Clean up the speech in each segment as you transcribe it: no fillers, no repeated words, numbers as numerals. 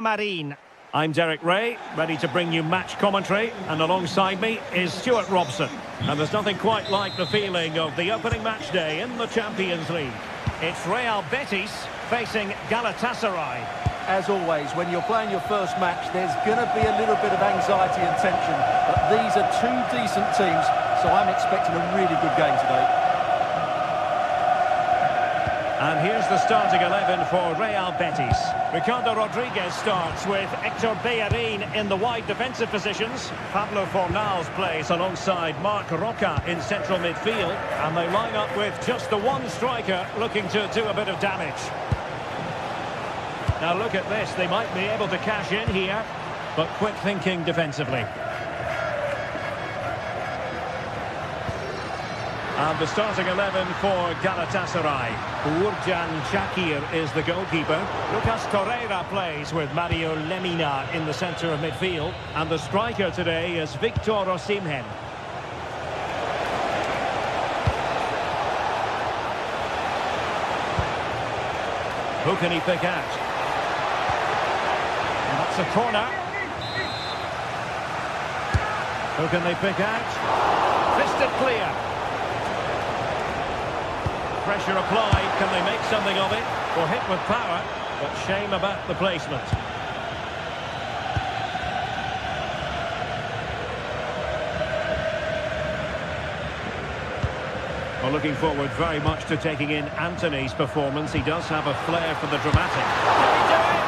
Marin. I'm Derek Ray, ready to bring you match commentary, and alongside me is Stuart Robson. And there's nothing quite like the feeling of the opening match day in the Champions League. It's Real Betis facing Galatasaray. As always, when you're playing your first match, there's going to be a little bit of anxiety and tension. But these are two decent teams, so I'm expecting a really good game today. And here's the starting 11 for Real Betis. Ricardo Rodriguez starts with Hector Bellerin in the wide defensive positions. Pablo Fornals plays alongside Marc Roca in central midfield. And they line up with just the one striker looking to do a bit of damage. Now look at this, they might be able to cash in here, but quick thinking defensively. And the starting 11 for Galatasaray. Uğurcan Çakır is the goalkeeper. Lucas Torreira plays with Mario Lemina in the centre of midfield. And the striker today is Victor Osimhen. Who can he pick out? And that's a corner. Who can they pick out? Fisted clear. Pressure applied, can they make something of it? Or hit with power, but shame about the placement. Well, looking forward very much to taking in Anthony's performance. He does have a flair for the dramatic. Can he do it?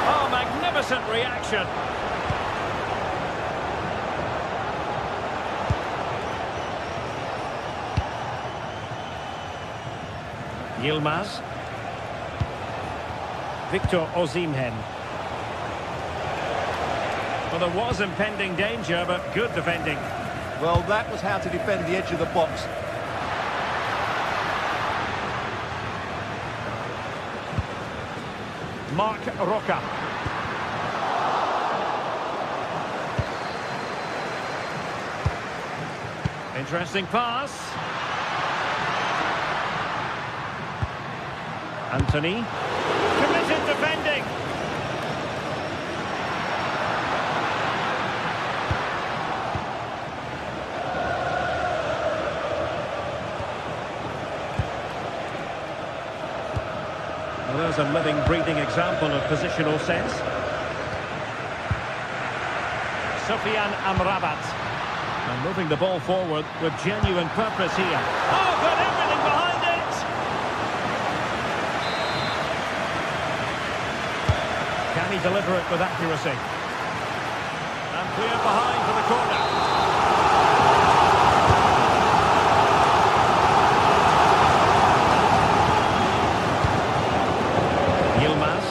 Oh, magnificent reaction. Yilmaz. Victor Osimhen. Well, there was impending danger, but good defending. Well, that was how to defend the edge of the box. Marc Roca. Interesting pass. Anthony. Committed defending. Well, there's a living, breathing example of positional sense. Sofyan Amrabat. And moving the ball forward with genuine purpose here. Oh, got everything behind it! Can he deliver it with accuracy? And clear behind for the corner. Yilmaz.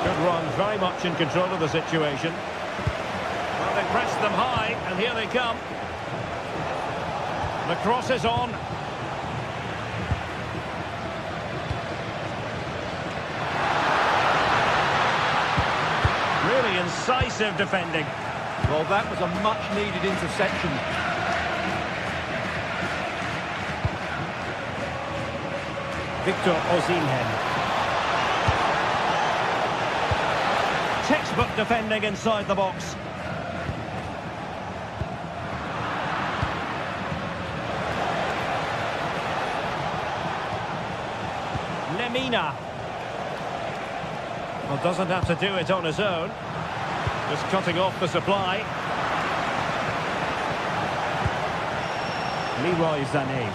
Good run, very much in control of the situation. Well, they pressed them high, and here they come. The cross is on. Really incisive defending. Well, that was a much-needed interception. Victor Osimhen. Textbook defending inside the box. Lemina. Well, doesn't have to do it on his own. Just cutting off the supply. Leroy Sané.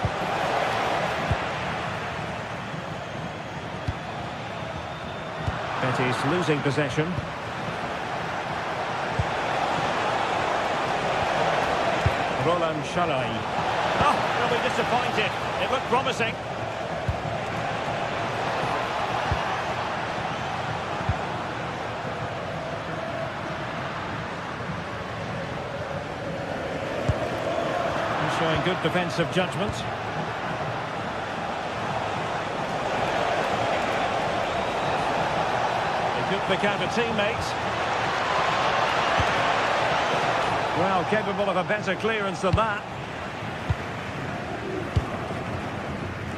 Betis losing possession. Roland Shalai. Oh, they'll be disappointed. It looked promising. Showing good defensive judgment. They could pick out a teammate. Well, capable of a better clearance than that.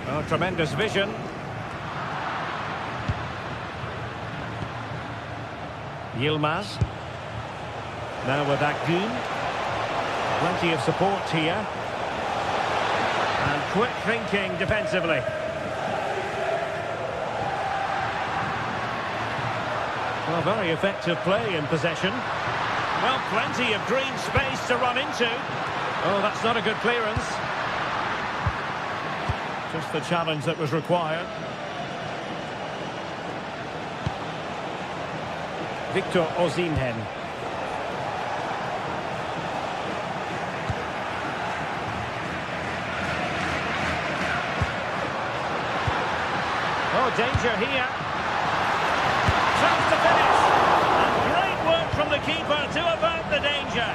Oh, tremendous vision. Yilmaz. Now with Akgun. Plenty of support here. And quick thinking defensively. Well, very effective play in possession. Well, plenty of green space to run into. Oh, that's not a good clearance. Just the challenge that was required. Victor Osimhen. Oh, danger here. Chance to finish. And great work from the keeper to avert the danger.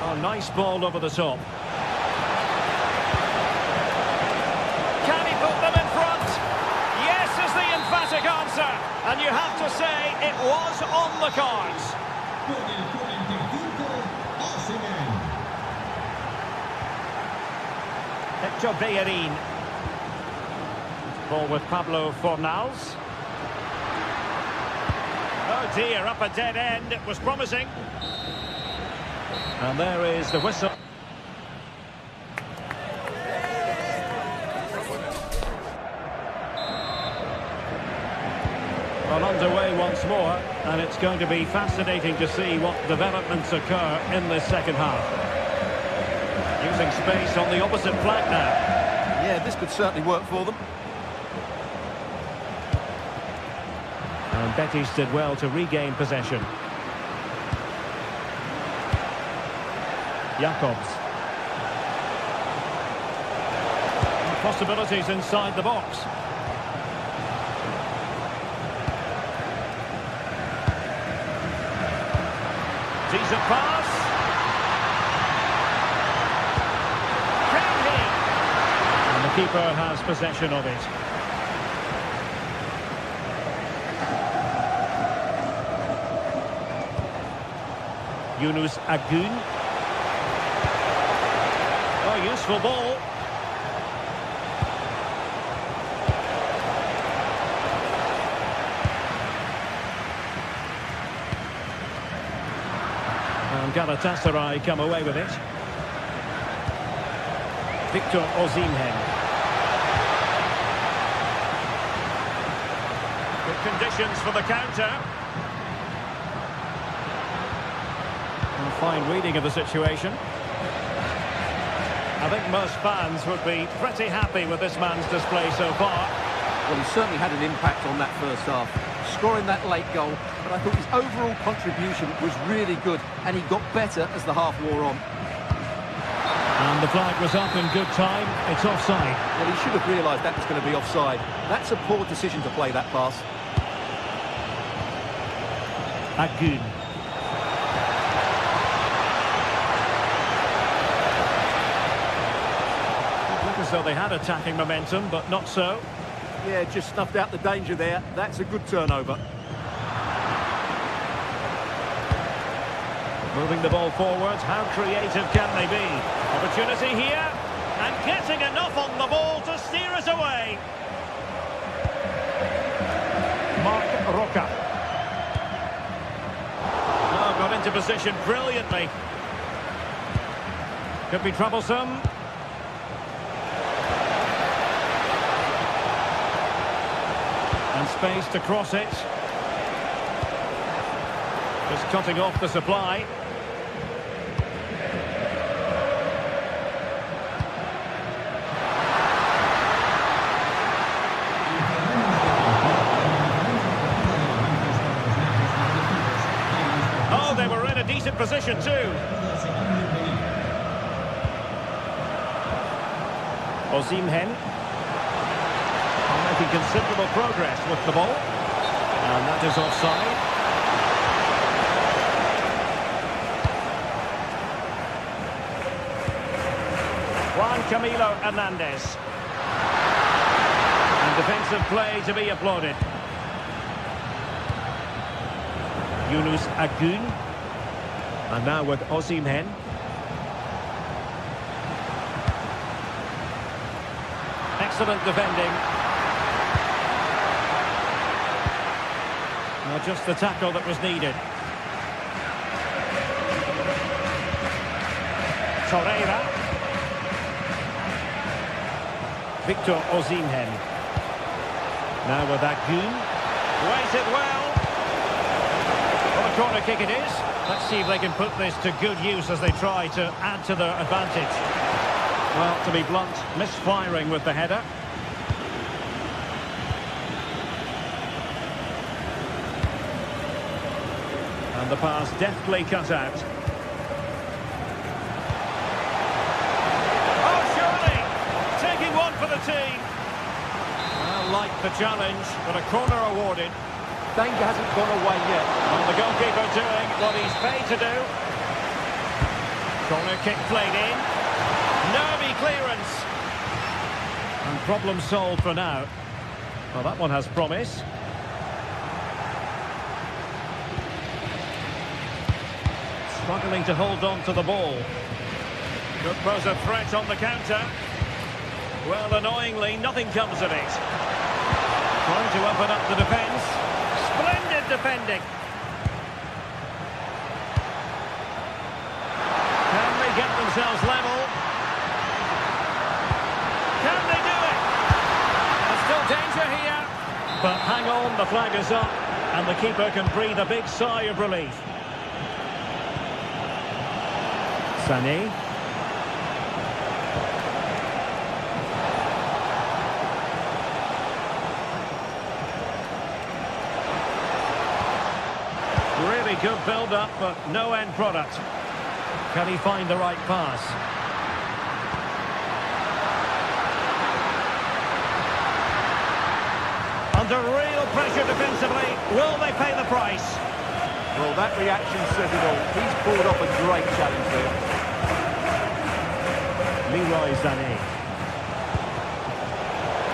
Oh, nice ball over the top. Can he put them in front? Yes is the emphatic answer. And you have to say it was on the cards. Hector Bellerin. Ball with Pablo Fornals. Oh dear, up a dead end. It was promising. And there is the whistle. Well, underway once more, and it's going to be fascinating to see what developments occur in this second half. Using space on the opposite flank now. Yeah, this could certainly work for them. And Betis did well to regain possession. Jacobs. Possibilities inside the box. Decent pass. Can he? And the keeper has possession of it. Yunus Akgun. Oh, useful ball. And Galatasaray come away with it. Victor Osimhen. Good conditions for the counter. And a fine reading of the situation. I think most fans would be pretty happy with this man's display so far. Well, he certainly had an impact on that first half, scoring that late goal, but I thought his overall contribution was really good, and he got better as the half wore on. And the flag was up in good time. It's offside. Well, he should have realised that was going to be offside. That's a poor decision to play that pass. Akgun. So they had attacking momentum, but not so. Yeah, just snuffed out the danger there. That's a good turnover. Moving the ball forward. How creative can they be? Opportunity here. And getting enough on the ball to steer us away. Marc Roca. Oh, got into position brilliantly. Could be troublesome. And space to cross it. Just cutting off the supply. Oh, they were in a decent position too. Osimhen. Making considerable progress with the ball. And that is offside. Juan Camilo Hernandez. And defensive play to be applauded. Yunus Akgun. And now with Osimhen. Excellent defending. Just the tackle that was needed. Torreira. Victor Osimhen. Now with Agun. Weighs it well. Well, a corner kick it is. Let's see if they can put this to good use as they try to add to their advantage. Well, to be blunt, misfiring with the header. And the pass deftly cut out. Oh, surely! Taking one for the team. Well, like the challenge, but a corner awarded. Danger hasn't gone away yet. And the goalkeeper doing what he's paid to do. Corner kick played in. Nervy clearance. And problem solved for now. Well, that one has promise. Struggling to hold on to the ball. Could pose a threat on the counter. Well, annoyingly, nothing comes of it. Trying to open up the defence. Splendid defending. Can they get themselves level? Can they do it? There's still danger here. But hang on, the flag is up. And the keeper can breathe a big sigh of relief. Sané. Really good build-up, but no end product. Can he find the right pass? Under real pressure defensively, will they pay the price? Well, that reaction says it all. He's pulled off a great challenge there. Leroy Sané.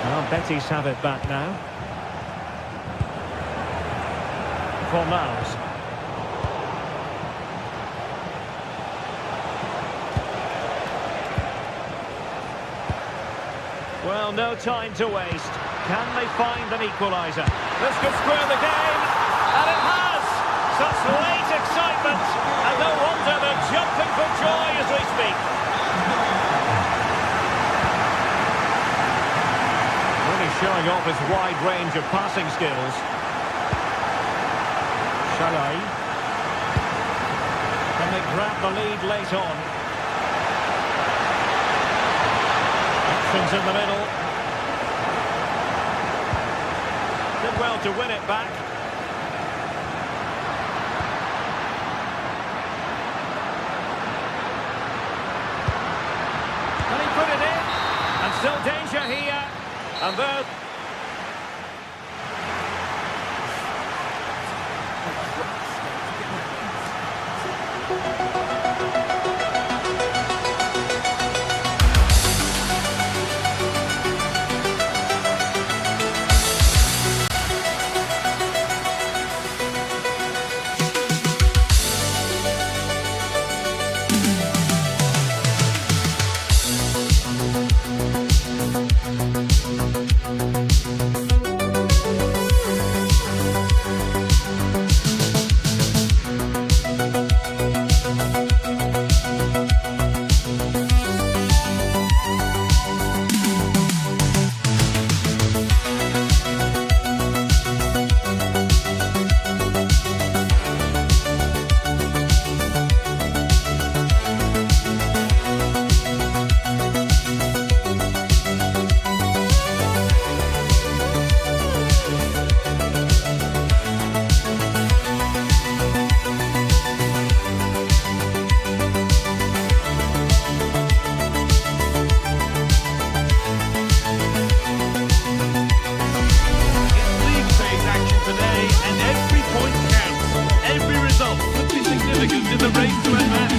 Well, Betis have it back now. Fornals. Well, no time to waste. Can they find an equaliser? This could square the game, and it has! Such late excitement, and no wonder they're jumping for joy as we speak. Really showing off his wide range of passing skills. Shalai. Can they grab the lead late on? Options in the middle. Did well to win it back. Can he put it in? And still danger here. And there... in the race to advance.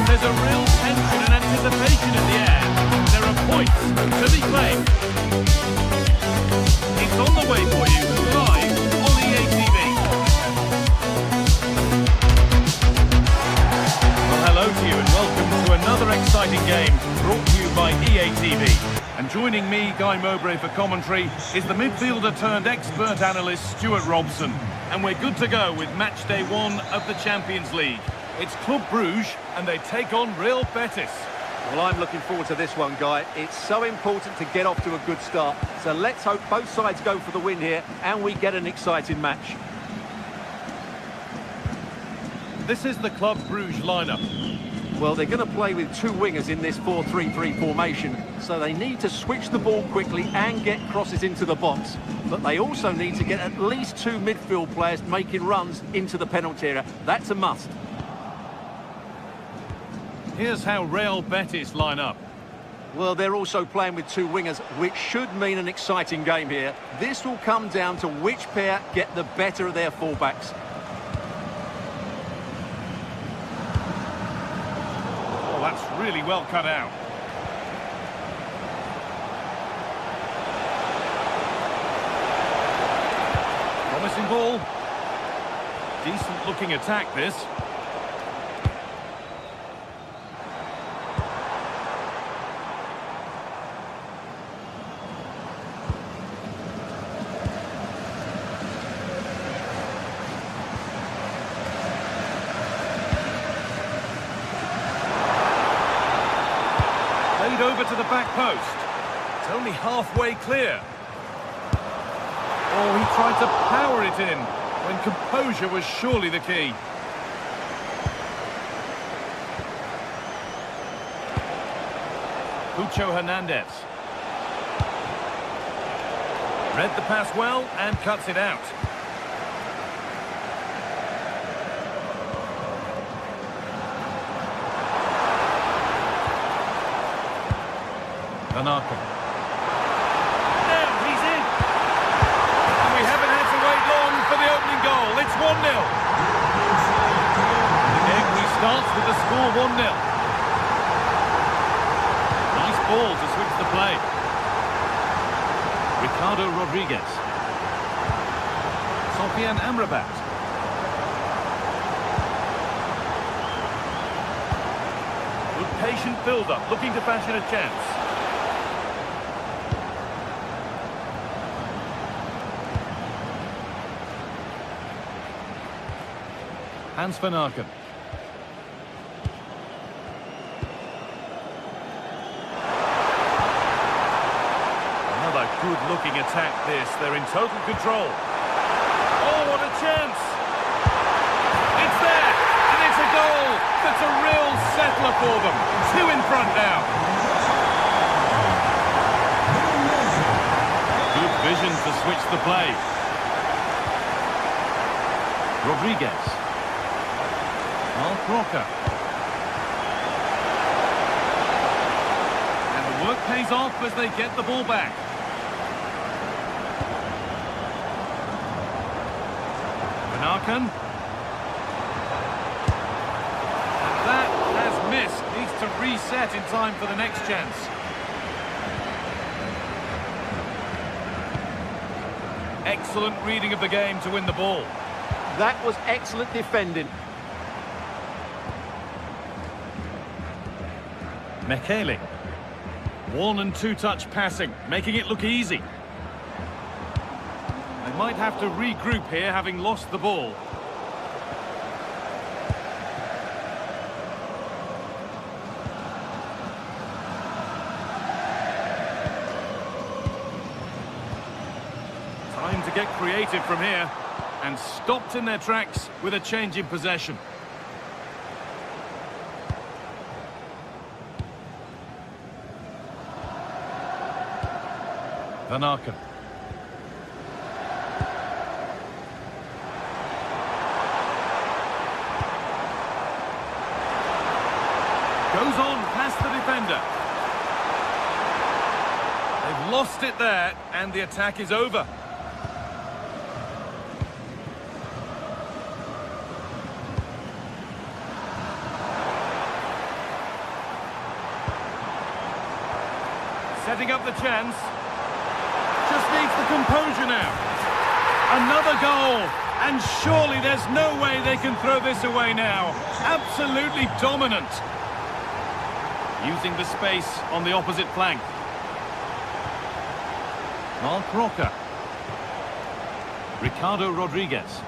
There's a real tension and anticipation in the air. There are points to be claimed. It's on the way for you, live on EA TV. Well, hello to you and welcome to another exciting game brought to you by EA TV. And joining me, Guy Mowbray, for commentary is the midfielder turned expert analyst Stuart Robson. And we're good to go with match day 1 of the Champions League. It's Club Bruges, and they take on Real Betis. Well, I'm looking forward to this one, Guy. It's so important to get off to a good start. So let's hope both sides go for the win here and we get an exciting match. This is the Club Bruges lineup. Well, they're going to play with two wingers in this 4-3-3 formation, so they need to switch the ball quickly and get crosses into the box. But they also need to get at least two midfield players making runs into the penalty area. That's a must. Here's how Real Betis line up. Well, they're also playing with two wingers, which should mean an exciting game here. This will come down to which pair get the better of their fullbacks. Oh, that's really well cut out. Promising ball. Decent looking attack, this. Over to the back post. It's only halfway clear. Oh, he tried to power it in when composure was surely the key. Pucho Hernandez. Read the pass well and cuts it out. Now he's in. And we haven't had to wait long for the opening goal. It's 1-0. The game restarts with the score 1-0. Nice ball to switch the play. Ricardo Rodriguez. Sofian Amrabat. Good patient build-up, looking to fashion a chance. Hans van Aken. Another good-looking attack, this. They're in total control. Oh, what a chance! It's there! And it's a goal! That's a real settler for them. Two in front now. Good vision to switch the play. Rodriguez. Crocker. And the work pays off as they get the ball back. Van Aken. And that has missed. Needs to reset in time for the next chance. Excellent reading of the game to win the ball. That was excellent defending. Mekele. One and two touch passing, making it look easy. They might have to regroup here, having lost the ball. Time to get creative from here, and stopped in their tracks with a change in possession. Van Aken. Goes on past the defender. They've lost it there, and the attack is over. Setting up the chance. Just needs the composure now. Another goal, and surely there's no way they can throw this away now. Absolutely dominant. Using the space on the opposite flank. Mark Roca. Ricardo Rodriguez.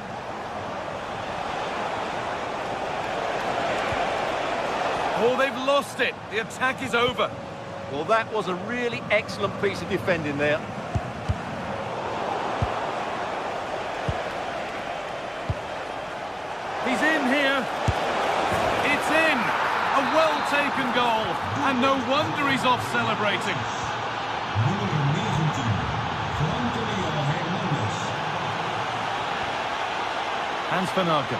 Oh, they've lost it. The attack is over. Well, that was a really excellent piece of defending there. He's in here. It's in. A well-taken goal. And no wonder he's off celebrating. Hans van Aken.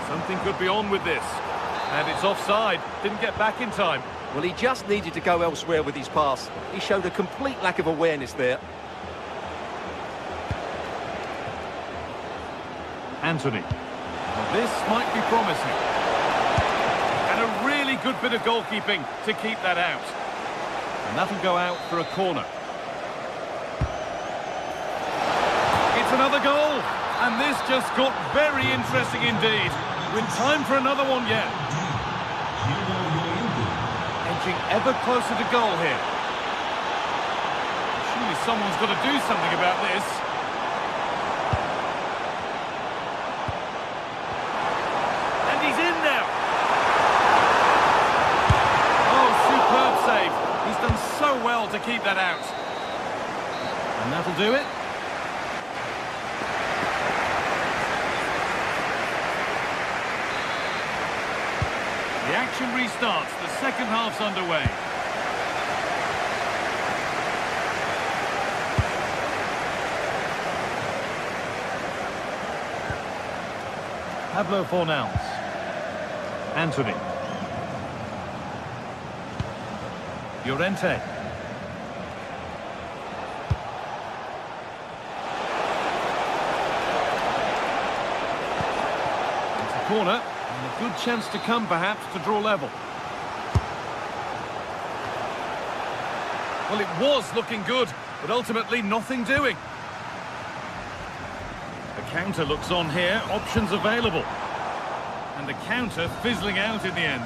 Something could be on with this. And it's offside. Didn't get back in time. Well, he just needed to go elsewhere with his pass. He showed a complete lack of awareness there. Anthony. Well, this might be promising. And a really good bit of goalkeeping to keep that out. And that'll go out for a corner. It's another goal. And this just got very interesting indeed. With time for another one yet. Edging ever closer to goal here. Surely someone's got to do something about this. And he's in now. Oh, superb save. He's done so well to keep that out. And that'll do it. The action restarts. The second half's underway. Pablo Fornals. Anthony. Llorente. It's a corner. And a good chance to come, perhaps, to draw level. Well, it was looking good, but ultimately nothing doing. The counter looks on here, options available. And the counter fizzling out in the end.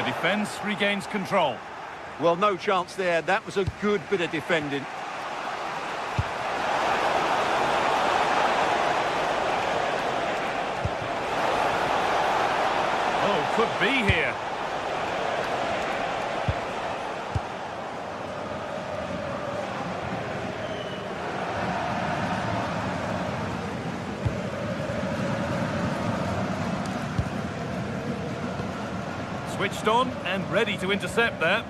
Defence regains control. Well, no chance there. That was a good bit of defending. Oh, could be here. Switched on and ready to intercept that.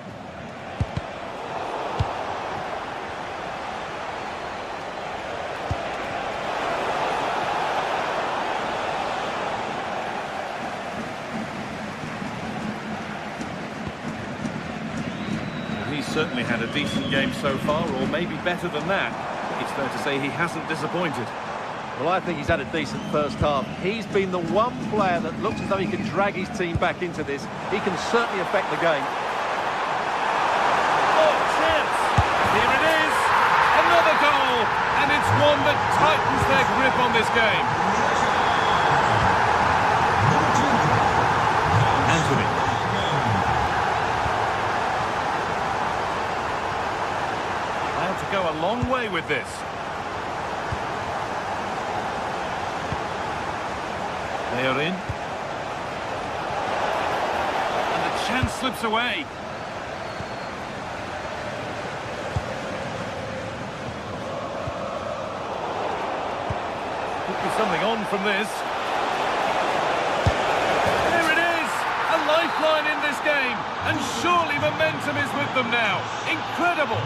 Well, he's certainly had a decent game so far, or maybe better than that. It's fair to say he hasn't disappointed. Well, I think he's had a decent first half. He's been the one player that looks as though he can drag his team back into this. He can certainly affect the game. Oh, chance! Here it is! Another goal! And it's one that tightens their grip on this game. Anthony. Allowed to go a long way with this. They are in. And the chance slips away. Could be something on from this. There it is! A lifeline in this game. And surely momentum is with them now. Incredible!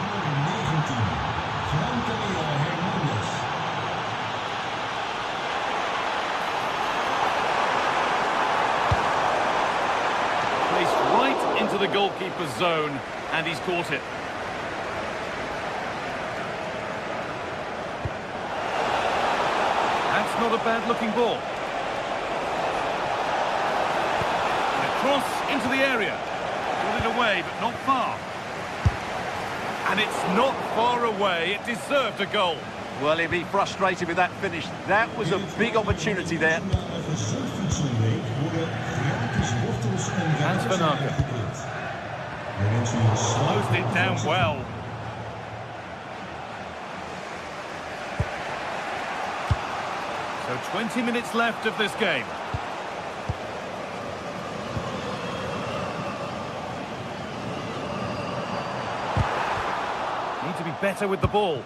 Into the goalkeeper's zone, and he's caught it. That's not a bad-looking ball. And a cross into the area. Got it away, but not far. And it's not far away. It deserved a goal. Well, he'll be frustrated with that finish. That was a big opportunity there. Hans Van Aken. Closed it down well. So 20 minutes left of this game. Need to be better with the ball.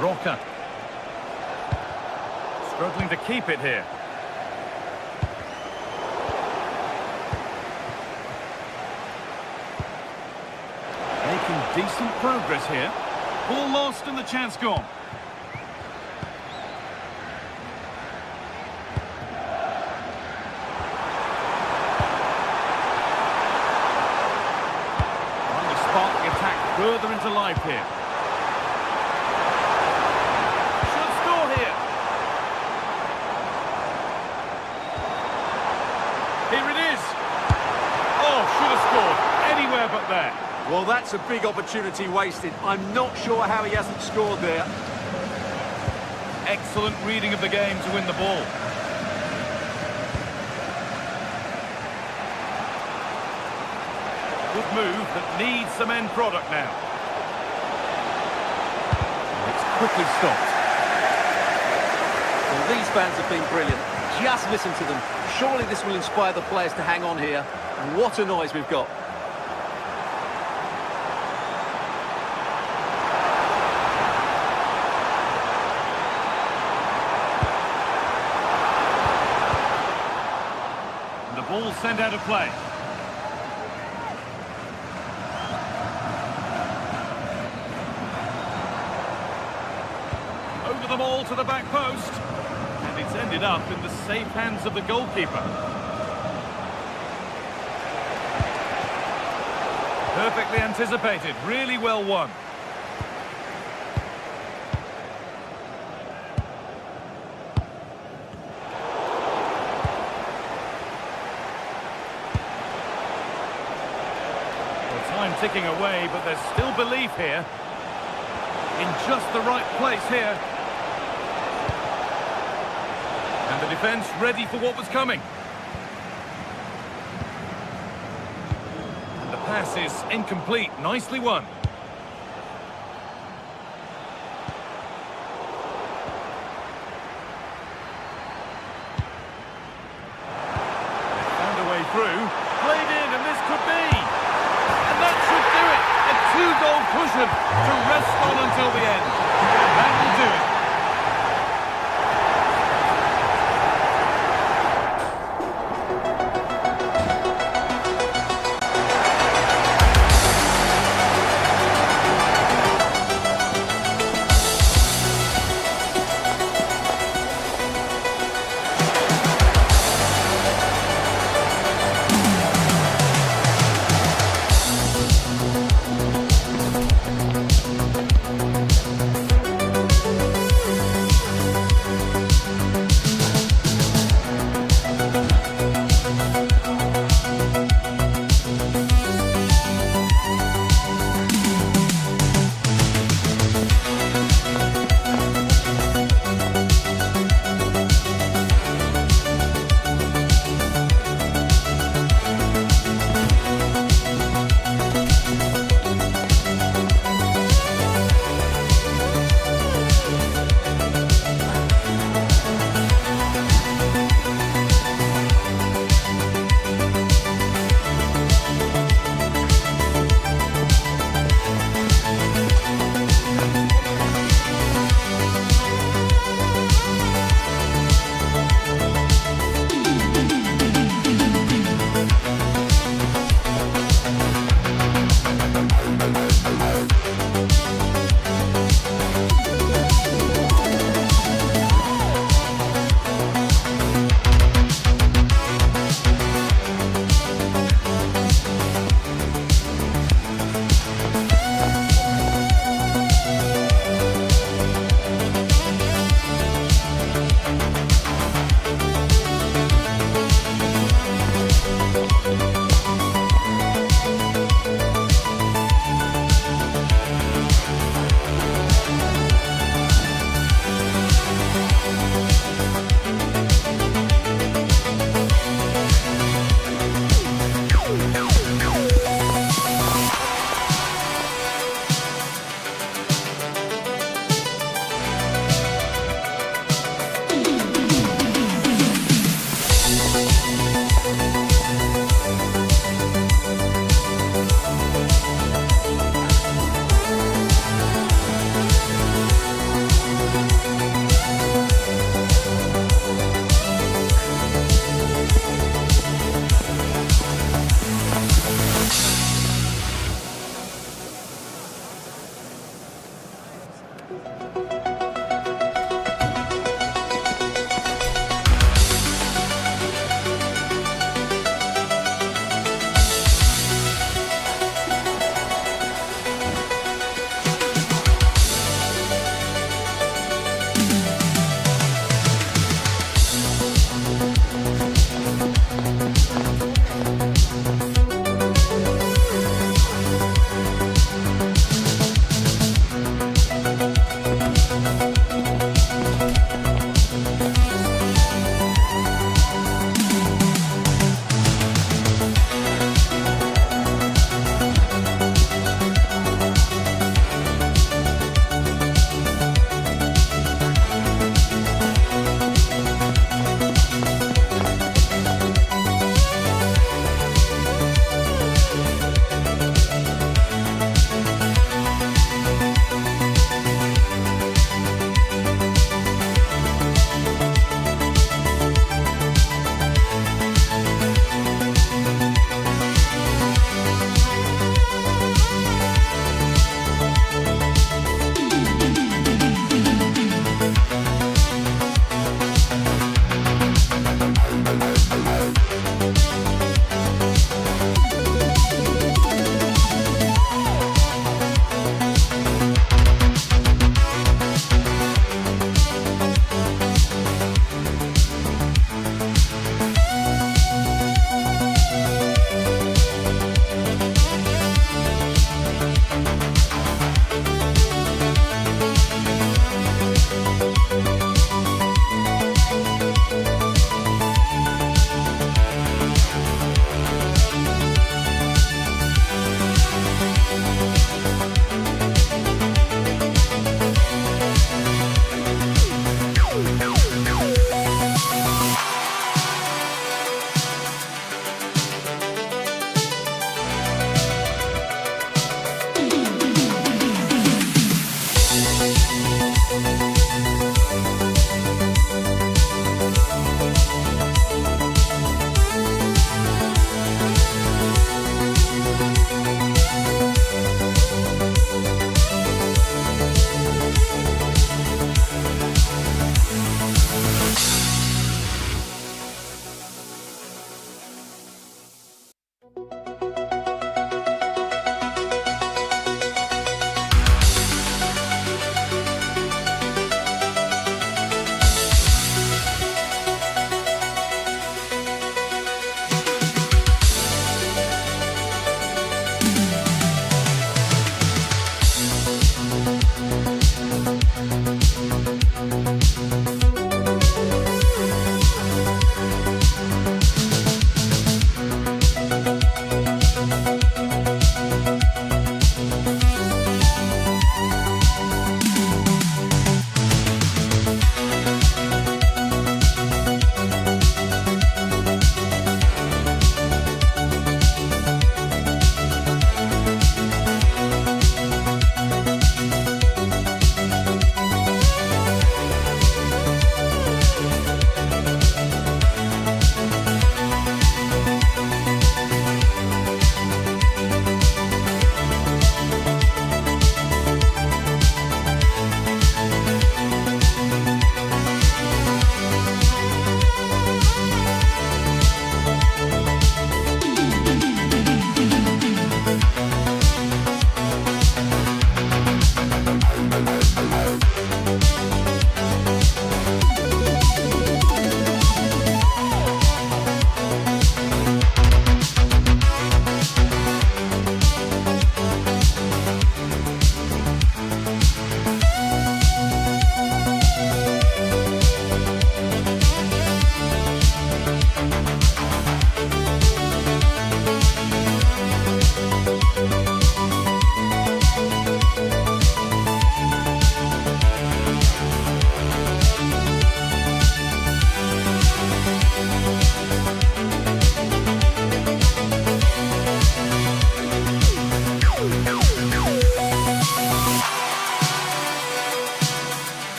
Roca. Struggling to keep it here. Making decent progress here. Ball lost and the chance gone. Trying to spark the attack further into life here. Here it is. Oh, should have scored. Anywhere but there. Well, that's a big opportunity wasted. I'm not sure how he hasn't scored there. Excellent reading of the game to win the ball. Good move that needs some end product now. It's quickly stopped. Well, these fans have been brilliant. Just listen to them. Surely this will inspire the players to hang on here. What a noise we've got. And the ball sent out of play. Over the ball to the back post. And it's ended up in the safe hands of the goalkeeper. Perfectly anticipated, really well won. Well, time ticking away, but there's still belief here. In just the right place here. And the defence ready for what was coming. And the pass is incomplete. Nicely won. They found a way through. Played in, and this could be. And that should do it. A two-goal cushion to rest on until the end. That will do it.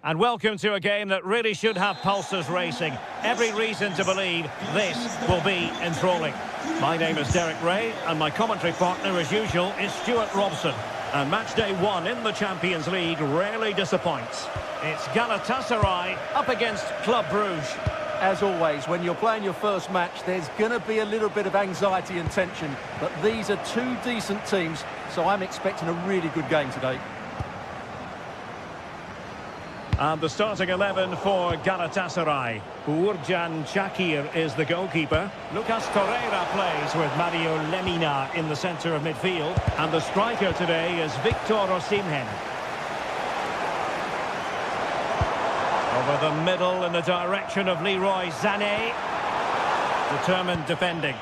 And welcome to a game that really should have pulses racing. Every reason to believe this will be enthralling. My name is Derek Ray, and my commentary partner, as usual, is Stuart Robson. And match day 1 in the Champions League rarely disappoints. It's Galatasaray up against Club Brugge. As always, when you're playing your first match, there's going to be a little bit of anxiety and tension. But these are two decent teams, so I'm expecting a really good game today. And the starting 11 for Galatasaray. Uğurcan Çakır is the goalkeeper. Lucas Torreira plays with Mario Lemina in the centre of midfield. And the striker today is Victor Osimhen. Over the middle in the direction of Leroy Sané. Determined defending.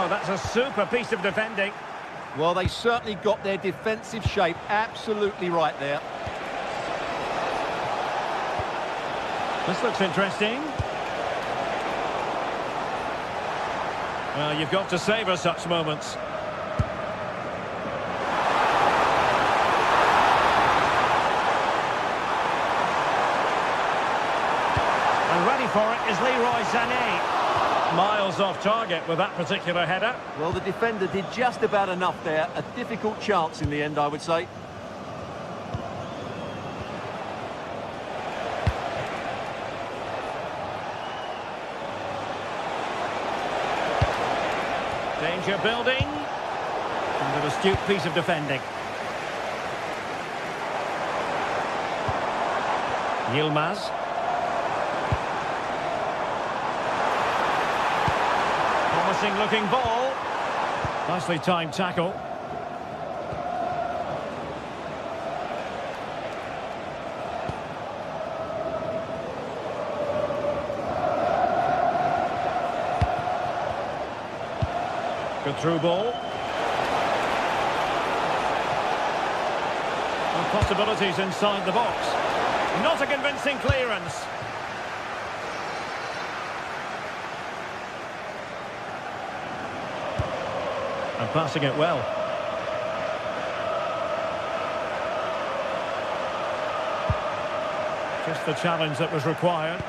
That's a super piece of defending. Well, they certainly got their defensive shape absolutely right there. This looks interesting. Well, you've got to savour such moments. And ready for it is Leroy Sané. Miles off target with that particular header. Well, the defender did just about enough there. A difficult chance in the end, I would say. Danger building. And an astute piece of defending. Yilmaz. Promising looking ball. Nicely timed tackle. Good through ball. And possibilities inside the box. Not a convincing clearance. And passing it well. Just the challenge that was required.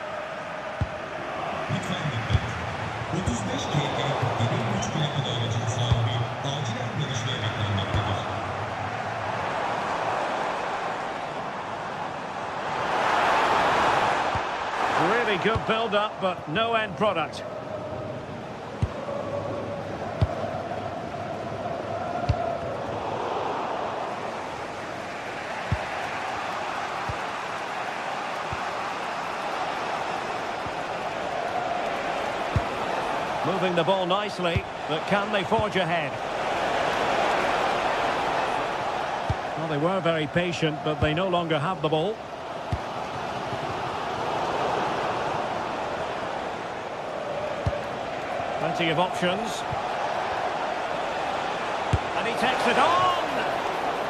Really good build-up, but no end product. Moving the ball nicely, but can they forge ahead? Well, they were very patient, but they no longer have the ball. Plenty of options. And he takes it on!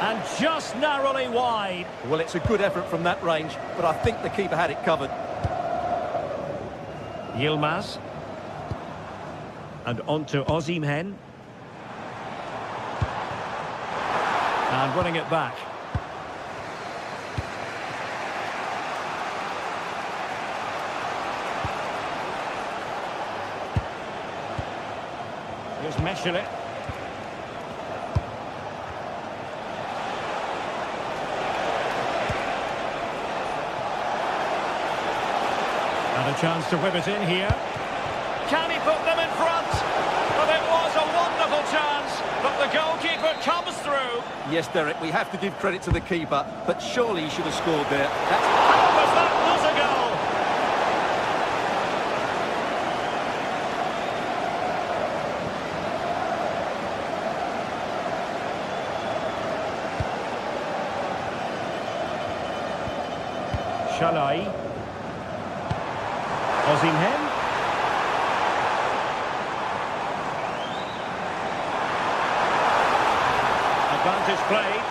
And just narrowly wide. Well, it's a good effort from that range, but I think the keeper had it covered. Yilmaz. And on to Osimhen. And winning it back. Here's Meshelet. And a chance to whip it in here. Can he put them in front? Well, it was a wonderful chance, but the goalkeeper comes through. Yes, Derek, we have to give credit to the keeper, but surely he should have scored there. How was that not a goal? Shalai. Osimhen. is played.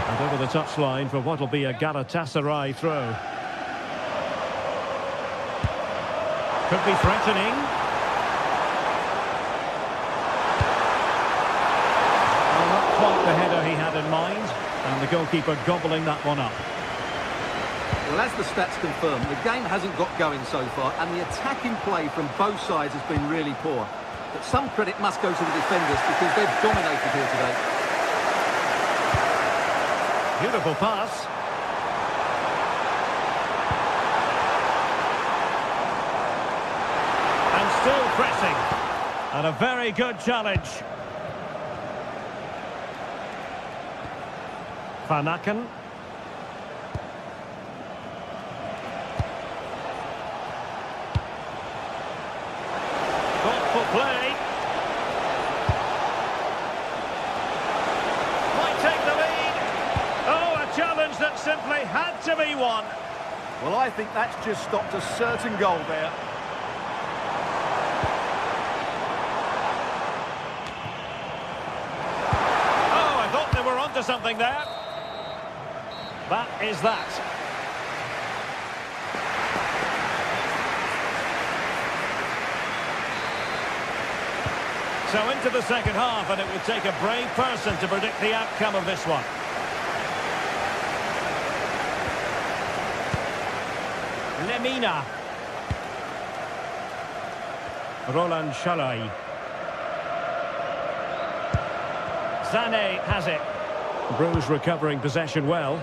And over the touchline for what will be a Galatasaray throw. Could be threatening. Well, not quite the header he had in mind. And the goalkeeper gobbling that one up. Well, as the stats confirm, the game hasn't got going so far, and the attacking play from both sides has been really poor. But some credit must go to the defenders because they've dominated here today. Beautiful pass. And still pressing. And a very good challenge. Van Aken. Thoughtful play. Might take the lead. Oh, a challenge that simply had to be won. Well, I think that's just stopped a certain goal there. Oh, I thought they were onto something there. That is that. So into the second half, and it would take a brave person to predict the outcome of this one. Lemina. Roland Shalai. Sané has it. Bruges recovering possession well.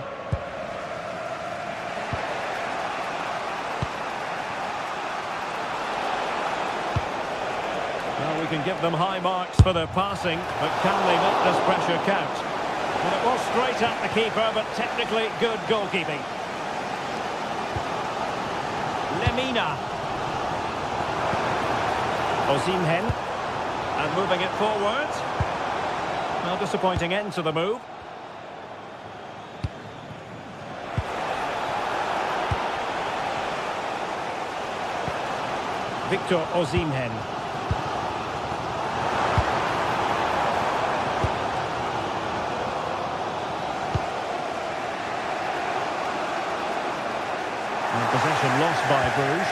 Well, we can give them high marks for their passing, but can they make this pressure count? Well, it was straight at the keeper, but technically good goalkeeping. Lemina. Osimhen. And moving it forward. Well, disappointing end to the move. Victor Osimhen. And possession lost by Bruges.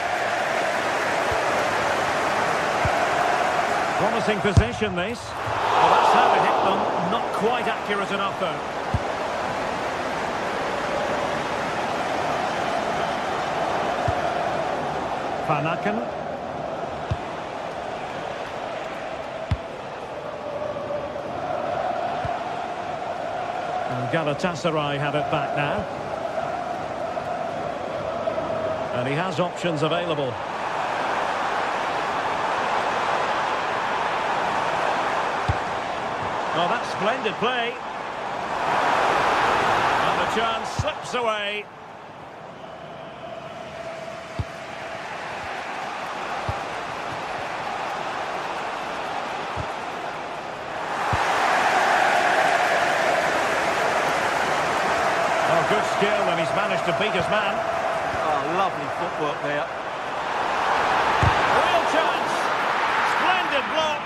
Promising position, this. Well, that's how they hit them. Not quite accurate enough, though. Van Aken. And Galatasaray have it back now. And he has options available. Oh, that's splendid play. And the chance slips away. Oh, good skill, and he's managed to beat his man. Oh, lovely footwork there. Real chance. Splendid block.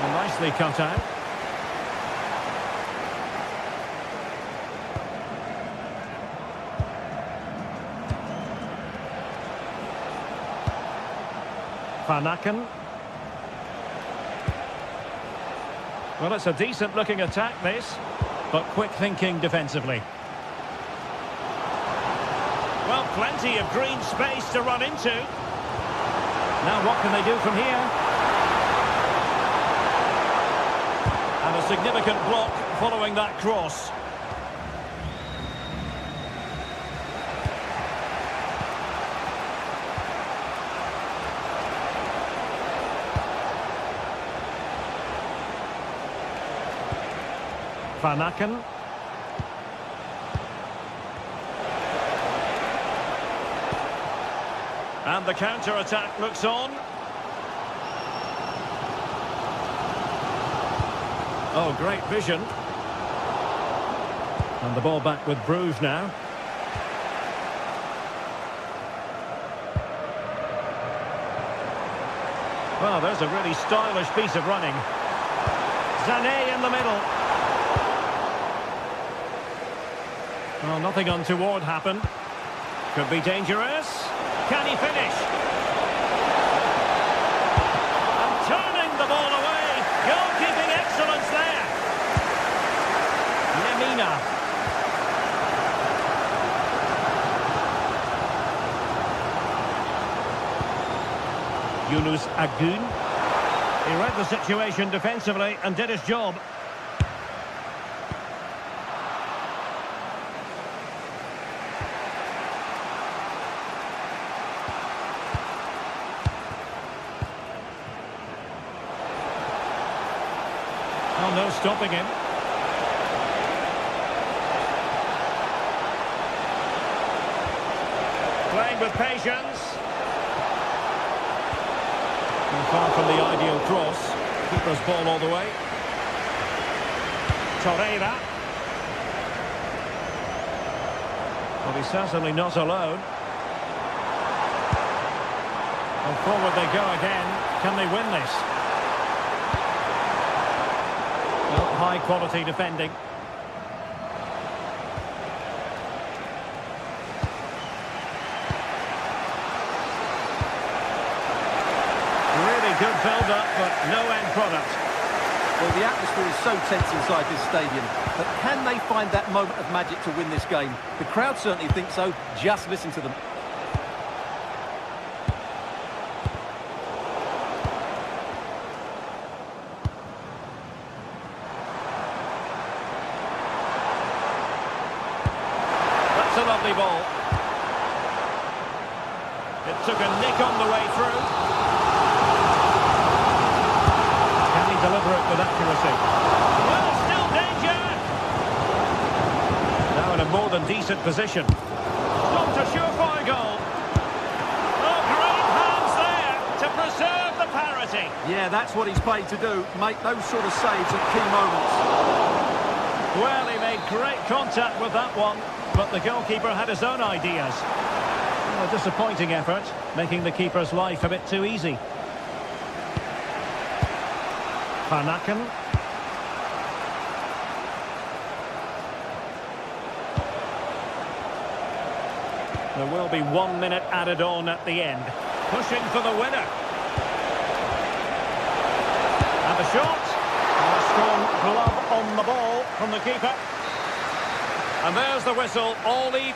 Nicely cut out. Van Aken. Well, it's a decent looking attack, this, but quick thinking defensively. Well, plenty of green space to run into. Now what can they do from here? And a significant block following that cross. Van Aken. And the counter-attack looks on. Oh, great vision. And the ball back with Bruges now. Well, there's a really stylish piece of running. Sané in the middle. Well, nothing untoward happened. Could be dangerous. Can he finish? And turning the ball away. Goalkeeping excellence there. Lemina. Yunus Agun. He read the situation defensively and did his job. Oh, no stopping him. Playing with patience. And far from the ideal cross. Keeper's ball all the way. Torreira. Well, he's certainly not alone. And forward they go again. Can they win this? Well, high quality defending. Really good build-up, but no end product. Well, the atmosphere is so tense inside this stadium, but can they find that moment of magic to win this game? The crowd certainly think so. Just listen to them. That's a lovely ball. It took a nick on the way through. Deliver it with accuracy. Well, still danger. Now in a more than decent position. Not a surefire goal. Oh, great hands there to preserve the parity. Yeah, that's what he's paid to do. Make those sort of saves at key moments. Well, he made great contact with that one, but the goalkeeper had his own ideas. Well, a disappointing effort, making the keeper's life a bit too easy. Panaken. There will be 1 minute added on at the end. Pushing for the winner. And the shot. And a strong glove on the ball from the keeper. And there's the whistle. All even.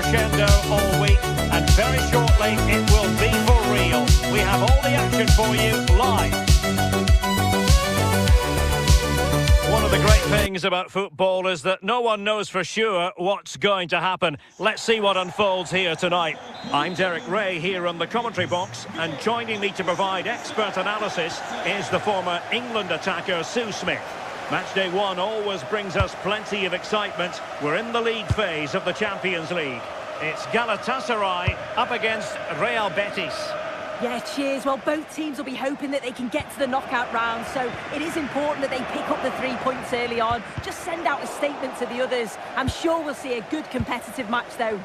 crescendo all week, and very shortly it will be for real. We have all the action for you live. One of the great things about football is that no one knows for sure what's going to happen. Let's see what unfolds here tonight. I'm Derek Ray here on the commentary box, and joining me to provide expert analysis is the former England attacker Sue Smith. Matchday 1 always brings us plenty of excitement. We're in the league phase of the Champions League. It's Galatasaray up against Real Betis. Yeah, cheers. Well, both teams will be hoping that they can get to the knockout round, so it is important that they pick up the 3 points early on. Just send out a statement to the others. I'm sure we'll see a good competitive match, though.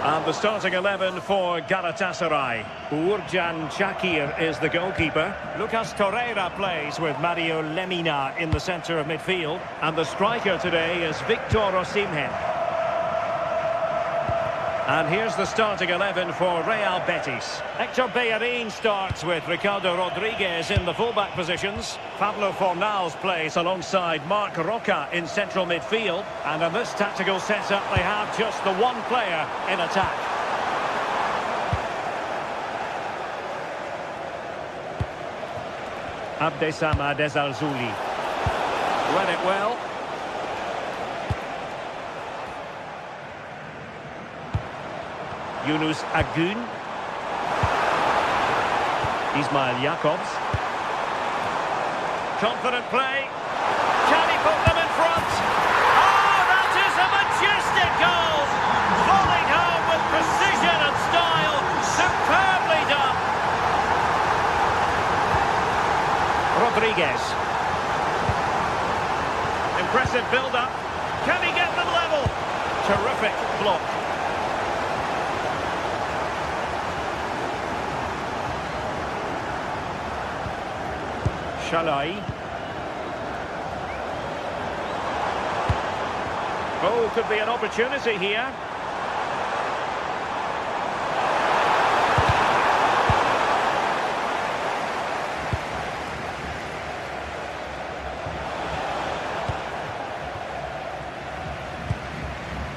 And the starting 11 for Galatasaray. Uğurcan Çakır is the goalkeeper. Lucas Torreira plays with Mario Lemina in the centre of midfield. And the striker today is Victor Osimhen. And here's the starting 11 for Real Betis. Hector Bellerin starts with Ricardo Rodriguez in the fullback positions. Pablo Fornals plays alongside Marc Roca in central midfield. And in this tactical setup, they have just the one player in attack. Abdessamad Ezalzouli. Read it well. Yunus Agun. Ismail Jakobs. Confident play. Can he put them in front? Oh, that is a majestic goal! Falling home with precision and style. Superbly done. Rodriguez. Impressive build-up. Can he get them level? Terrific block. Shalai. Oh, could be an opportunity here.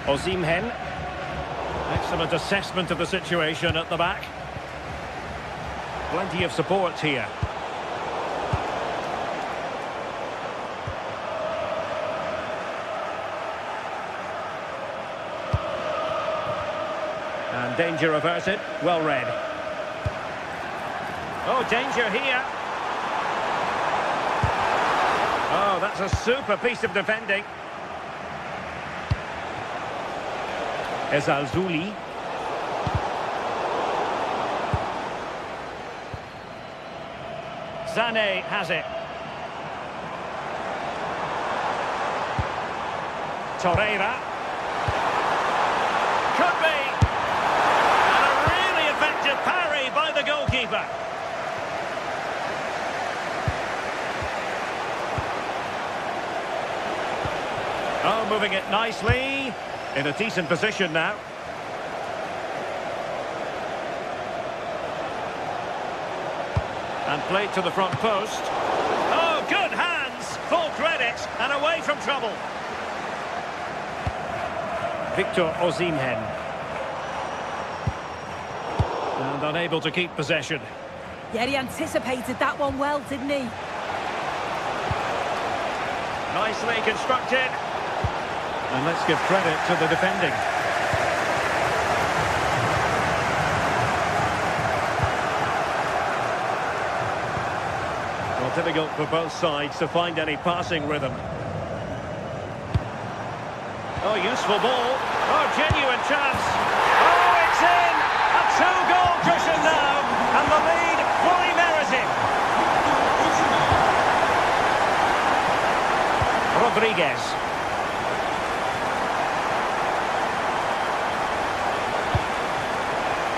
Osimhen. Excellent assessment of the situation at the back. Plenty of support here. And danger averted. Well read. Oh, danger here. Oh, that's a super piece of defending. Ezalzouli. Sané has it. Torreira. Could be. And a really effective parry by the goalkeeper. Oh, moving it nicely. In a decent position now. And played to the front post. Oh, good hands! Full credit, and away from trouble. Victor Osimhen. And unable to keep possession. Yeah, he anticipated that one well, didn't he? Nicely constructed. And let's give credit to the defending. Well, difficult for both sides to find any passing rhythm. Oh, useful ball. Oh, genuine chance. Oh, it's in! A two-goal cushion now, and the lead fully merited. Rodriguez.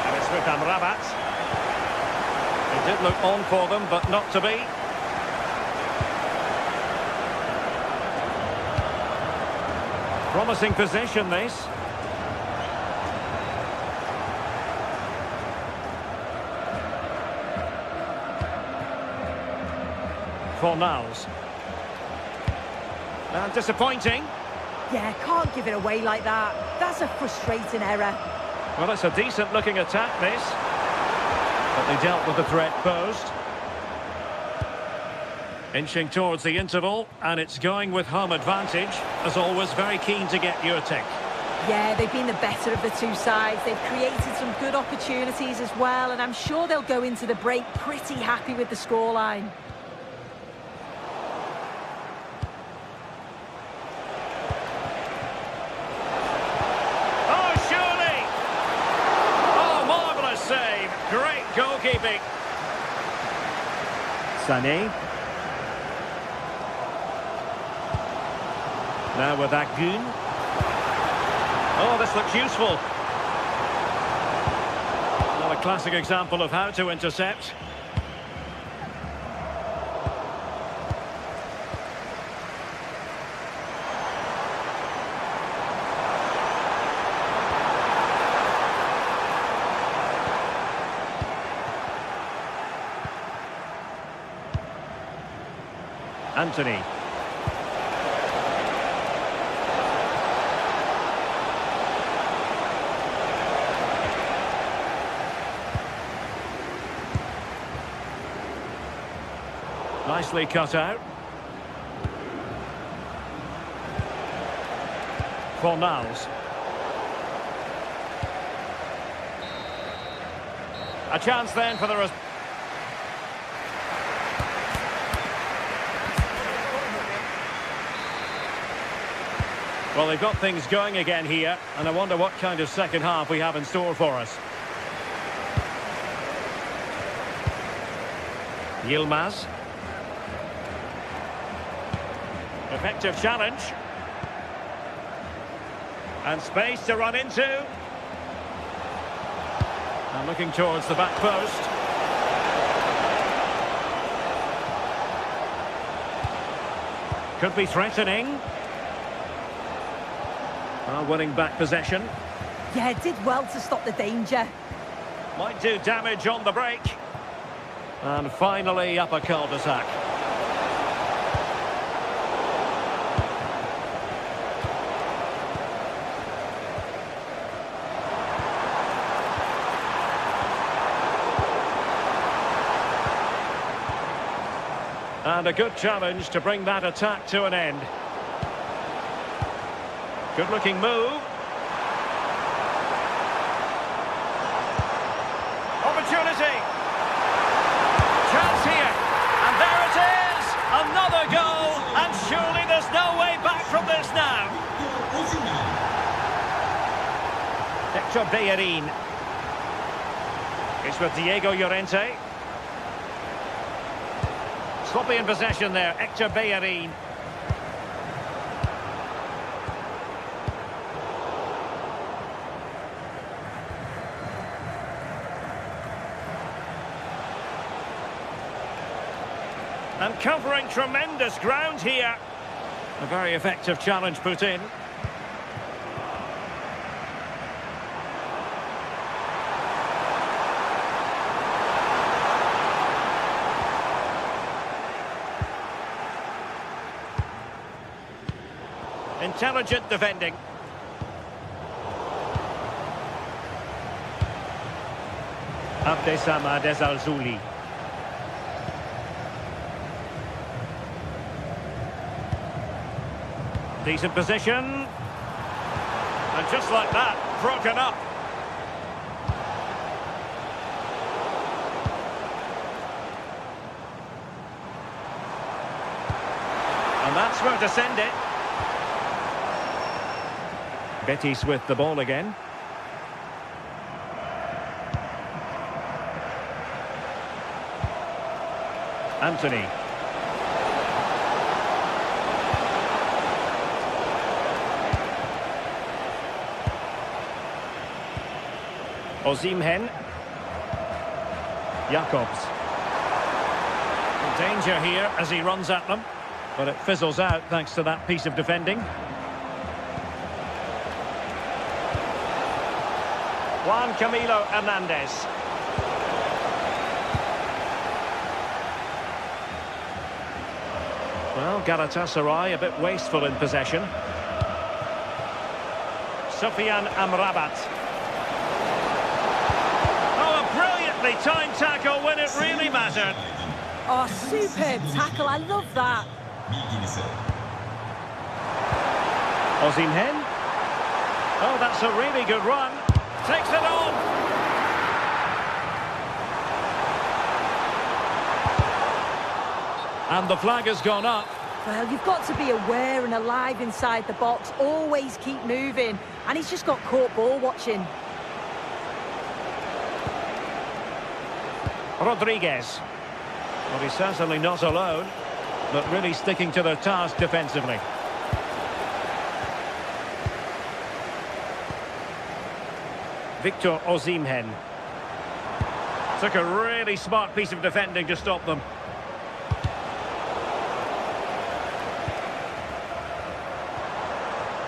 And it's with Amrabat. It did look on for them, but not to be. Promising possession, this. Fornals. And disappointing. Yeah, can't give it away like that. That's a frustrating error. Well, it's a decent-looking attack, this. But they dealt with the threat posed. Inching towards the interval, and it's going with home advantage. As always, very keen to get your take. Yeah, they've been the better of the two sides. They've created some good opportunities as well, and I'm sure they'll go into the break pretty happy with the scoreline. Oh, surely! Oh, marvellous save. Great goalkeeping. Sané. Now with Agun. Oh, this looks useful. Well, a classic example of how to intercept. Anthony. Nicely cut out. Fornals. A chance then for the... Well, they've got things going again here, and I wonder what kind of second half we have in store for us. Yilmaz. Effective challenge. And space to run into. And looking towards the back post. Could be threatening. Well, winning back possession. Yeah, did well to stop the danger. Might do damage on the break. And finally up a cul-de-sac. And a good challenge to bring that attack to an end. Good looking move. Opportunity. Chance here. And there it is. Another goal. And surely there's no way back from this now. Hector Bellerin. It's with Diego Llorente. Sloppy in possession there, Hector Bellerin. And covering tremendous ground here. A very effective challenge put in. Intelligent defending. Abdessamad Al-Zouli. Decent position. And just like that, broken up. And that's where to send it. Betis with the ball again. Anthony. Osimhen. Jacobs. Danger here as he runs at them, but it fizzles out thanks to that piece of defending. Juan Camilo Hernandez. Well, Galatasaray a bit wasteful in possession. Sufyan Amrabat. Oh, a brilliantly timed tackle when it really mattered. Oh, superb tackle, I love that. Osimhen. Oh, that's a really good run. Takes it on. And the flag has gone up. Well, you've got to be aware and alive inside the box. Always keep moving. And he's just got caught ball watching. Rodriguez. Well, he's certainly not alone, but really sticking to their task defensively. Victor Osimhen. Took a really smart piece of defending to stop them.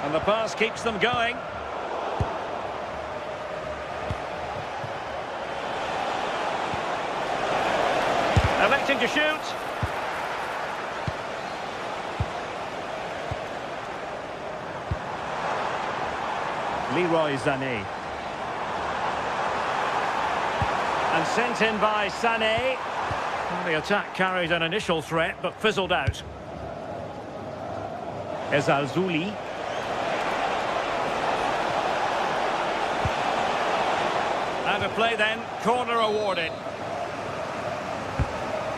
And the pass keeps them going. Electing to shoot. Leroy Sané. And sent in by Sané. Well, the attack carried an initial threat, but fizzled out. Ezalzouli. Out of play then, corner awarded.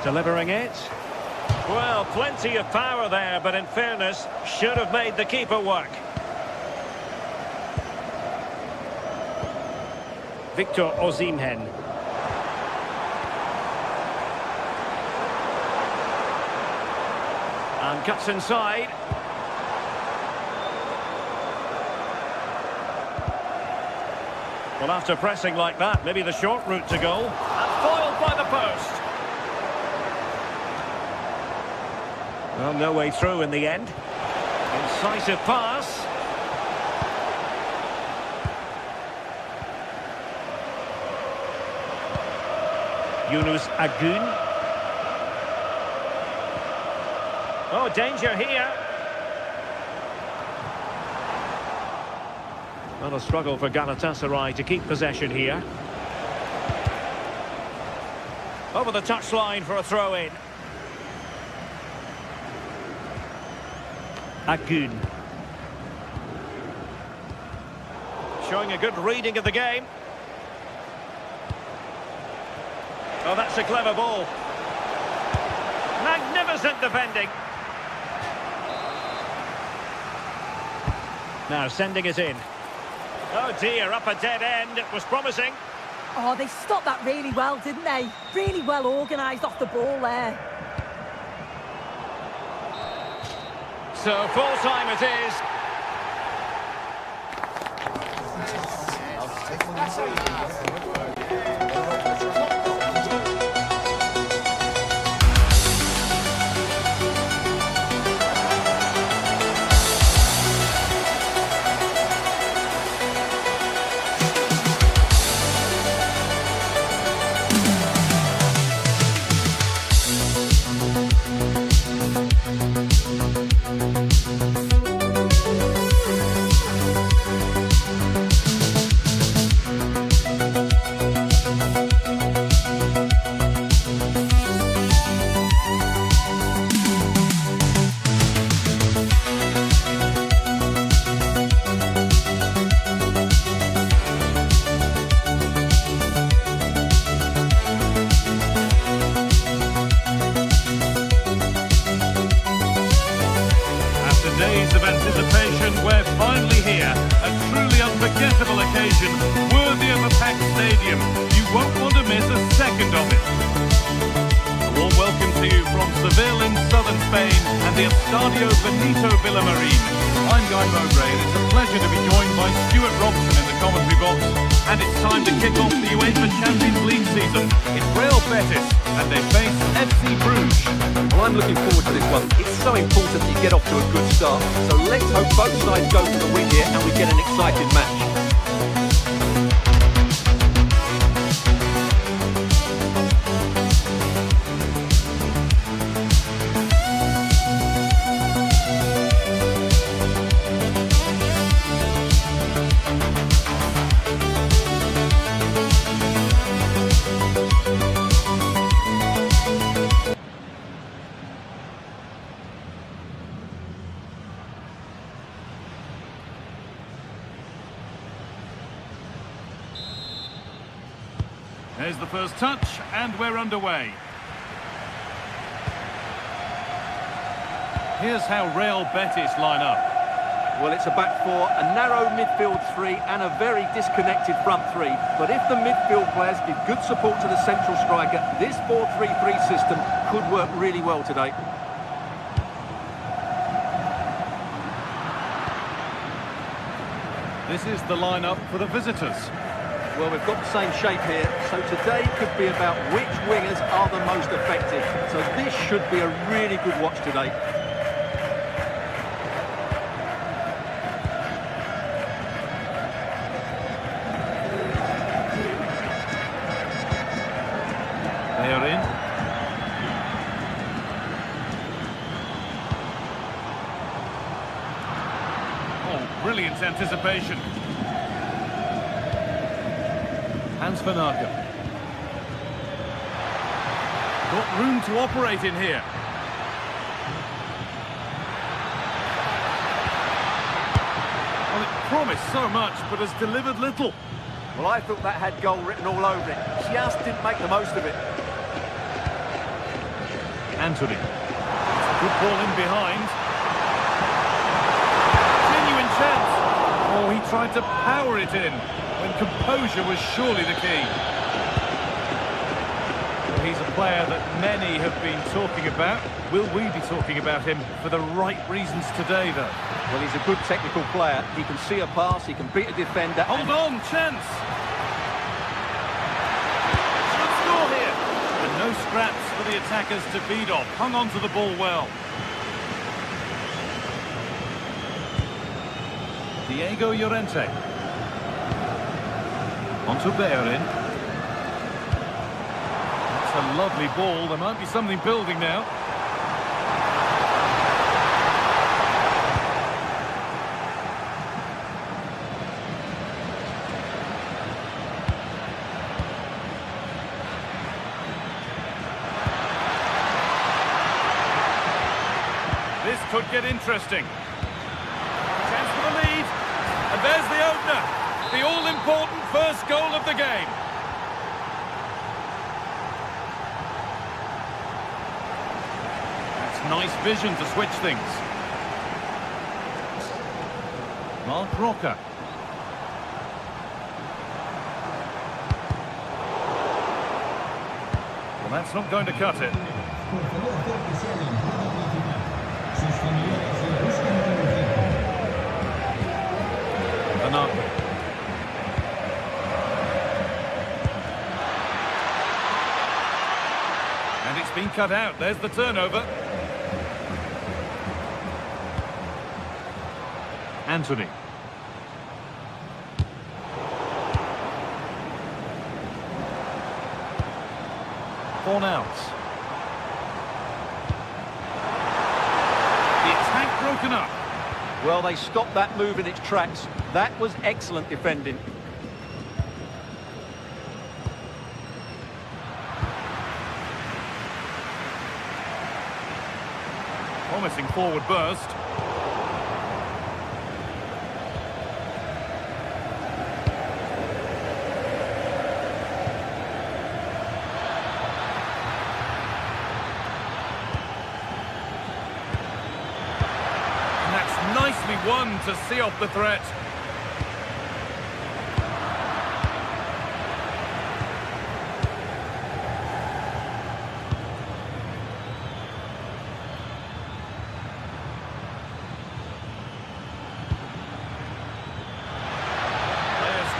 Delivering it. Well, plenty of power there, but in fairness, should have made the keeper work. Victor Osimhen. And cuts inside. Well, after pressing like that, maybe the short route to goal. And foiled by the post. Well, no way through in the end. Incisive pass. Yunus Agun. Oh, danger here. Not a struggle for Galatasaray to keep possession here. Over the touchline for a throw-in. Agun. Showing a good reading of the game. Oh, that's a clever ball. Magnificent defending. Now sending it in. Oh dear, up a dead end. It was promising. Oh, they stopped that really well, didn't they? Really well organised off the ball there. So full time it is. Days of anticipation, we're finally here. A truly unforgettable occasion, worthy of a packed stadium. You won't want to miss a second of it. A warm welcome to you from Seville in southern Spain and the Estadio Benito Villamarín. I'm Guy Mowbray and it's a pleasure to be joined by Stuart Robson in the commentary box. And it's time to kick off the UEFA Champions League season. It's Real Betis and they face FC Bruges. Well, I'm looking forward to this one. It's so important that you get off to a good start. So let's hope both sides go for the win here and we get an exciting match. There's the first touch, and we're underway. Here's how Real Betis line up. Well, it's a back four, a narrow midfield three, and a very disconnected front three. But if the midfield players give good support to the central striker, this 4-3-3 system could work really well today. This is the lineup for the visitors. Well, we've got the same shape here, so today could be about which wingers are the most effective. So this should be a really good watch today. They are in. Oh, brilliant anticipation. Hans van Aken. Got room to operate in here. Well, it promised so much, but has delivered little. Well, I thought that had goal written all over it. Just didn't make the most of it. Anthony. Good ball in behind. Genuine chance. Oh, he tried to power it in when composure was surely the key. Well, he's a player that many have been talking about. Will we be talking about him for the right reasons today, though? Well, he's a good technical player. He can see a pass, he can beat a defender. Hold on, chance. Should score here. And no scraps for the attackers to feed off. Hung on to the ball well. Diego Llorente. Onto Bellerin. That's a lovely ball. There might be something building now. This could get interesting. Chance for the lead. And there's the opener. The all-important first goal of the game. That's nice vision to switch things. Mark Roca. Well, that's not going to cut it. And it's been cut out. There's the turnover. Anthony. Fornals. The attack broken up. Well, they stopped that move in its tracks. That was excellent defending. Promising forward burst. And that's nicely won to see off the threat.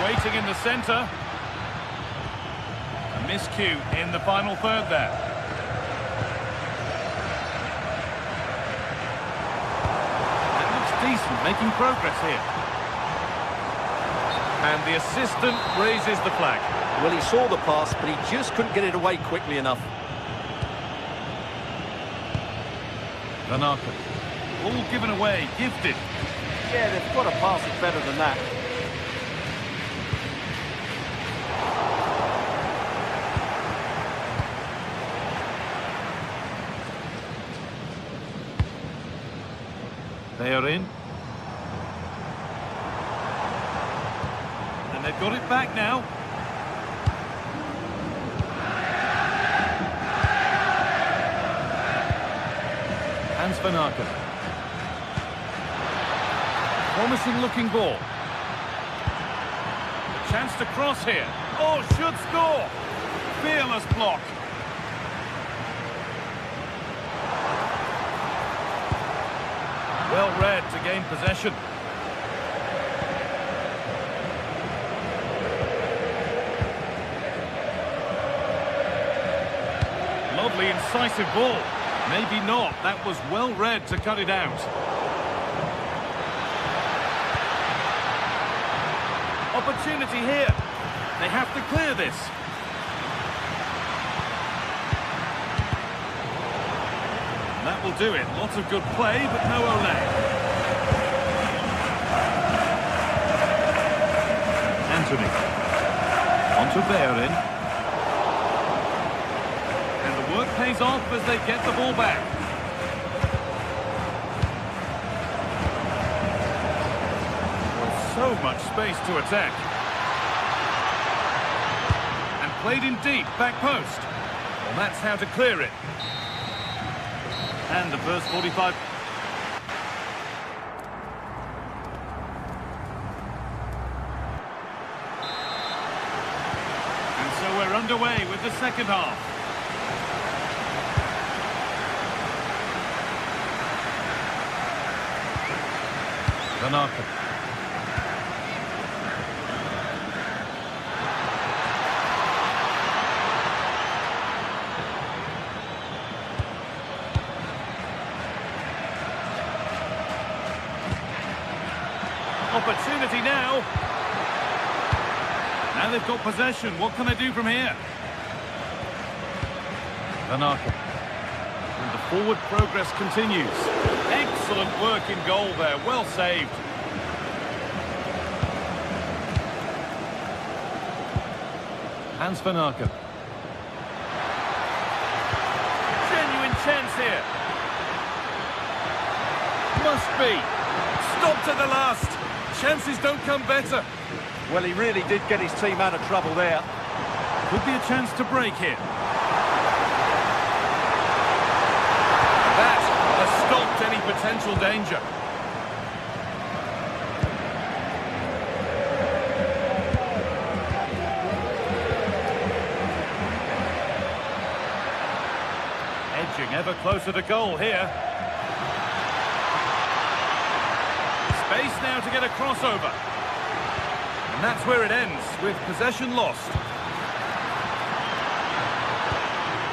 Waiting in the centre. A miscue in the final third there. That looks decent, making progress here. And the assistant raises the flag. Well, he saw the pass, but he just couldn't get it away quickly enough. Van Aken. All given away, gifted. Yeah, they've got to pass it better than that. They are in. And they've got it back now. Hans van Aken. Promising looking ball. A chance to cross here. Oh, should score. Fearless block. Well read to gain possession. Lovely incisive ball. Maybe not. That was well read to cut it out. Opportunity here. They have to clear this. That will do it. Lots of good play, but no Olé. Anthony. Onto to Bellerin. And the work pays off as they get the ball back. Well, so much space to attack. And played in deep, back post. Well, that's how to clear it. And the first 45... We're underway with the second half. Tanaka. Opportunity now. Now they've got possession. What can they do from here? Tanaka. And the forward progress continues. Excellent work in goal there. Well saved. Hans Tanaka. Genuine chance here. Must be. Stopped at the last. Chances don't come better. Well, he really did get his team out of trouble there. Could be a chance to break here. That has stopped any potential danger. Edging ever closer to goal here. Space now to get a crossover. And that's where it ends, with possession lost.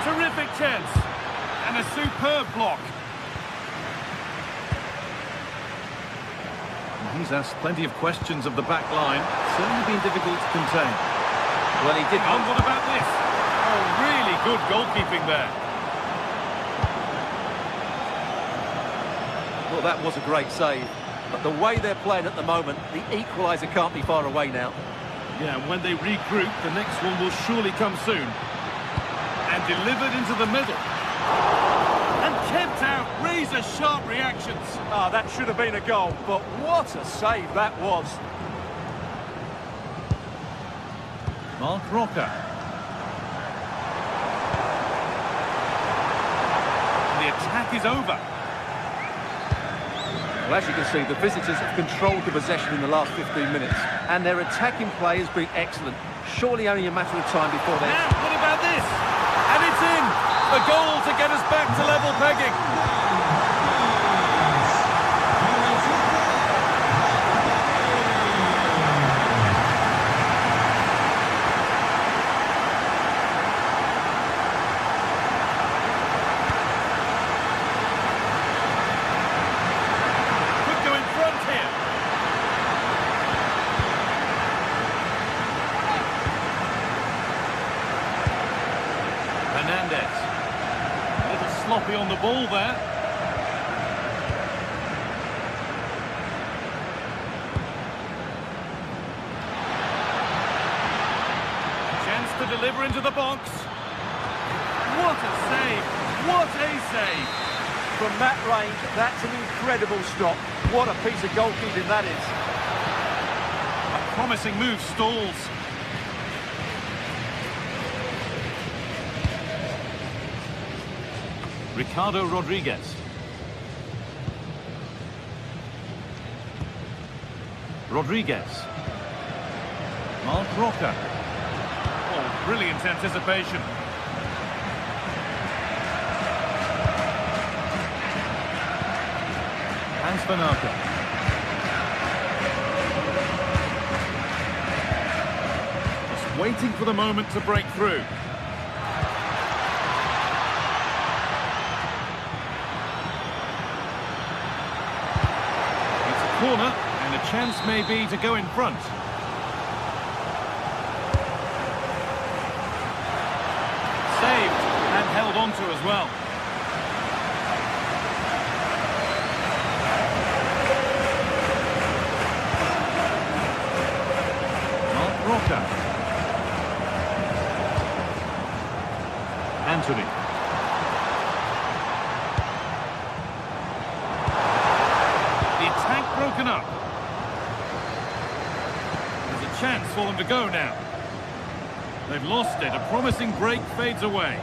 Terrific chance. And a superb block. He's asked plenty of questions of the back line. Certainly been difficult to contain. Well, he did. And what about this? Oh, really good goalkeeping there. Well, that was a great save. But the way they're playing at the moment, the equaliser can't be far away now. Yeah, and when they regroup, the next one will surely come soon. And delivered into the middle. And kept out. Razor-sharp reactions. Ah, that should have been a goal, but what a save that was. Mark Rocker. The attack is over. Well, as you can see, the visitors have controlled the possession in the last 15 minutes, and their attacking play has been excellent. Surely only a matter of time before they... Now, what about this? And it's in! The goal to get us back to level pegging. Sloppy on the ball there. Chance to deliver into the box. What a save! What a save! From that range, that's an incredible stop. What a piece of goalkeeping that is. A promising move stalls. Ricardo Rodriguez. Rodriguez. Mark Rocker. Oh, brilliant anticipation. Hans Tanaka. Just waiting for the moment to break through. Corner, and a chance may be to go in front. Saved and held on to as well. Mark Rocker. Anthony. The attack broken up. There's a chance for them to go now. They've lost it. A promising break fades away.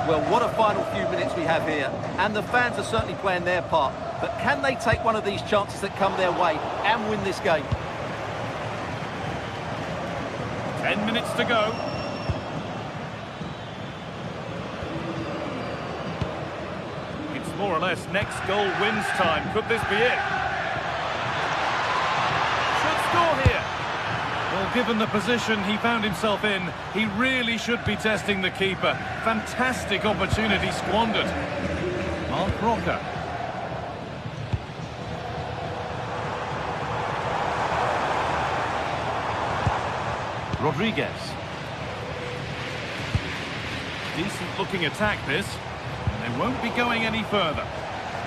Well, what a final few minutes we have here. And the fans are certainly playing their part. But can they take one of these chances that come their way and win this game? 10 minutes to go. It's more or less next goal wins time. Could this be it? Should score here. Well, given the position he found himself in, he really should be testing the keeper. Fantastic opportunity squandered. Mark Rocker. Rodriguez. Decent looking attack this. And they won't be going any further.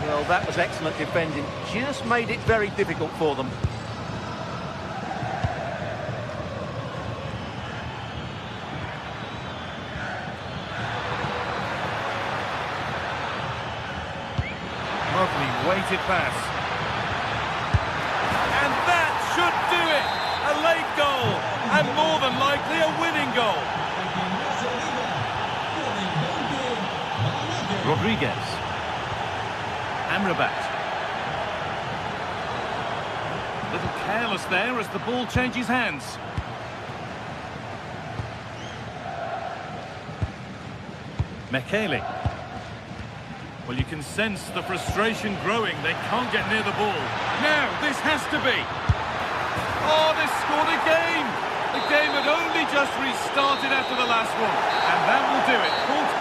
Well, that was excellent defending. Just made it very difficult for them. Lovely weighted pass. And that should do it! A late goal, and more than likely a winning goal. Rodriguez. Amrabat. A little careless there as the ball changes hands. Mekele. Well, you can sense the frustration growing. They can't get near the ball. Now, this has to be. Oh, they scored again! The game had only just restarted after the last one. And that will do it. Full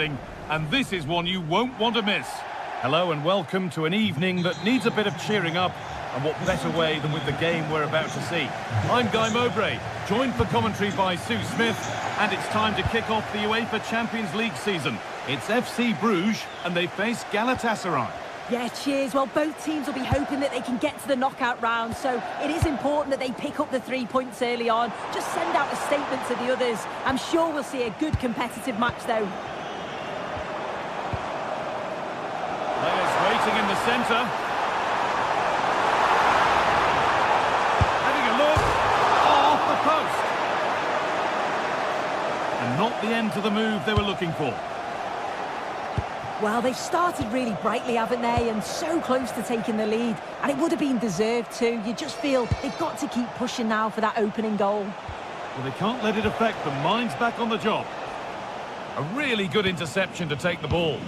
thrilling, and this is one you won't want to miss. Hello and welcome to an evening that needs a bit of cheering up, and what better way than with the game we're about to see. I'm Guy Mowbray, joined for commentary by Sue Smith, and it's time to kick off the UEFA Champions League season. It's FC Bruges, and they face Galatasaray. Yeah, cheers. Well, both teams will be hoping that they can get to the knockout round, so it is important that they pick up the 3 points early on. Just send out a statement to the others. I'm sure we'll see a good competitive match, though. Players waiting in the centre. Having a look. Off the post. And not the end to the move they were looking for. Well, they've started really brightly, haven't they? And so close to taking the lead. And it would have been deserved too. You just feel they've got to keep pushing now for that opening goal. Well, they can't let it affect them. Mind's back on the job. A really good interception to take the ball.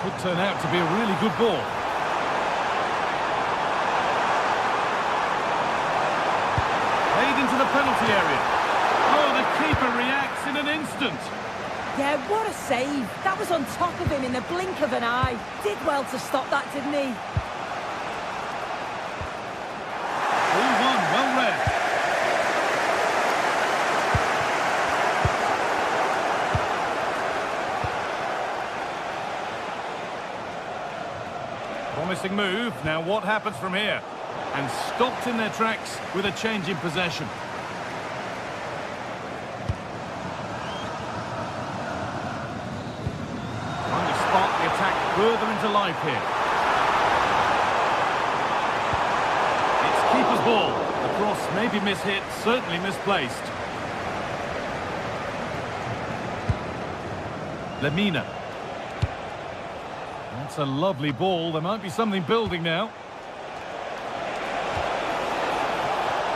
Could turn out to be a really good ball. Into the penalty area. Oh, the keeper reacts in an instant. Yeah, what a save. That was on top of him in the blink of an eye. Did well to stop that, didn't he? 3-1, well read. Promising move. Now what happens from here? And stopped in their tracks with a change in possession. Trying to spark the attack further into life here. It's keeper's ball. The cross may be mishit, certainly misplaced. Lemina. That's a lovely ball. There might be something building now.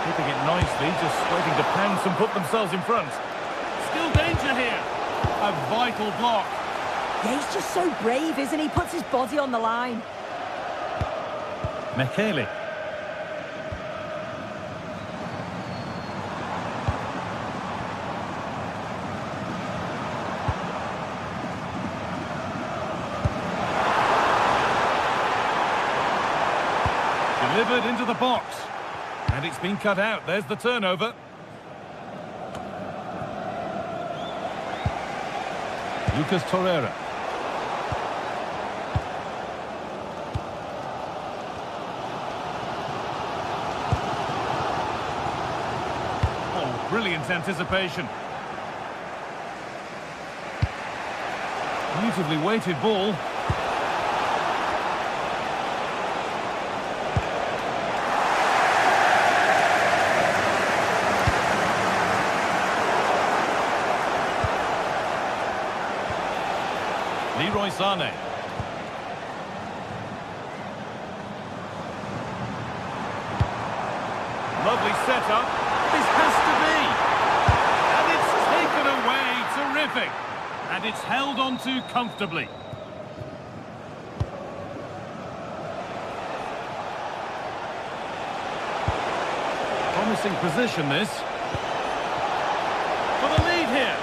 Keeping it nicely, just waiting to pounce and put themselves in front. Still danger here. A vital block. Yeah, he's just so brave, isn't he? Puts his body on the line. Mekele. Delivered into the box. And it's been cut out. There's the turnover. Lucas Torreira. Oh, brilliant anticipation. Beautifully weighted ball. Leroy Sané. Lovely setup. This has to be. And it's taken away. Terrific. And it's held on to comfortably. Promising position, this. For the lead here.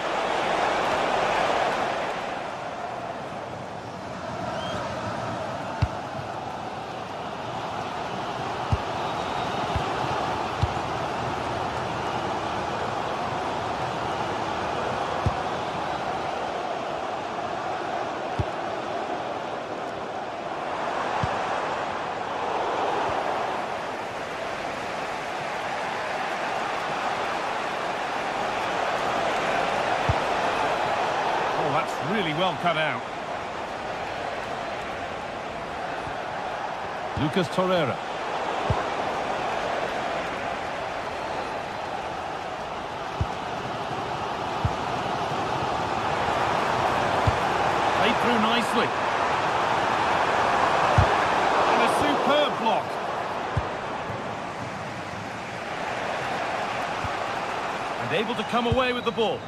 Really well cut out. Lucas Torreira. Played through nicely. And a superb block. And able to come away with the ball.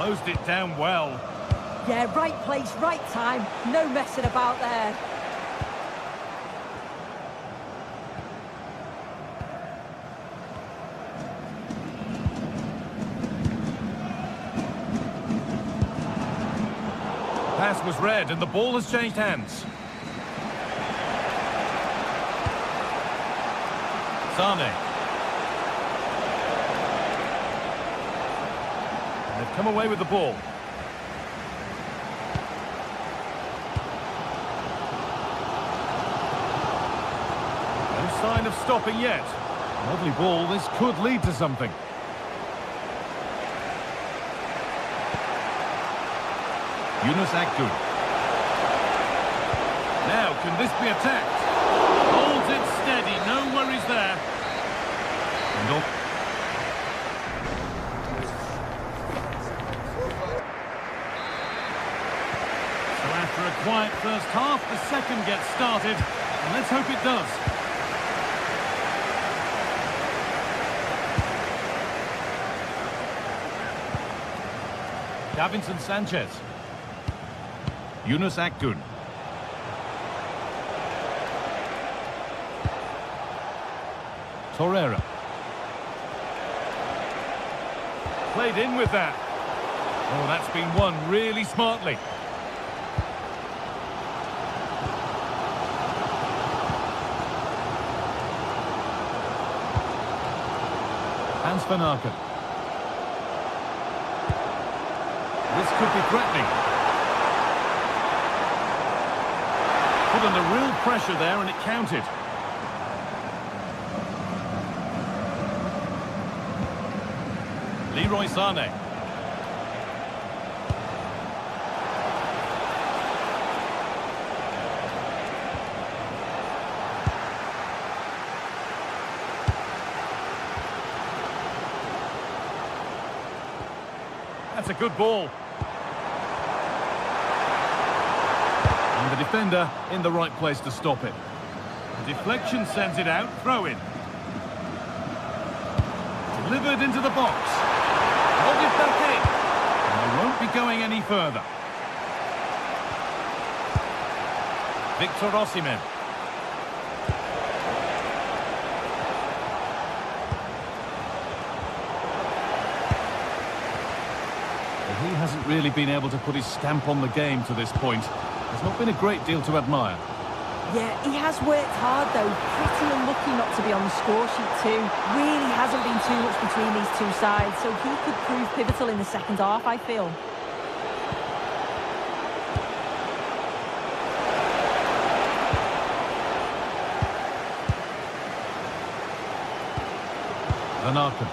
Closed it down well. Yeah, right place, right time. No messing about there. Pass was read and the ball has changed hands. Sane. They've come away with the ball. No sign of stopping yet. Lovely ball, this could lead to something. Yunus Akgün. Now, can this be attacked? Holds it steady, no worries there. And off. So after a quiet first half, the second gets started, and let's hope it does. Davinson Sanchez. Yunus Akgün. Torreira. Played in with that. Oh, that's been won really smartly. Hans van Aken. This could be threatening. Put under real pressure there and it counted. Leroy Sane. That's a good ball. And the defender in the right place to stop it. The deflection sends it out, throw in. Delivered into the box. Hold it back in. And they won't be going any further. Victor Osimhen. He hasn't really been able to put his stamp on the game to this point. There's not been a great deal to admire. Yeah, he has worked hard though. Pretty unlucky not to be on the score sheet too. Really hasn't been too much between these two sides, so he could prove pivotal in the second half, I feel. Van Aken.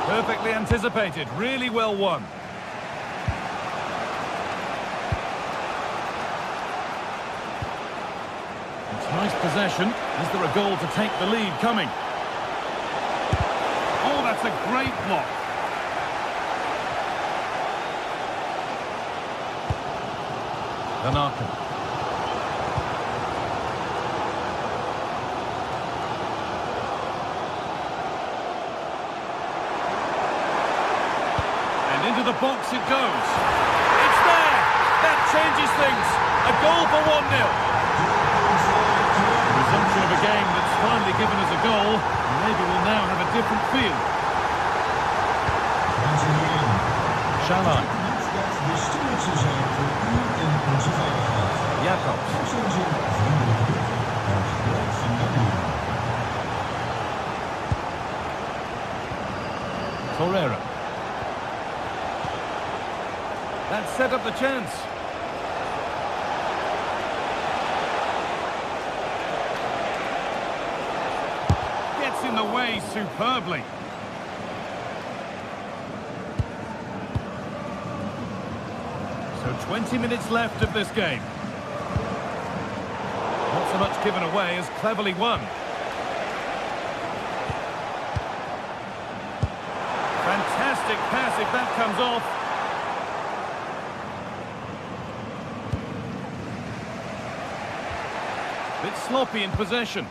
Perfectly anticipated, really well won. It's nice possession. Is there a goal to take the lead coming? Oh, that's a great block. Van Aken. Into the box it goes. It's there! That changes things. A goal for 1-0. The resumption of a game that's finally given us a goal. Maybe we'll now have a different feel. Shalai. Jacobs. Torreira. That set up the chance. Gets in the way superbly. So 20 minutes left of this game. Not so much given away as cleverly won. Fantastic pass if that comes off. Bit sloppy in possession.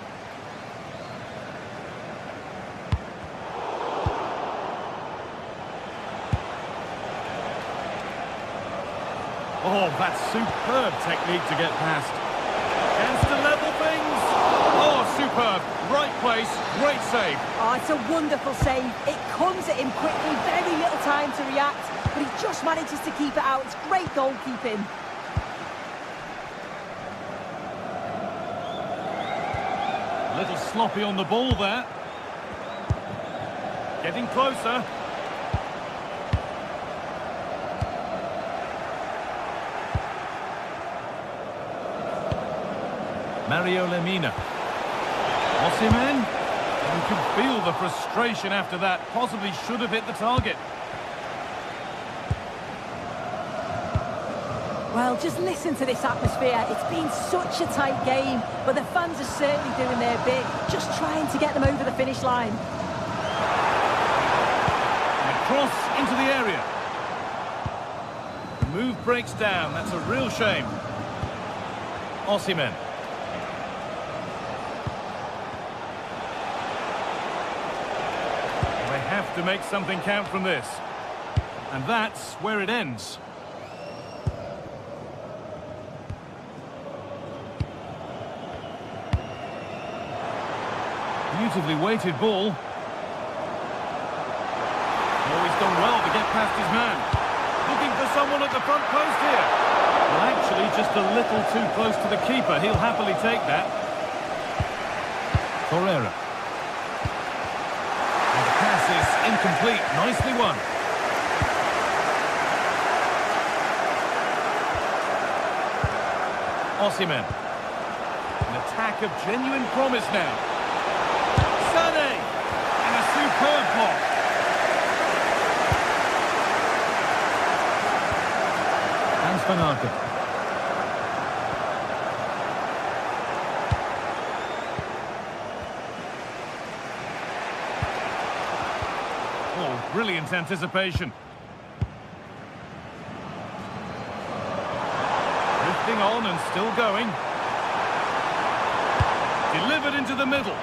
Oh, that's superb technique to get past. Chance to level things. Oh, superb. Right place, great save. Oh, it's a wonderful save. It comes at him quickly, very little time to react, but he just manages to keep it out. It's great goalkeeping. A little sloppy on the ball there. Getting closer. Mario Lemina. Osimhen. You can feel the frustration after that. Possibly should have hit the target. Well, just listen to this atmosphere. It's been such a tight game, but the fans are certainly doing their bit, just trying to get them over the finish line. And a cross into the area. The move breaks down. That's a real shame. Osimhen. They have to make something count from this. And that's where it ends. Beautifully weighted ball. Oh, he's done well to get past his man. Looking for someone at the front post here. Well, actually, just a little too close to the keeper. He'll happily take that. Torreira. And the pass is incomplete. Nicely won. Osimhen. An attack of genuine promise now. And a superb block. Hans van Aken. Oh, brilliant anticipation. Drifting on and still going. Delivered into the middle.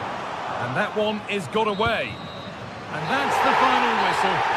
And that one is got away. And that's the final whistle.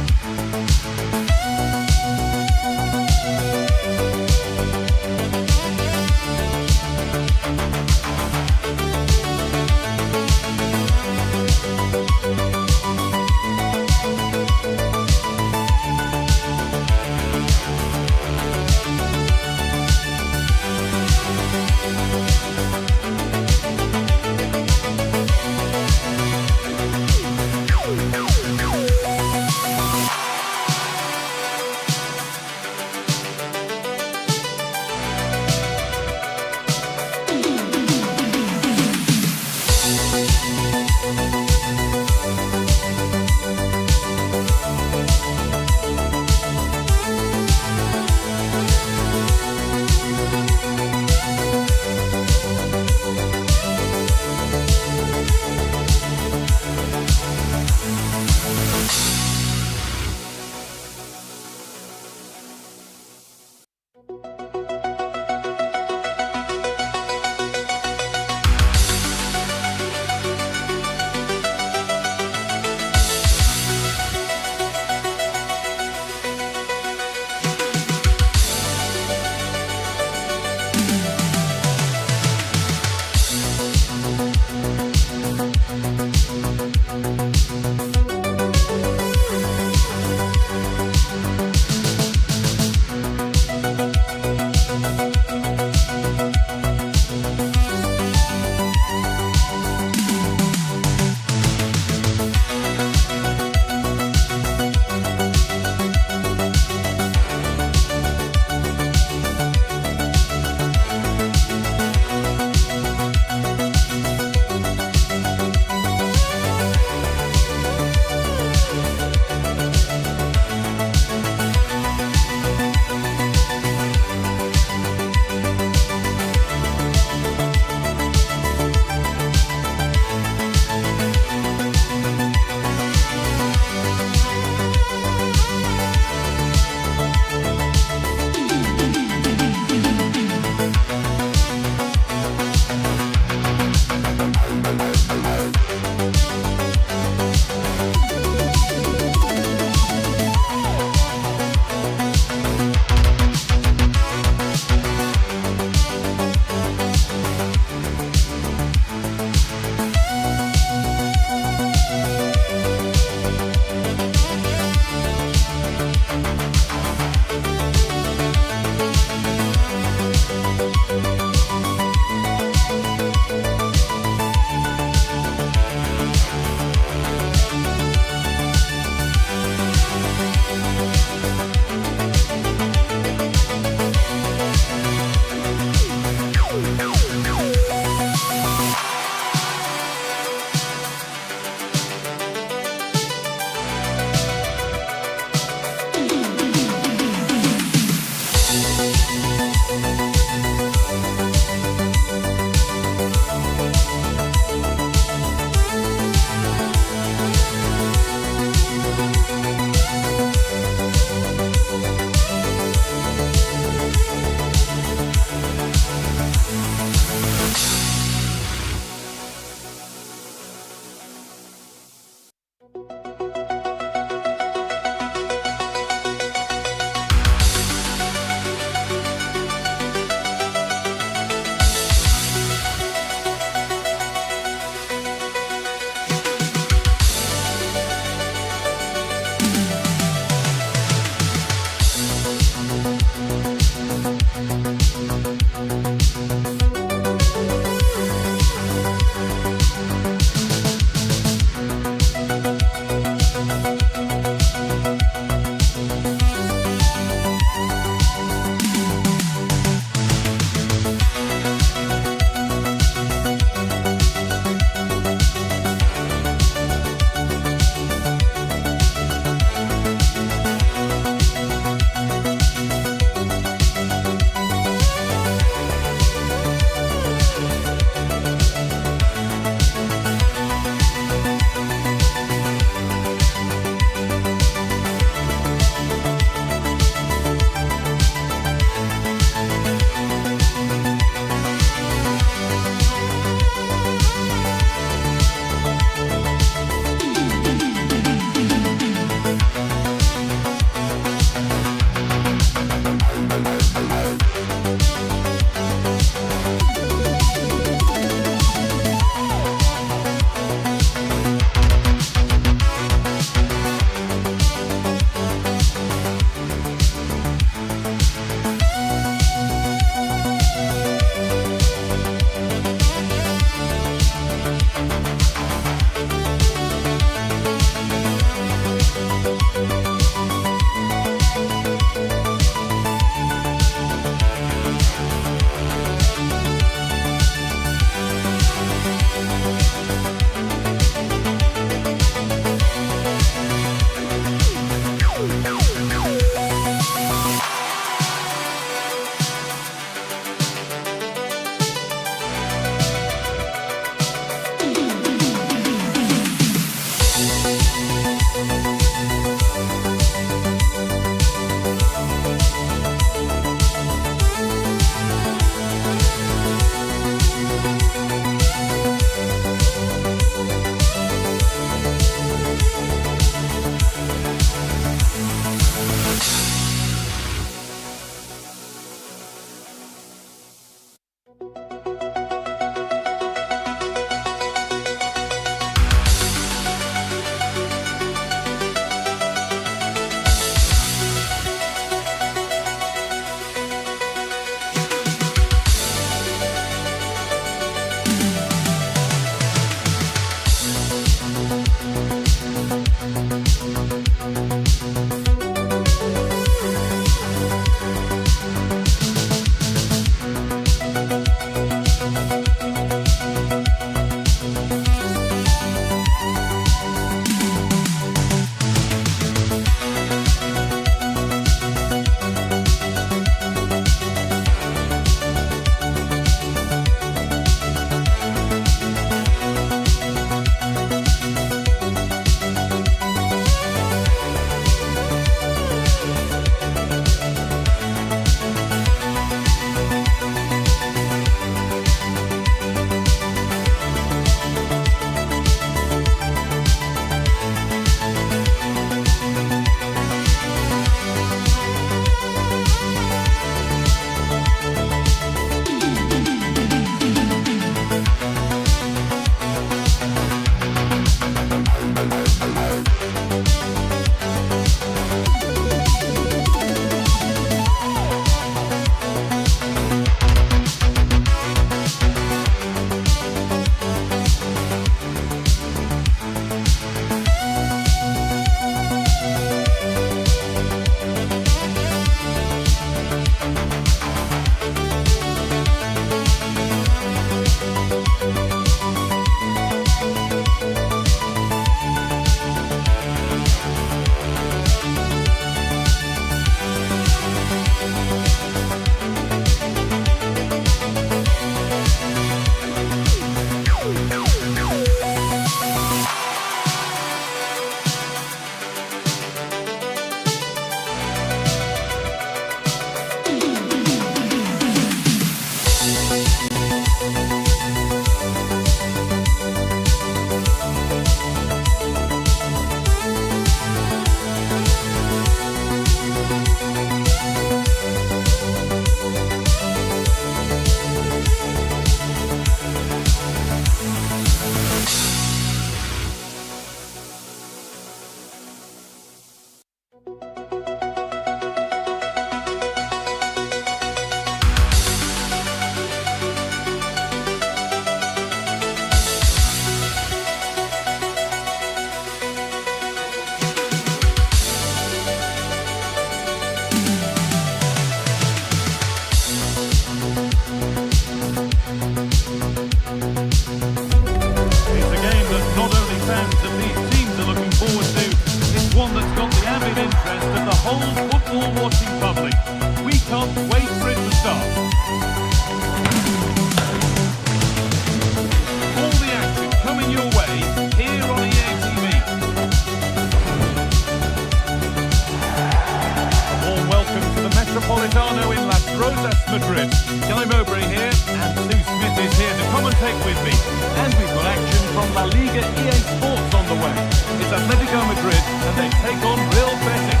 Madrid. Guy Mowbray here, and Sue Smith is here to commentate with me. And we've got action from La Liga GTSports on the way. It's Atletico Madrid, and they take on Real Betis.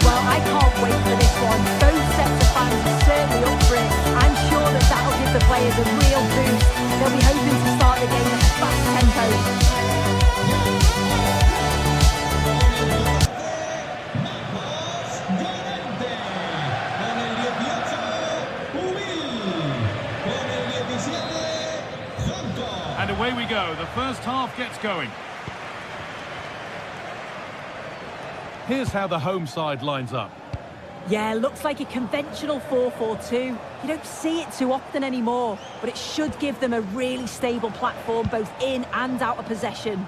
Well, I can't wait for this one. Both sets of fans are certainly up for it. I'm sure that that'll give the players a real boost. They'll be hoping to start the game at a fast tempo. And away we go. The first half gets going. Here's how the home side lines up. Yeah, looks like a conventional 4-4-2. You don't see it too often anymore, but it should give them a really stable platform both in and out of possession.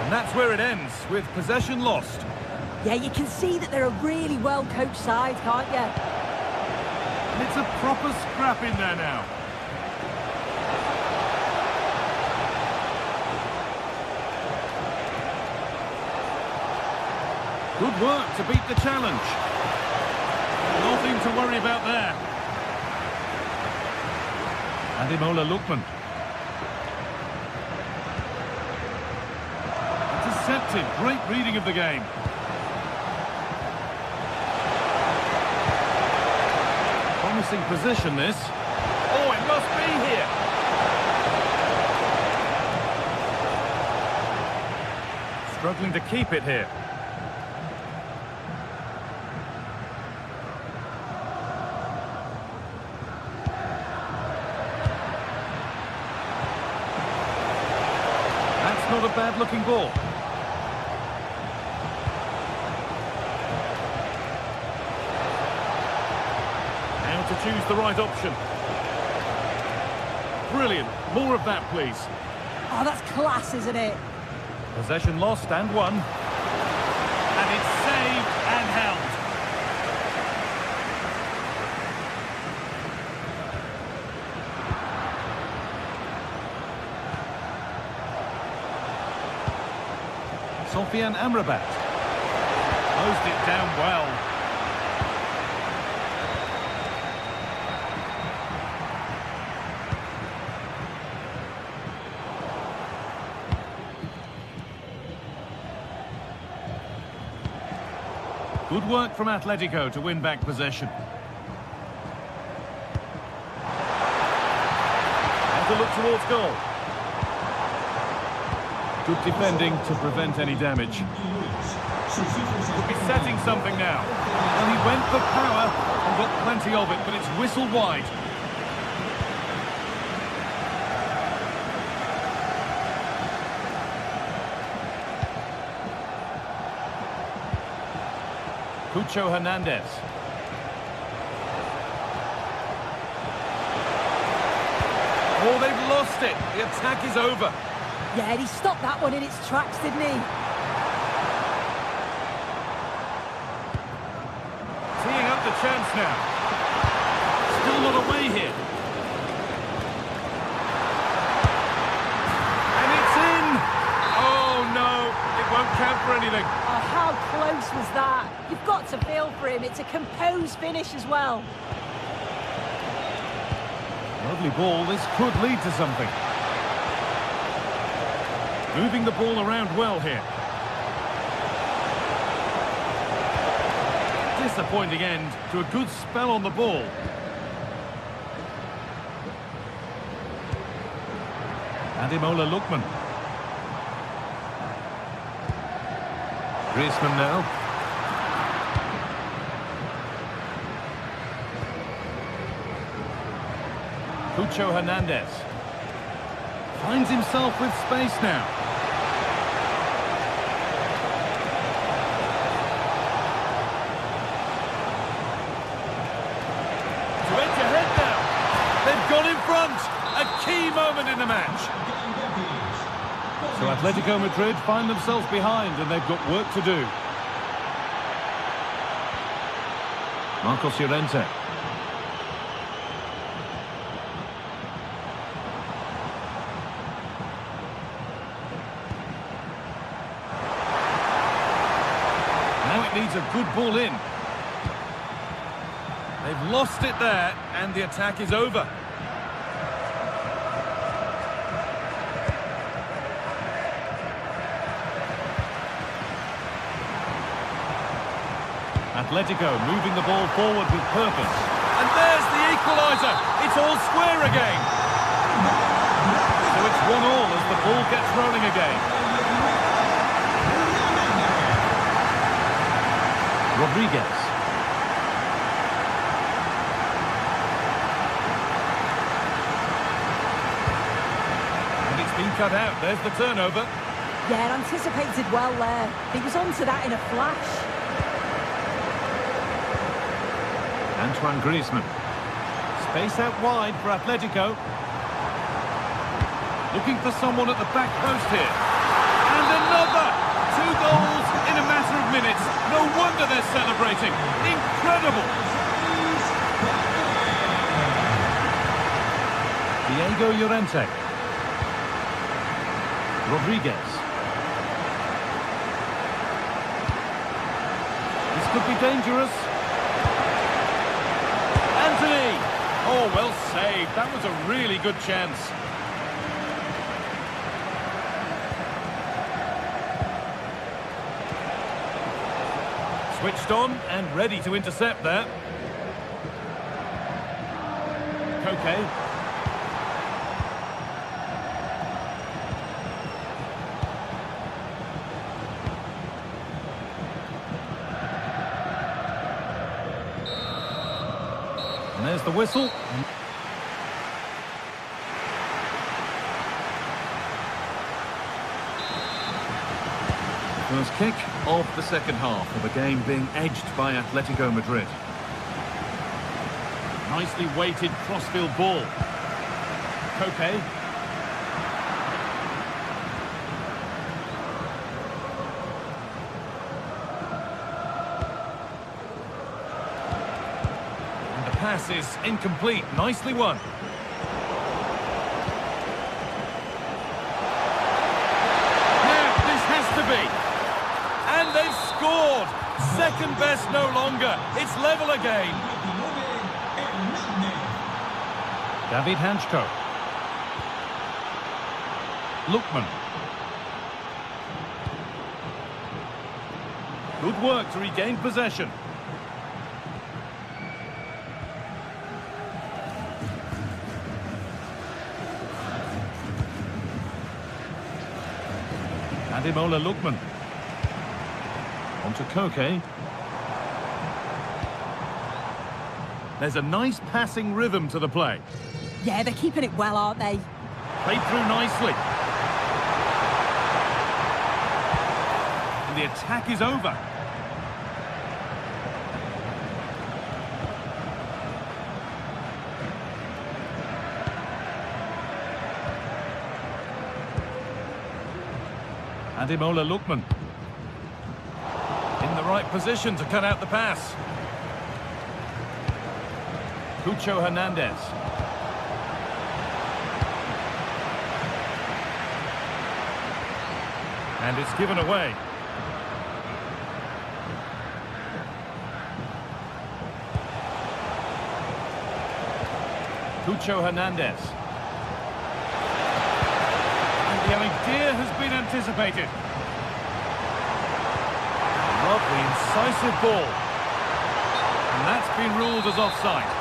And that's where it ends, with possession lost. Yeah, you can see that they're a really well-coached side, can't you? And it's a proper scrap in there now. Good work to beat the challenge. Nothing to worry about there. Ademola Lookman. Intercepted. Great reading of the game. Promising position, this. Oh, it must be here. Struggling to keep it here. That's not a bad-looking ball. To choose the right option. Brilliant. More of that, please. Oh, that's class, isn't it? Possession lost and won. And it's saved and held. Sofian Amrabat. Closed it down well. Good work from Atletico to win back possession. And to look towards goal. Good defending to prevent any damage. Could be setting something now. Well, he went for power and got plenty of it, but it's whistled wide. Cucho Hernandez. Oh, they've lost it. The attack is over. Yeah, he stopped that one in its tracks, didn't he? Teeing up the chance now. Still not away here. And it's in! Oh, no. It won't count for anything. Oh, how close was that? You've got to feel for him. It's a composed finish as well. Lovely ball. This could lead to something. Moving the ball around well here. Disappointing end to a good spell on the ball. Ademola Lookman. Griezmann now. Cucho Hernandez. Finds himself with space now. To edge ahead now. They've gone in front. A key moment in the match. So Atletico Madrid find themselves behind and they've got work to do. Marcos Llorente. needs a good ball in. They've lost it there, and the attack is over. Atletico moving the ball forward with purpose. And there's the equaliser. It's all square again. So it's 1-1 as the ball gets rolling again. Rodriguez. And it's been cut out. There's the turnover. Yeah, anticipated well there. He was onto that in a flash. Antoine Griezmann. Space out wide for Atletico. Looking for someone at the back post here. And another! 2 goals in a matter of minutes. No wonder they're celebrating. Incredible! Diego Llorente. Rodriguez. This could be dangerous. Oh, well saved. That was a really good chance. Switched on and ready to intercept there. Koke. And there's the whistle. First kick of the second half of a game being edged by Atletico Madrid. Nicely weighted crossfield ball. Koke. Pass is incomplete. Nicely won. Now, this has to be. And they've scored. Second best no longer. It's level again. David Hanchko. Lookman. Good work to regain possession. Ademola Lookman. On to Koke. There's a nice passing rhythm to the play. Yeah, they're keeping it well, aren't they? Played through nicely. And the attack is over. Ademola Lookman. In the right position to cut out the pass. Cucho Hernandez. And it's given away. Cucho Hernandez. The idea has been anticipated. Lovely, incisive ball. And that's been ruled as offside.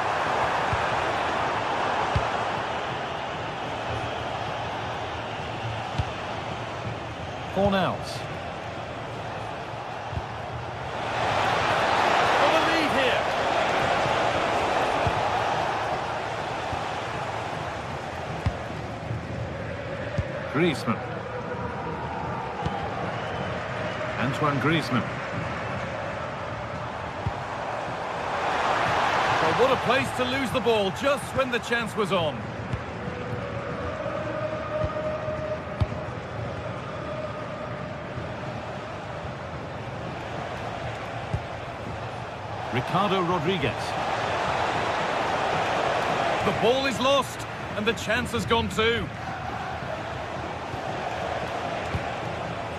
Fornals. For the lead here. Griezmann. Antoine Griezmann. Well, what a place to lose the ball just when the chance was on. Ricardo Rodriguez. The ball is lost and the chance has gone too.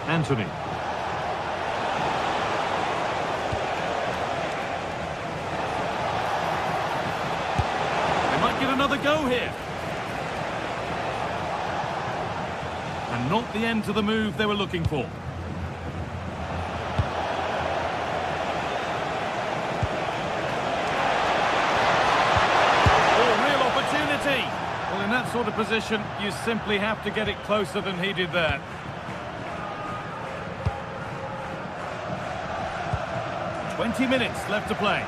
Anthony. another go here. And not the end to the move they were looking for. Oh, real opportunity. Well, in that sort of position, you simply have to get it closer than he did there. "20 minutes left to play.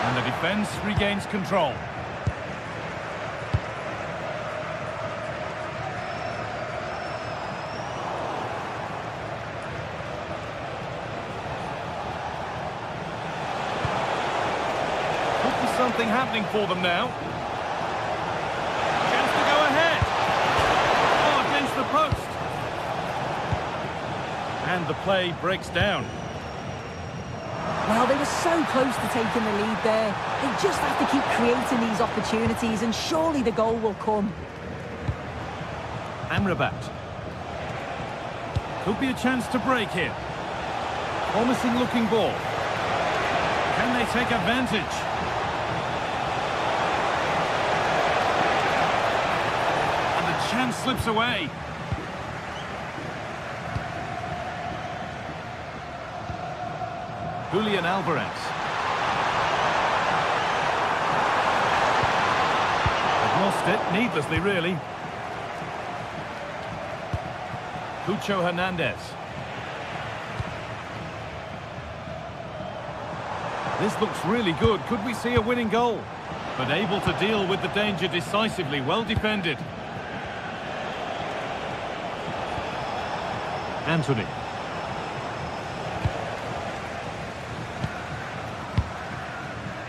And the defence regains control. Could be something happening for them now. Chance to go ahead. Oh, against the post. And the play breaks down. Well, they were so close to taking the lead there. They just have to keep creating these opportunities and surely the goal will come. Amrabat. Could be a chance to break here. Promising looking ball. Can they take advantage? And the chance slips away. Julian Alvarez. They've lost it, needlessly really. Cucho Hernandez. This looks really good. Could we see a winning goal? But able to deal with the danger decisively. Well defended. Anthony.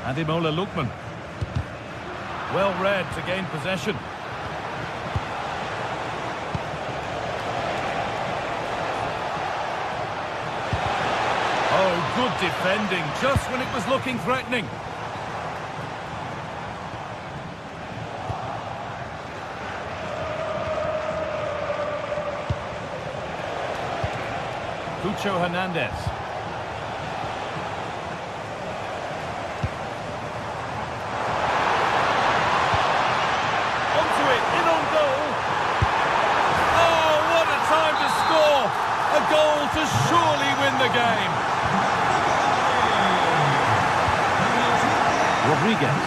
Ademola Lookman. Well read to gain possession. Oh, good defending, just when it was looking threatening. Cucho Hernandez. A goal to surely win the game. Rodriguez.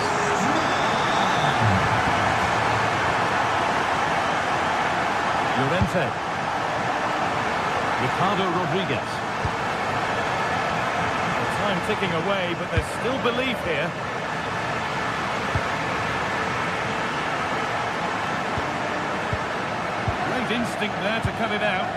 Llorente. Ricardo Rodriguez. The time ticking away, but there's still belief here. Great instinct there to cut it out.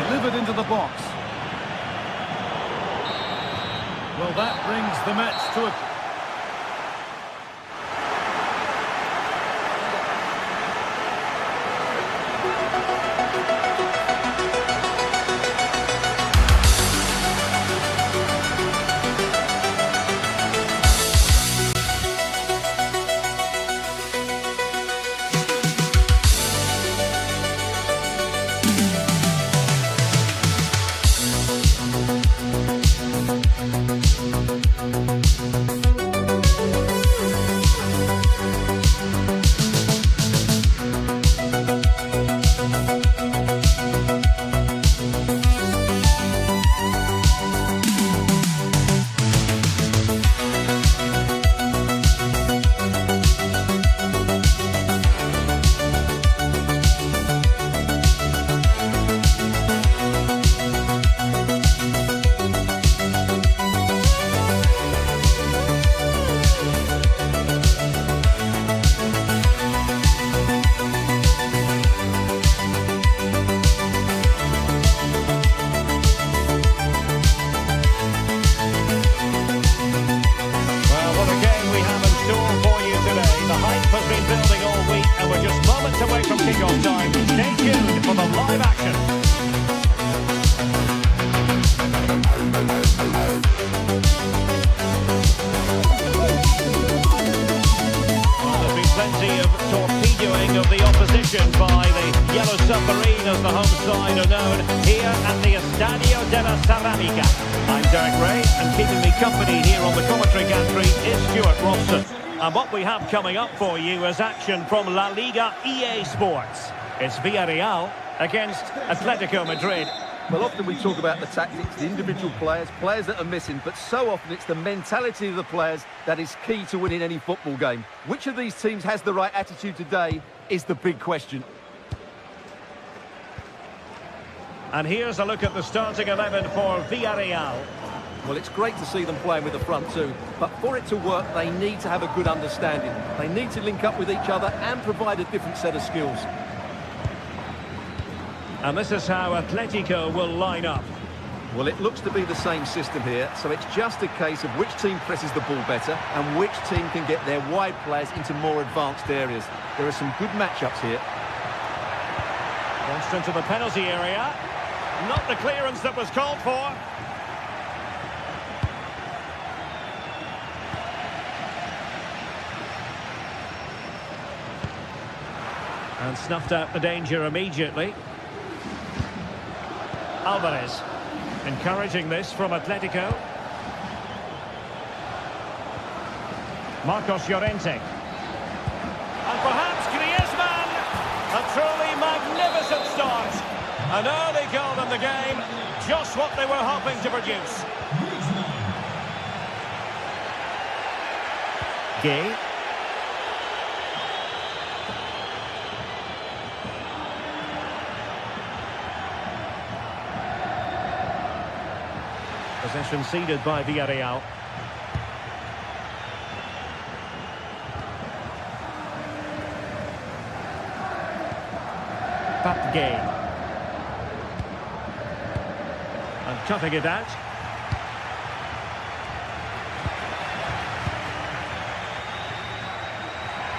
Delivered into the box. Well, that brings the match to a... Away from kick-off time. Stay tuned for the live action. Well, there's been plenty of torpedoing of the opposition by the Yellow Submarine. of the home side are known here at the Estadio de la Ceramica. I'm Derek Ray, and keeping me company here on the commentary gantry is Stuart Robson. And what we have coming up for you is action from La Liga EA Sports. It's Villarreal against Atletico Madrid. Well, often we talk about the tactics, the individual players that are missing, but so often it's the mentality of the players that is key to winning any football game. Which of these teams has the right attitude today is the big question. And here's a look at the starting 11 for Villarreal. Well, it's great to see them playing with the front two, but for it to work, they need to have a good understanding. They need to link up with each other and provide a different set of skills. And this is how Atletico will line up. Well, it looks to be the same system here, so it's just a case of which team presses the ball better and which team can get their wide players into more advanced areas. There are some good matchups here. Launched into the penalty area. Not the clearance that was called for. And snuffed out the danger immediately. Alvarez encouraging this from Atletico. Marcos Llorente. And perhaps Griezmann. A truly magnificent start. An early goal in the game. Just what they were hoping to produce. Gay. Possession ceded by Villarreal. Pat Gay. And cutting it out.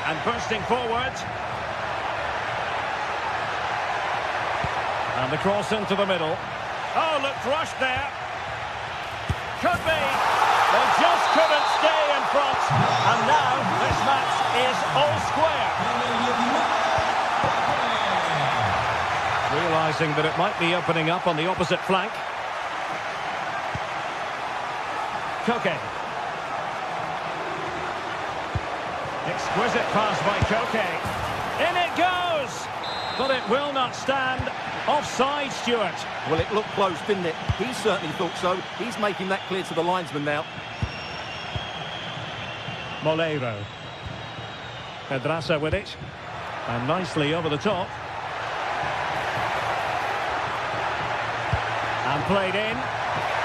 And bursting forward. And the cross into the middle. Oh, looked rushed there. Could be. They just couldn't stay in front. And now this match is all square. Realising that it might be opening up on the opposite flank. Koke. Exquisite pass by Koke. In it goes! But it will not stand. Offside, Stuart. Well, it looked close, didn't it? He certainly thought so. He's making that clear to the linesman now. Moleiro. Pedraza with it. And nicely over the top. And played in.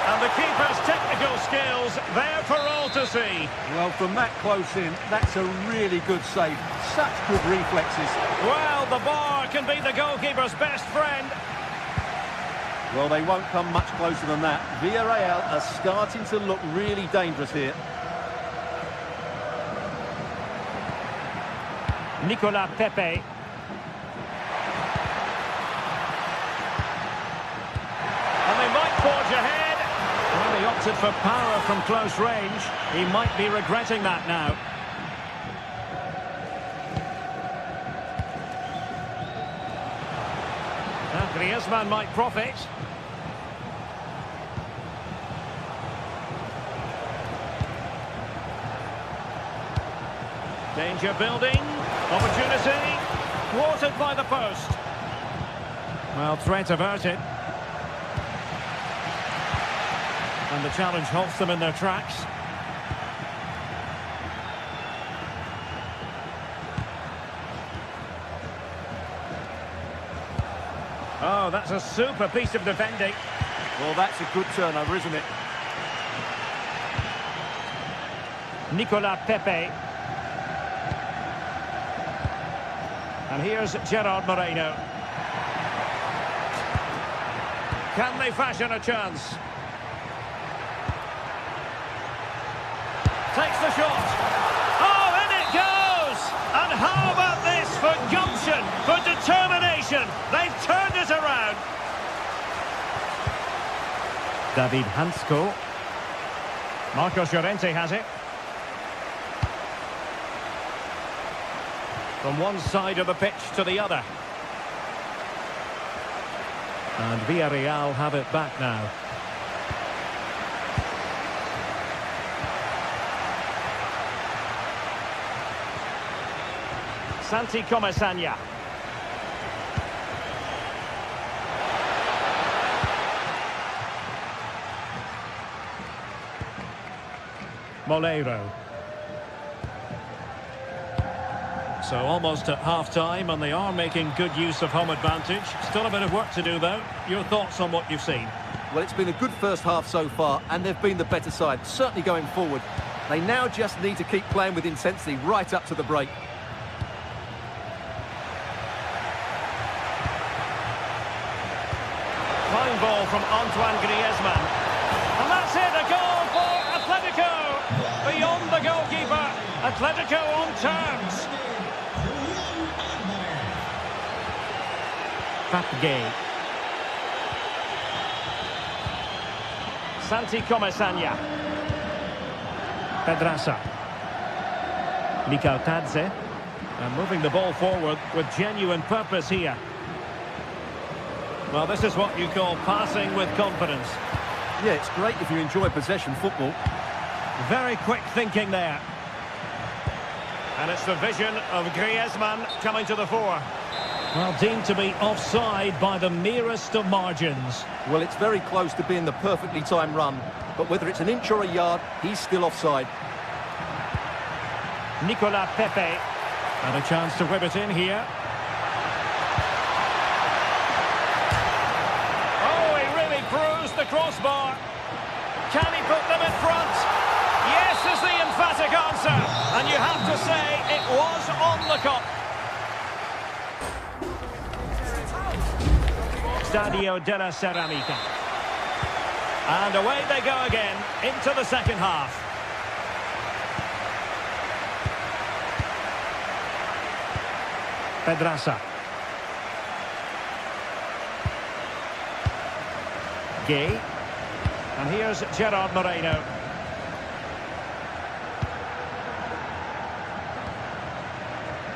And the keeper's technical skills there for all to see. Well, from that close in, that's a really good save. Such good reflexes. Well, the bar can be the goalkeeper's best friend. Well, they won't come much closer than that. Villarreal are starting to look really dangerous here. Nicolas Pepe. And they might forge ahead. Well, he opted for power from close range. He might be regretting that now. Griezmann might profit. Danger building. Opportunity. Thwarted by the post. Well, threat averted. And the challenge halts them in their tracks. Oh, that's a super piece of defending. Well, that's a good turnover, isn't it? Nicolas Pepe. And here's Gerard Moreno. Can they fashion a chance? Takes the shot. Oh, in it goes! And how about this for gumption, for determination? They've turned it around. David Hansko. Marcos Llorente has it. From one side of the pitch to the other. And Villarreal have it back now. Santi Comesaña. Moleiro. So almost at half-time, and they are making good use of home advantage. Still a bit of work to do, though. Your thoughts on what you've seen? Well, it's been a good first half so far, and they've been the better side, certainly going forward. They now just need to keep playing with intensity right up to the break. Fine ball from Antoine Griezmann. And that's it, a goal for Atletico. Beyond the goalkeeper, Atletico on terms. Gay. Santi Comesaña. Pedraza. Mikal Tadze. And moving the ball forward with genuine purpose here. Well, this is what you call passing with confidence. Yeah, it's great if you enjoy possession football. Very quick thinking there. And it's the vision of Griezmann coming to the fore. Well, deemed to be offside by the merest of margins. Well, it's very close to being the perfectly timed run, but whether it's an inch or a yard, he's still offside. Nicolas Pepe. And a chance to whip it in here. Oh, he really bruised the crossbar. Can he put them in front? Yes is the emphatic answer. And you have to say it was on the cup. Stadio della Ceramica. And away they go again into the second half. Pedraza. Gay. And here's Gerard Moreno.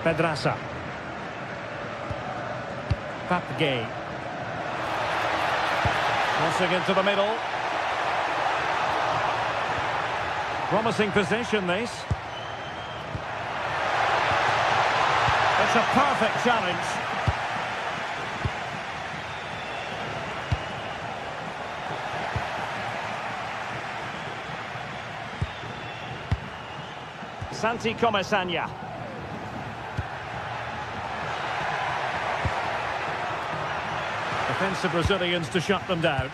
Pedraza. Gay. Crossing into the middle. Promising position, this. It's a perfect challenge. Santi Comesaña. Defensive Brazilians to shut them down.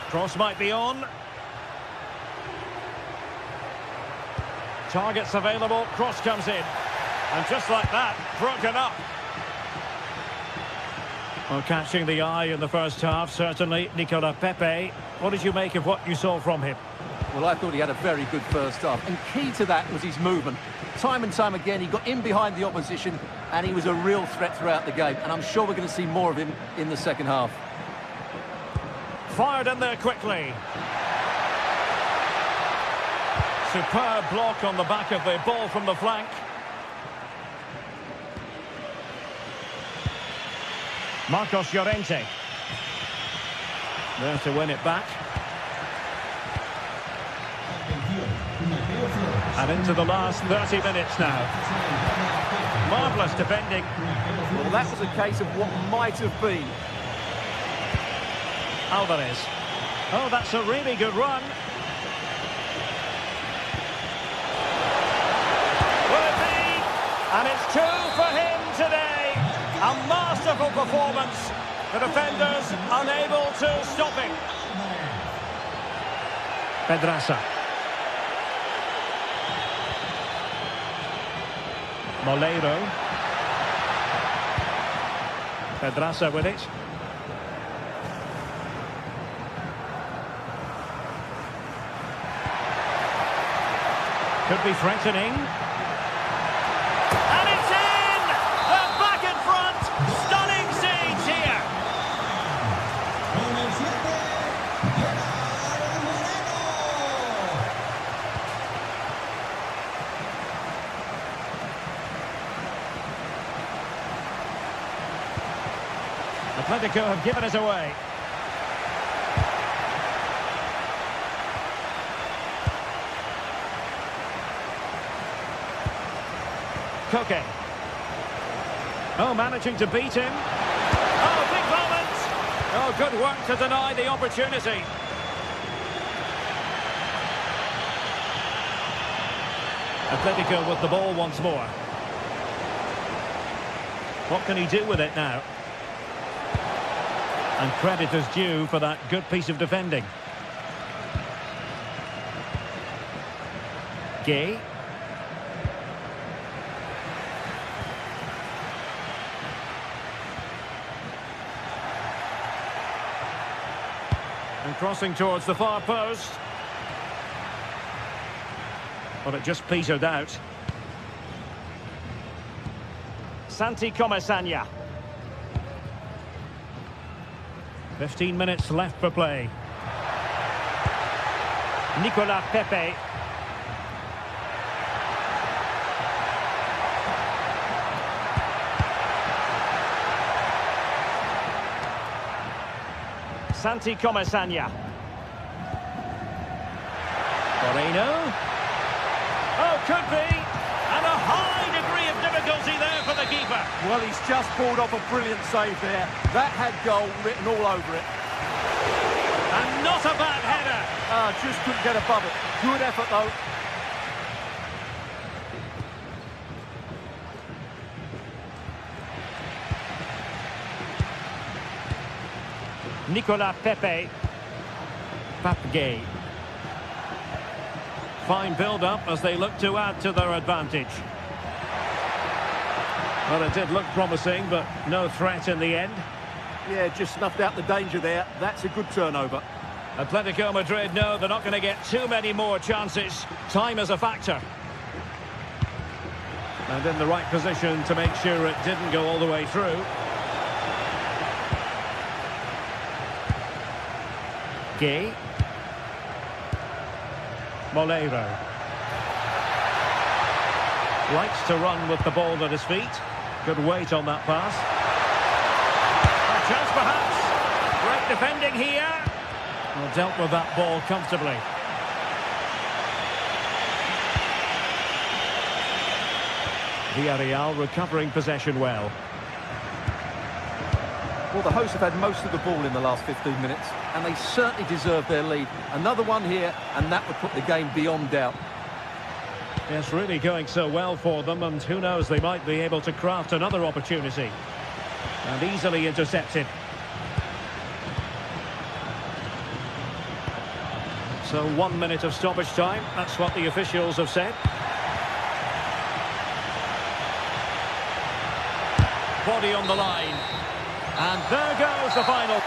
Cross might be on. Targets available, cross comes in. And just like that, broken up. Well, catching the eye in the first half, certainly, Nicolas Pepe. What did you make of what you saw from him? Well, I thought he had a very good first half, and key to that was his movement. Time and time again, he got in behind the opposition, and he was a real threat throughout the game. And I'm sure we're going to see more of him in the second half. Fired in there quickly. Superb block on the back of the ball from the flank. Marcos Llorente. There to win it back. And into the last 30 minutes now. Marvellous defending. Well, that was a case of what might have been. Alvarez. Oh, that's a really good run. Will it be? And it's 2 for him today. A masterful performance. The defenders unable to stop him. Pedraza. Moleiro. Pedraza with it. Could be threatening. And it's in! They're back in front! Stunning scenes here! Atletico have given it away. Koke. Oh, managing to beat him. Oh, big moment! Oh, good work to deny the opportunity. Atletico with the ball once more. What can he do with it now? And credit is due for that good piece of defending. Gay. And crossing towards the far post. But it just petered out. Santi Comesaña. 15 minutes left for play. Nicolas Pepe. Santi Comesaña. Moreno. Oh, could be. And a high degree of difficulty there for the keeper. Well, he's just pulled off a brilliant save there. That had goal written all over it. And not a bad header. Just couldn't get above it. Good effort, though. Nicolas Pepe. Papgay. Fine build-up as they look to add to their advantage. Well, it did look promising, but no threat in the end. Yeah, just snuffed out the danger there. That's a good turnover. Atletico Madrid know they're not going to get too many more chances. Time is a factor. And in the right position to make sure it didn't go all the way through. Gay. Molero. Likes to run with the ball at his feet. Good weight on that pass. A chance perhaps. Great defending here. Well, dealt with that ball comfortably. Villarreal recovering possession well. Well, the hosts have had most of the ball in the last 15 minutes, and they certainly deserve their lead. Another one here, and that would put the game beyond doubt. Yes, really going so well for them, and who knows, they might be able to craft another opportunity. And easily intercepted. So 1 minute of stoppage time, that's what the officials have said. Body on the line. And there goes the final.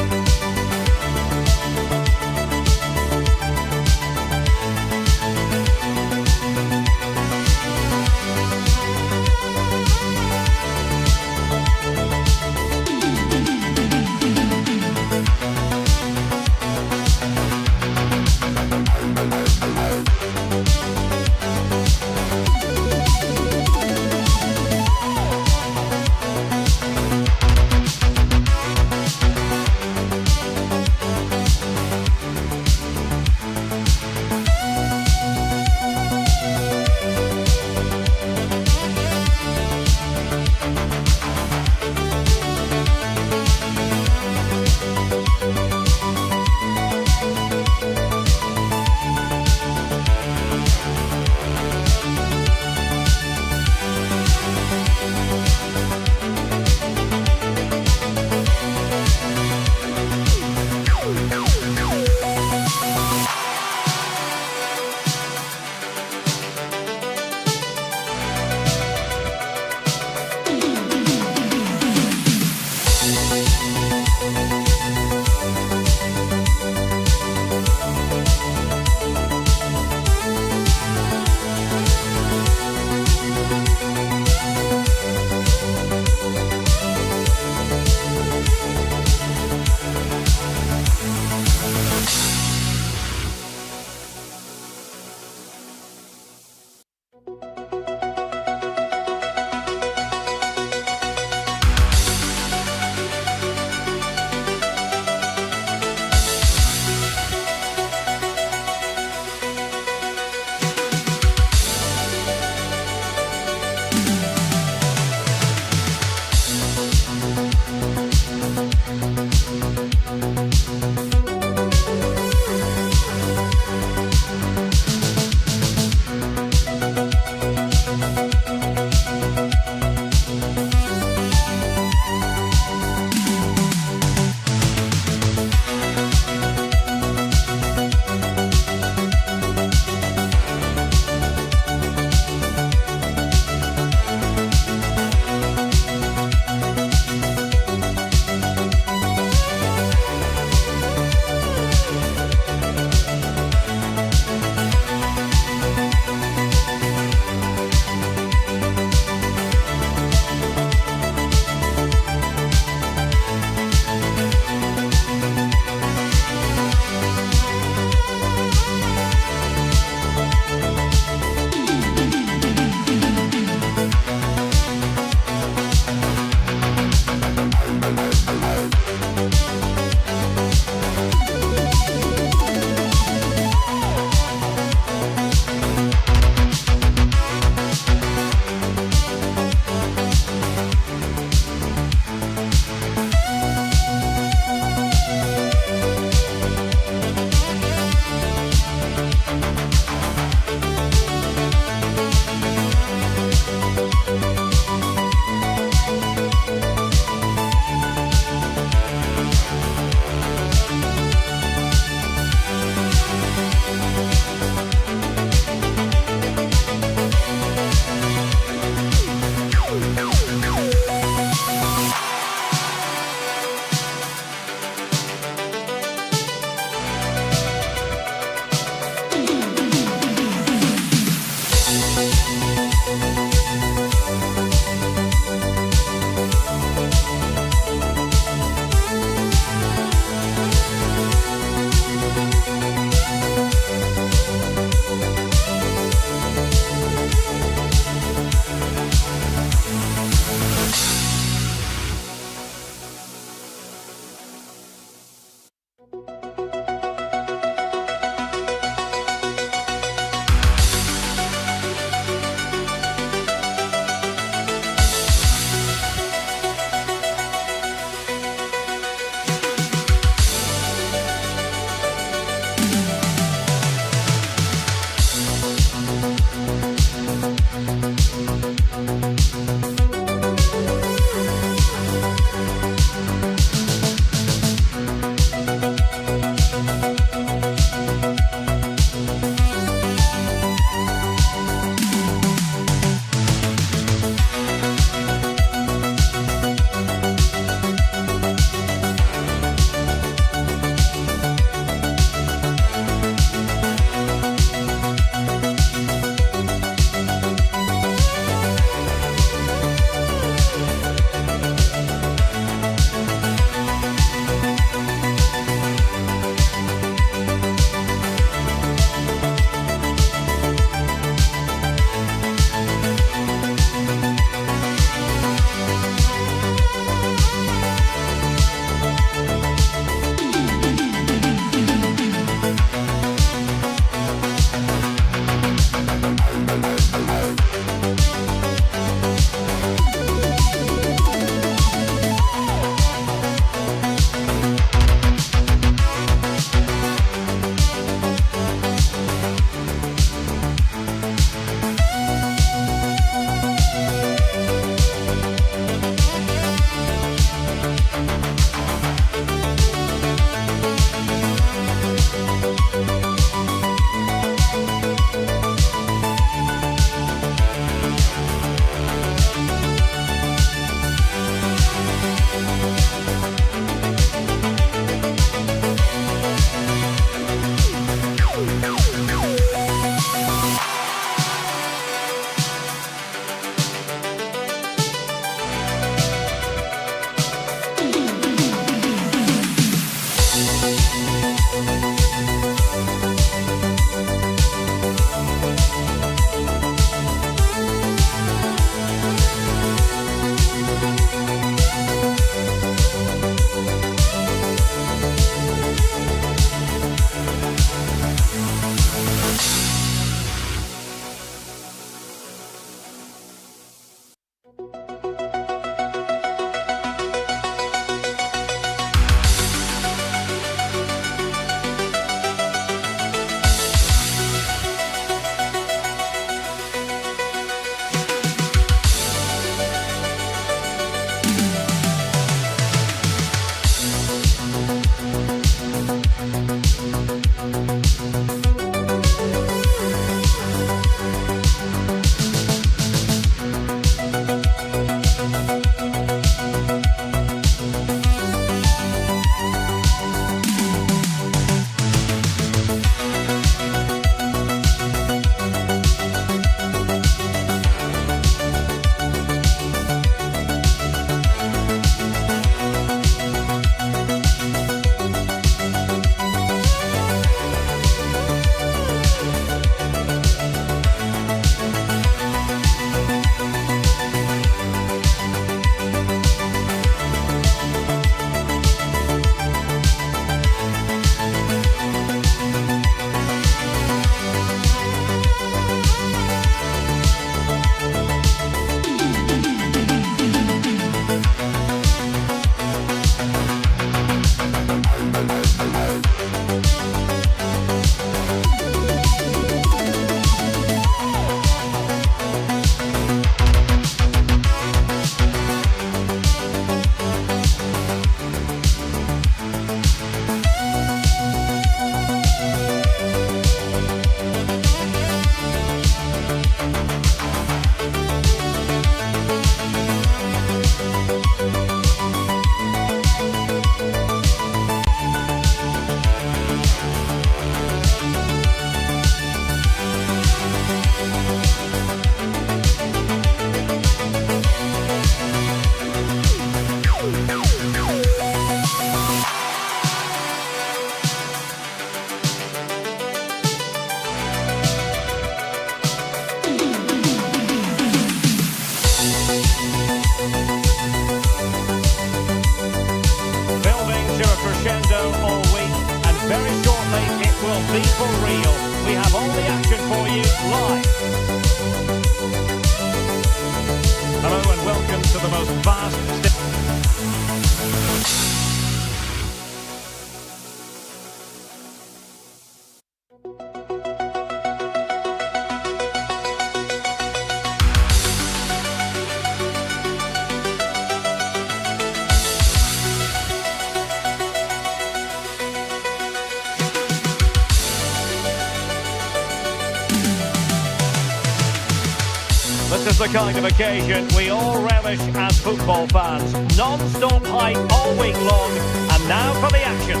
This is the kind of occasion we all relish as football fans. Non-stop hype all week long, and now for the action.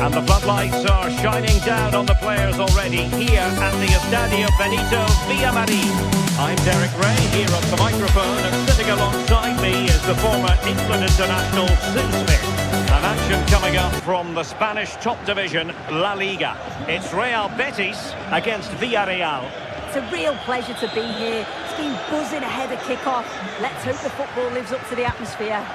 And the floodlights are shining down on the players already here at the Estadio Benito Villamarín. I'm Derek Ray here on the microphone, and sitting alongside me is the former England international Sue Smith. And action coming up from the Spanish top division, La Liga. It's Real Betis against Villarreal. It's a real pleasure to be here. It's been buzzing ahead of kick-off. Let's hope the football lives up to the atmosphere.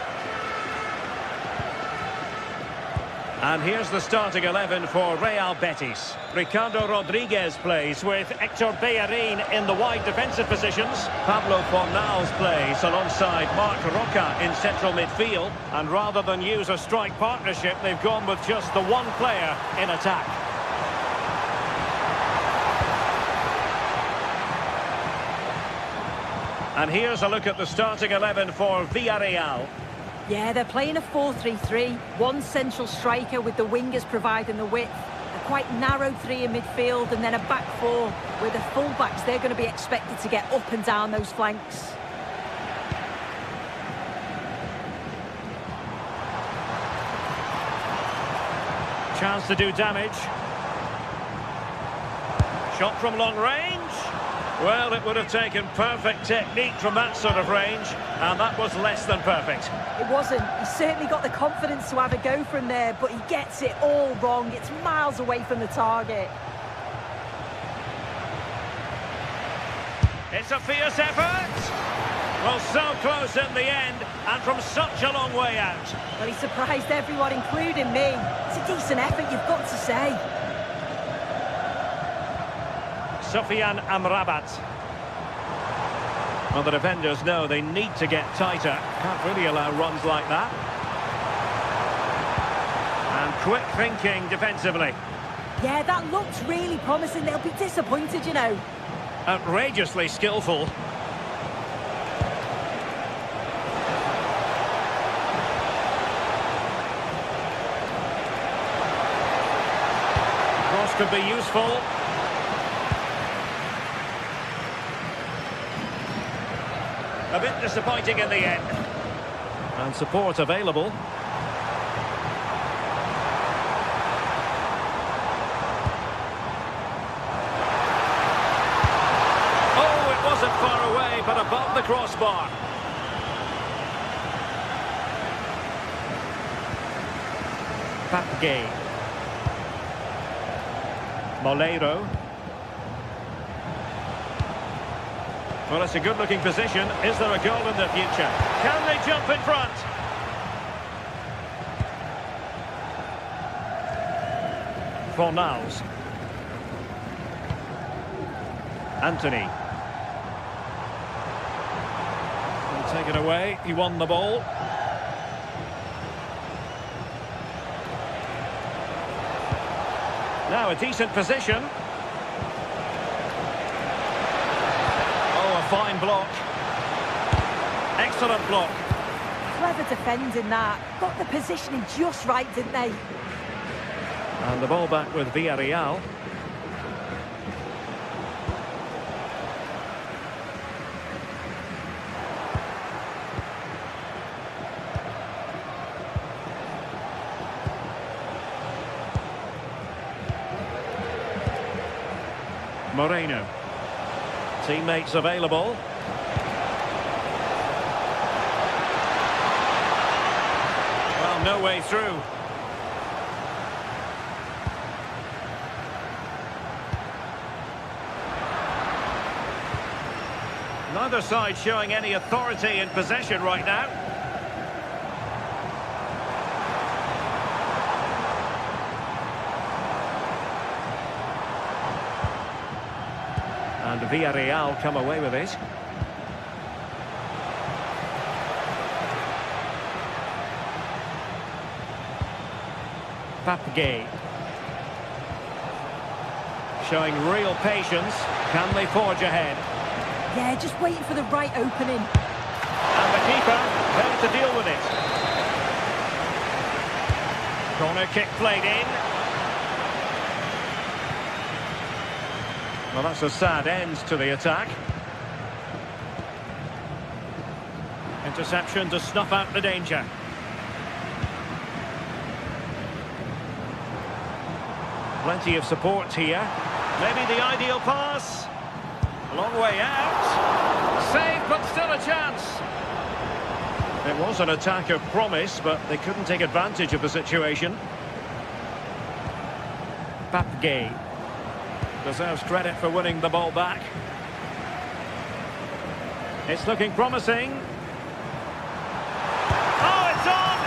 And here's the starting 11 for Real Betis. Ricardo Rodriguez plays with Hector Bellerin in the wide defensive positions. Pablo Fornals plays alongside Marc Roca in central midfield. And rather than use a strike partnership, they've gone with just the one player in attack. And here's a look at the starting 11 for Villarreal. Yeah, they're playing a 4-3-3. One central striker with the wingers providing the width. A quite narrow three in midfield, and then a back four with the full-backs. They're going to be expected to get up and down those flanks. Chance to do damage. Shot from long range. Well, it would have taken perfect technique from that sort of range, and that was less than perfect. It wasn't. He certainly got the confidence to have a go from there, but he gets it all wrong. It's miles away from the target. It's a fierce effort. Well, so close in the end, and from such a long way out. Well, he surprised everyone, including me. It's a decent effort, you've got to say. Sofian Amrabat. Well, the defenders know they need to get tighter. Can't really allow runs like that. And quick thinking defensively. Yeah, that looks really promising. They'll be disappointed, you know. Outrageously skillful. Cross could be useful. A bit disappointing in the end. And support available. Oh, it wasn't far away, but above the crossbar. Papgay. Moleiro. Well, it's a good-looking position. Is there a goal in the future? Can they jump in front? Fornals. Anthony. He'll take it away. He won the ball. Now a decent position. Fine block. Excellent block. Clever defending that. Got the positioning just right, didn't they? And the ball back with Villarreal. Moreno. Teammates available. Well, no way through. Neither side showing any authority in possession right now. And Villarreal come away with it. Papgay. Showing real patience. Can they forge ahead? Yeah, just waiting for the right opening. And the keeper there to deal with it. Corner kick played in. Well, that's a sad end to the attack. Interception to snuff out the danger. Plenty of support here. Maybe the ideal pass. A long way out. Save, but still a chance. It was an attack of promise, but they couldn't take advantage of the situation. Gay deserves credit for winning the ball back. It's looking promising. Oh, it's on!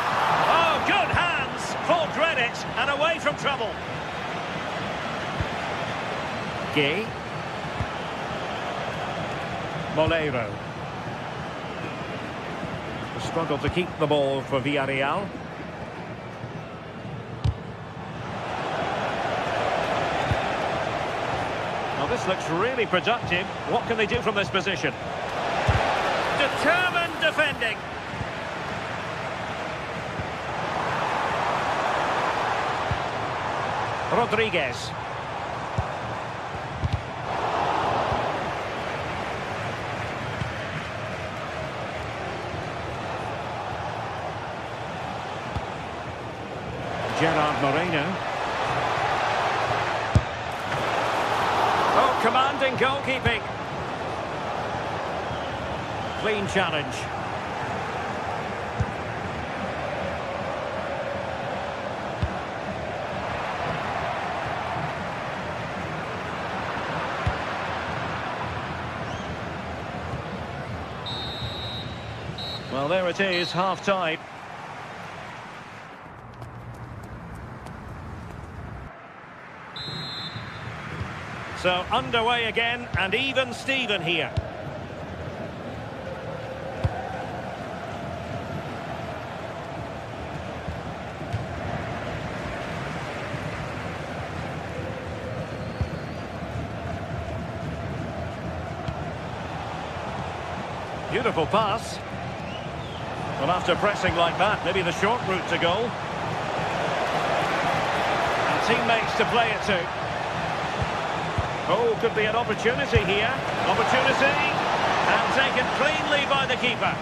Oh, good hands! Full credit and away from trouble. Gay. Molero. Struggled to keep the ball for Villarreal. Well, this looks really productive. What can they do from this position? Determined defending. Rodriguez. Gerard Moreno. Oh, commanding goalkeeping. Clean challenge. Well, there it is, half-time. So underway again, and even Steven here. Beautiful pass. Well, after pressing like that, maybe the short route to goal. And teammates to play it to. Oh, could be an opportunity here. Opportunity. And taken cleanly by the keeper.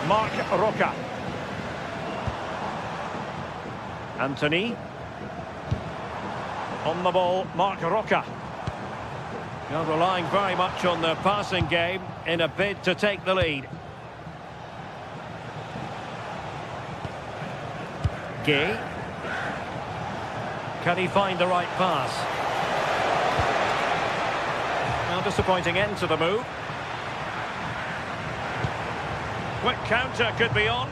Marc Roca. Anthony. On the ball, Marc Roca. You're relying very much on the passing game in a bid to take the lead. Gay. Can he find the right pass? Now, disappointing end to the move. Quick counter could be on.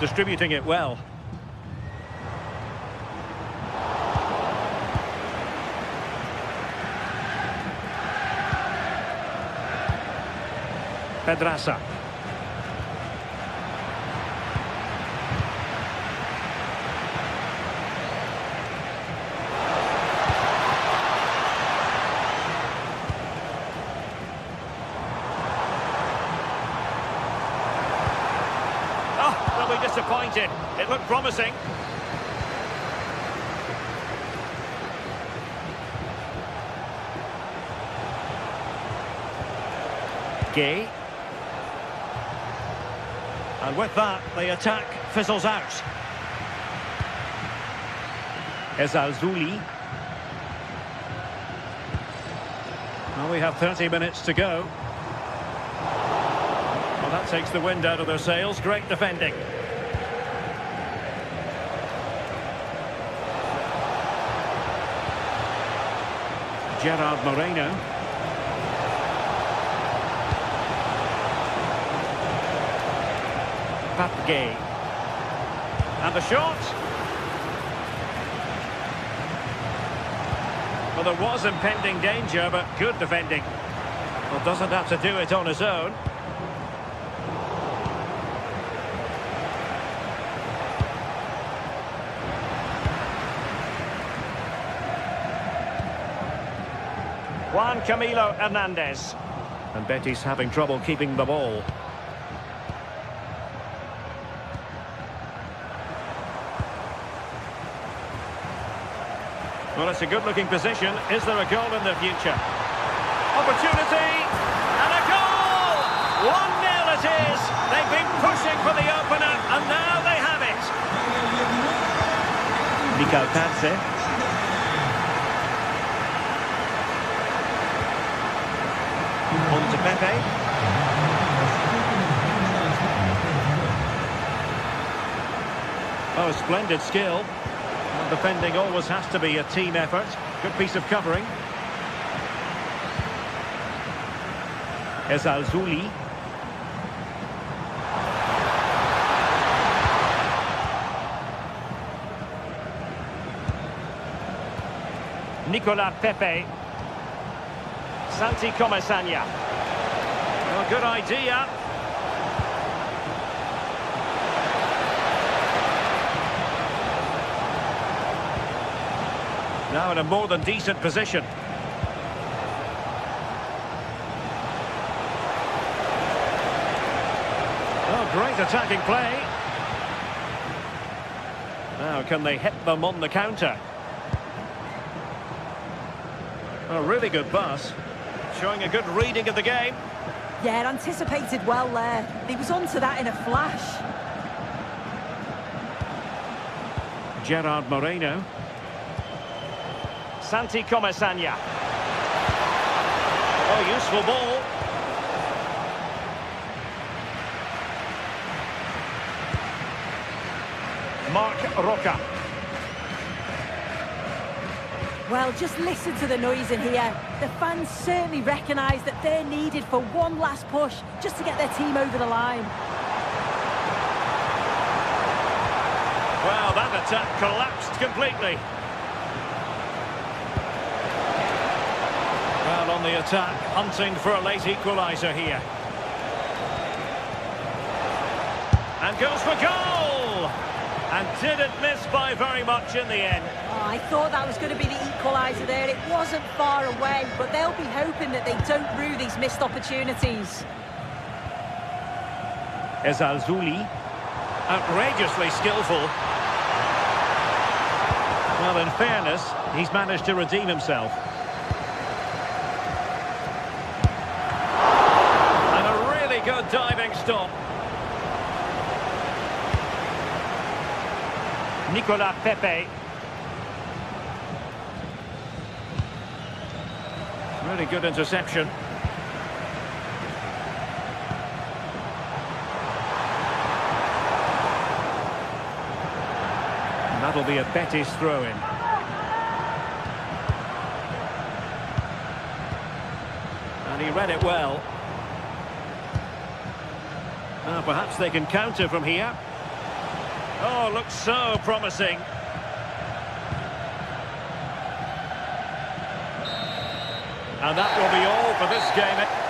Distributing it well. Pedraza. Oh, they'll be disappointed. It looked promising. Gay. And with that, the attack fizzles out. Ezalzouli. Well, we have 30 minutes to go. Well, that takes the wind out of their sails. Great defending. Gerard Moreno. Gay. And the shot. Well, there was impending danger, but good defending. Well, doesn't have to do it on his own. Juan Camilo Hernandez. And Betis having trouble keeping the ball. Well, it's a good-looking position. Is there a goal in the future? Opportunity, and a goal! 1-0 it is. They've been pushing for the opener, and now they have it. Mikael Padze. On to Pepe. Oh, splendid skill. And defending always has to be a team effort. Good piece of covering. Ezalzouli. Nicolas Pepe. Santi Comesaña. Well, good idea. Now in a more than decent position. Oh, great attacking play. Now can they hit them on the counter? A really good pass. Showing a good reading of the game. Yeah, anticipated well there. He was onto that in a flash. Gerard Moreno. Santi Comesaña. Oh, useful ball. Marc Roca. Well, just listen to the noise in here. The fans certainly recognise that they're needed for one last push just to get their team over the line. Well, that attack collapsed completely. Well, on the attack, hunting for a late equaliser here. And goes for goal! And didn't miss by very much in the end. Oh, I thought that was going to be the equaliser there. It wasn't far away, but they'll be hoping that they don't rue these missed opportunities. Ezalzouli. Outrageously skillful. Well, in fairness, he's managed to redeem himself. And a really good diving stop. Nicolas Pepe. Really good interception. And that'll be a Betis throw-in. And he read it well. Now perhaps they can counter from here. Oh, looks so promising. And that will be all for this game.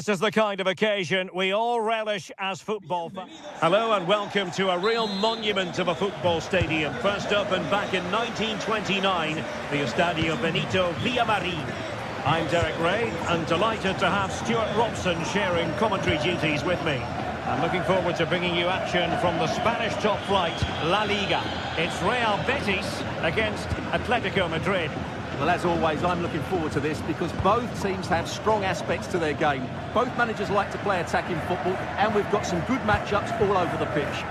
This is the kind of occasion we all relish as football fans. Hello and welcome to a real monument of a football stadium. First opened back in 1929, the Estadio Benito Villamarin. I'm Derek Ray and delighted to have Stuart Robson sharing commentary duties with me. I'm looking forward to bringing you action from the Spanish top flight, La Liga. It's Real Betis against Atletico Madrid. Well, as always, I'm looking forward to this because both teams have strong aspects to their game. Both managers like to play attacking football, and we've got some good matchups all over the pitch.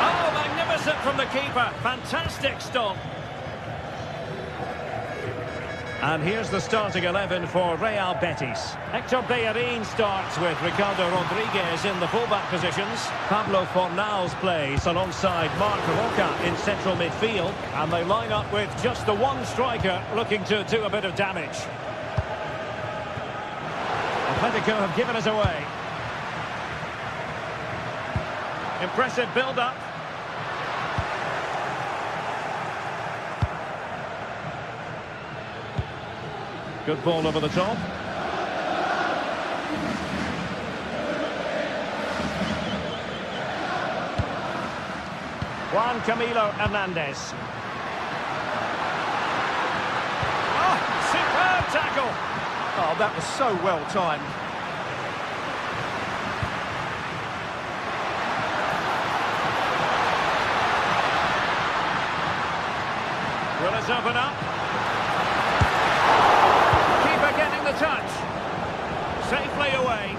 Oh, magnificent from the keeper. Fantastic stop. And here's the starting 11 for Real Betis. Hector Bellerin starts with Ricardo Rodriguez in the fullback positions. Pablo Fornals plays alongside Marc Roca in central midfield. And they line up with just the one striker looking to do a bit of damage. Atletico have given us away. Impressive build-up. Good ball over the top. Juan Camilo Hernandez. Oh, superb tackle. Oh, that was so well timed. Will it open up? Getting the touch. Safely away.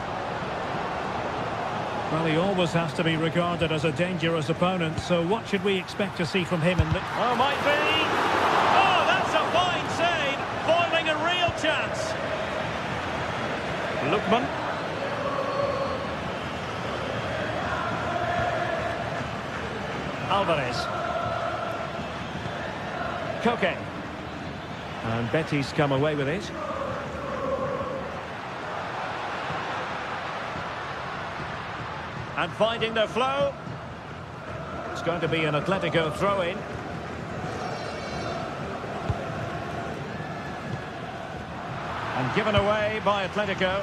Well, he always has to be regarded as a dangerous opponent, so what should we expect to see from him in the... Oh, might be! Oh, that's a fine save! Foiling a real chance. Lookman. Alvarez. Koke. And Betis come away with it. And finding the flow. It's going to be an Atletico throw-in. And given away by Atletico.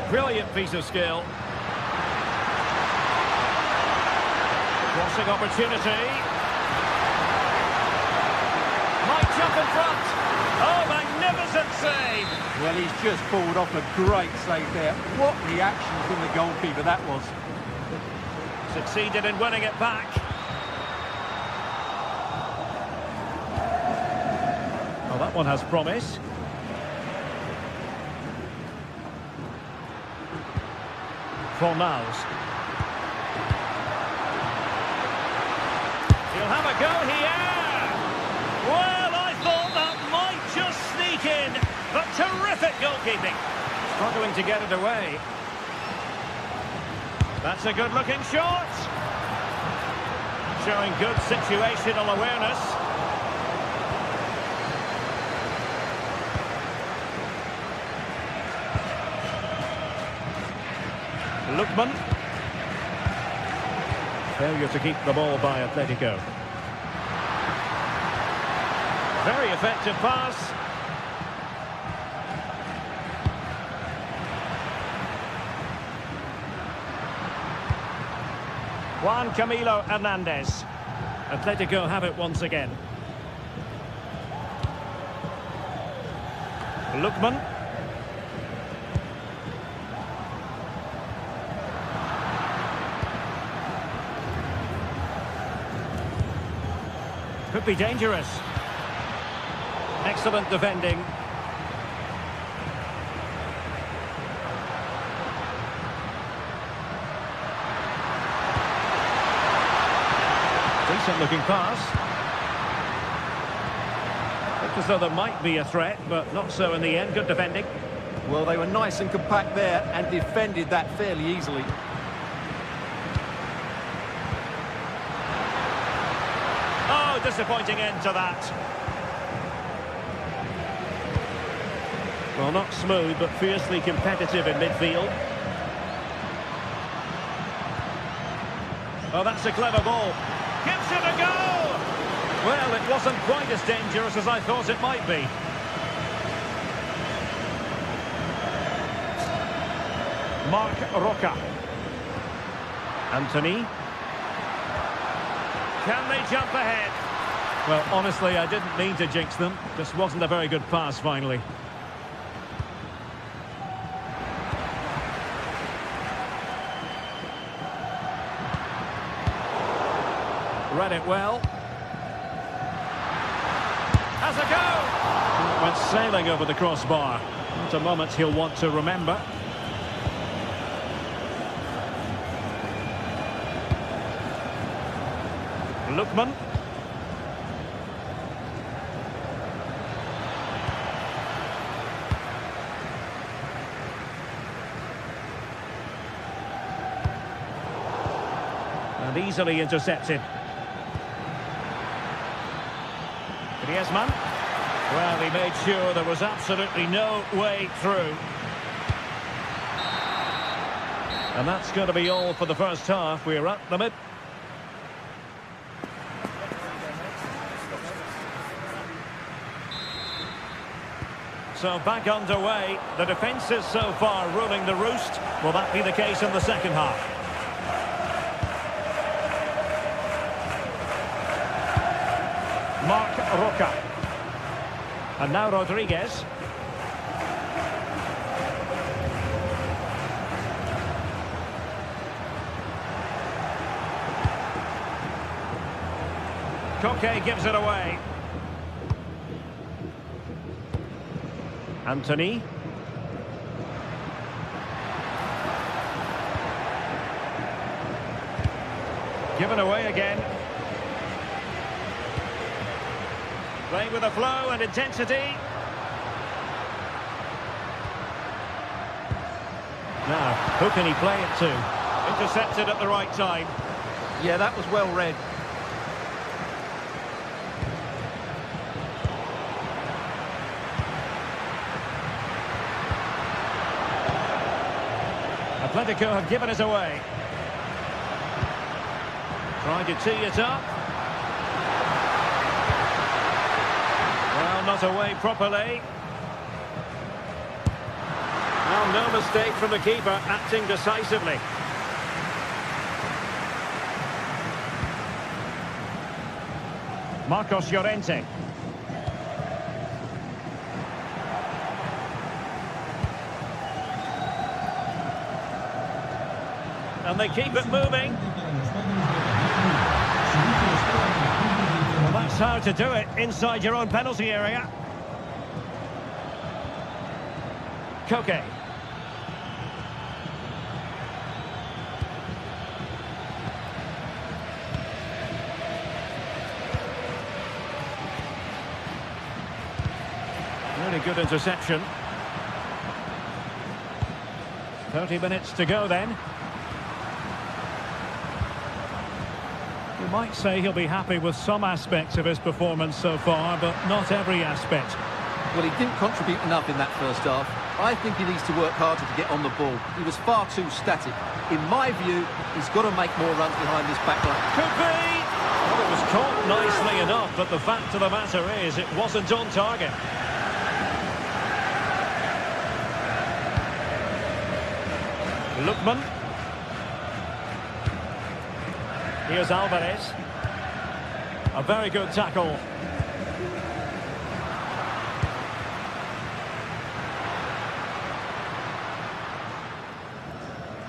Brilliant piece of skill. Crossing opportunity. Might jump in front. Oh, magnificent save. Well, he's just pulled off a great save there. What reaction from the goalkeeper that was. Succeeded in winning it back. Oh, that one has promise. Fornals. He'll have a go here. Well, I thought that might just sneak in, but terrific goalkeeping. Struggling to get it away. That's a good-looking shot. Showing good situational awareness. Lookman. Failure to keep the ball by Atletico. Very effective pass. Juan Camilo Hernandez. Atletico have it once again. Lookman. Could be dangerous. Excellent defending. Decent looking pass. Looked as though there might be a threat, but not so in the end. Good defending. Well, they were nice and compact there and defended that fairly easily. Oh, disappointing end to that. Well, not smooth, but fiercely competitive in midfield. Oh, that's a clever ball. Gives it a go! Well, it wasn't quite as dangerous as I thought it might be. Marc Roca. Anthony. Can they jump ahead? Well, honestly, I didn't mean to jinx them. Just wasn't a very good pass, finally. Read it well. Has a go! Went sailing over the crossbar. It's a moment he'll want to remember. Lookman. And easily intercepted. Griezmann. Well, he made sure there was absolutely no way through. And that's going to be all for the first half. We're at the mid. So back underway. The defence is so far ruling the roost. Will that be the case in the second half? Marc Roca. And now Rodriguez. Koke gives it away. Anthony. Given away again. Playing with a flow and intensity. Now, who can he play it to? Intercepted at the right time. Yeah, that was well read. Atletico have given it away. Trying to tee it up. Well, not away properly. Well, no mistake from the keeper, acting decisively. Marcos Llorente. And they keep it moving. Well, that's how to do it inside your own penalty area. Koke. Really good interception. 30 minutes to go then. You might say he'll be happy with some aspects of his performance so far, but not every aspect. Well, he didn't contribute enough in that first half. I think he needs to work harder to get on the ball. He was far too static. In my view, he's got to make more runs behind this back line. Could be! Well, it was caught nicely enough, but the fact of the matter is it wasn't on target. Lookman. Here's Alvarez. A very good tackle.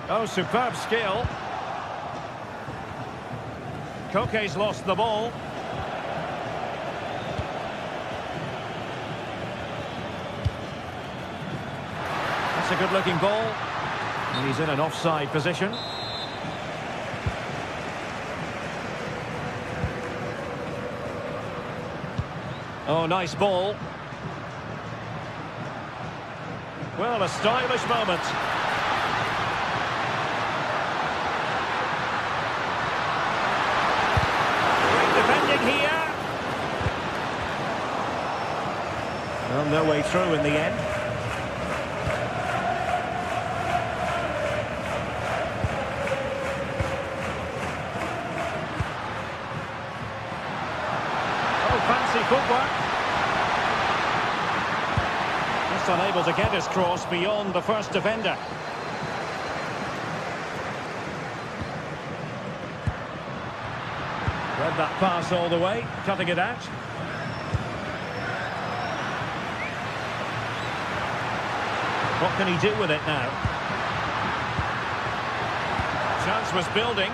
Oh, superb skill. Koke's lost the ball. That's a good-looking ball. And he's in an offside position. Oh, nice ball. Well, a stylish moment. Great defending here. Well, no way through in the end. Just unable to get his cross beyond the first defender. Read that pass all the way, cutting it out. What can he do with it now? Chance was building.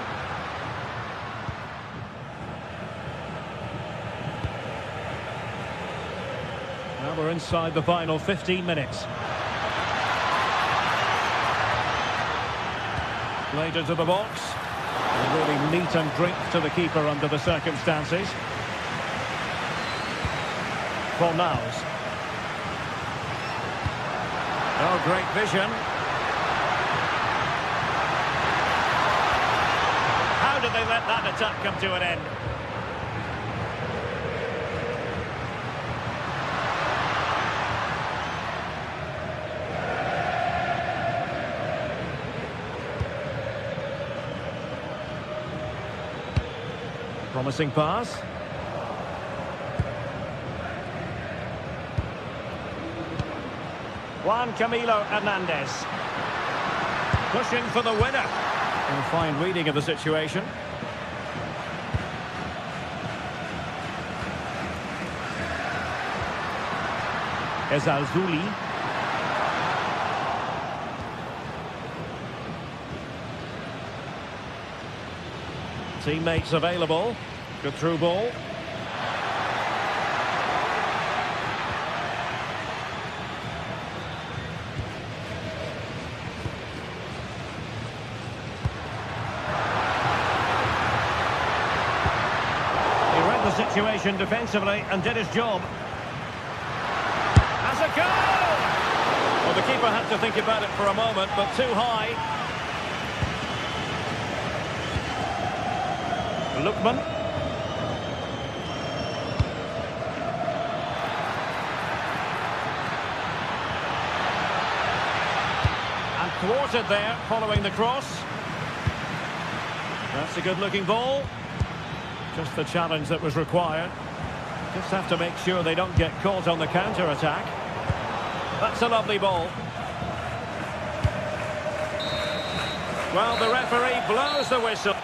Now we're inside the final 15 minutes. Played into the box. And really meat and drink to the keeper under the circumstances. Fornals. Oh, great vision. How did they let that attack come to an end? Promising pass. Juan Camilo Hernandez. Pushing for the winner. And a fine reading of the situation. Ezalzouli. Teammates available. Good through ball. He read the situation defensively and did his job. Has a goal! Well, the keeper had to think about it for a moment, but too high. Lookman. And thwarted there, following the cross. That's a good-looking ball. Just the challenge that was required. Just have to make sure they don't get caught on the counter-attack. That's a lovely ball. Well, the referee blows the whistle.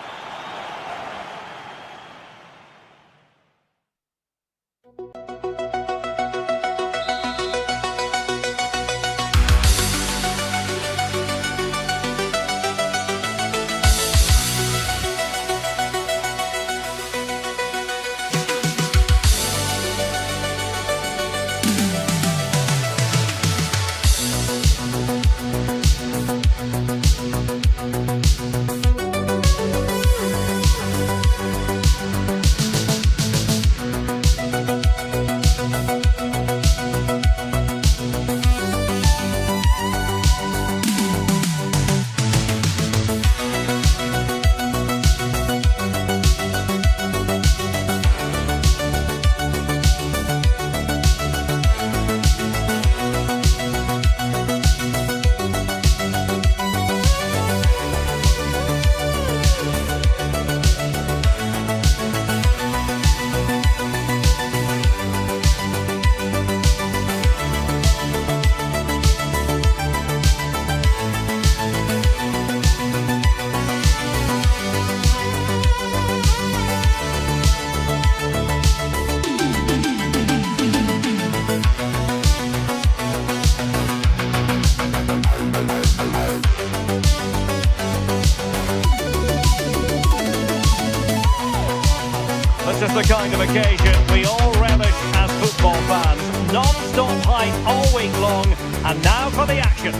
This is the kind of occasion we all relish as football fans. Non-stop hype all week long, and now for the action.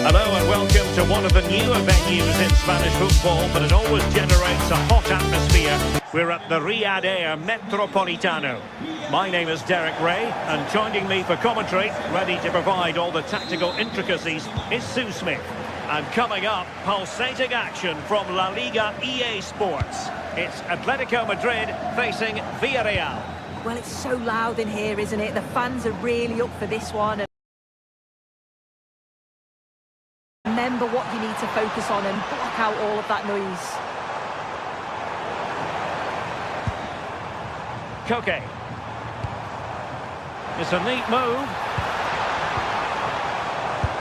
Hello and welcome to one of the newer venues in Spanish football, but it always generates a hot atmosphere. We're at the Riyadh Air Metropolitano. My name is Derek Ray, and joining me for commentary, ready to provide all the tactical intricacies, is Sue Smith. And coming up, pulsating action from La Liga EA Sports. It's Atletico Madrid facing Villarreal. Well, it's so loud in here, isn't it? The fans are really up for this one. Remember what you need to focus on and block out all of that noise. Koke. It's a neat move.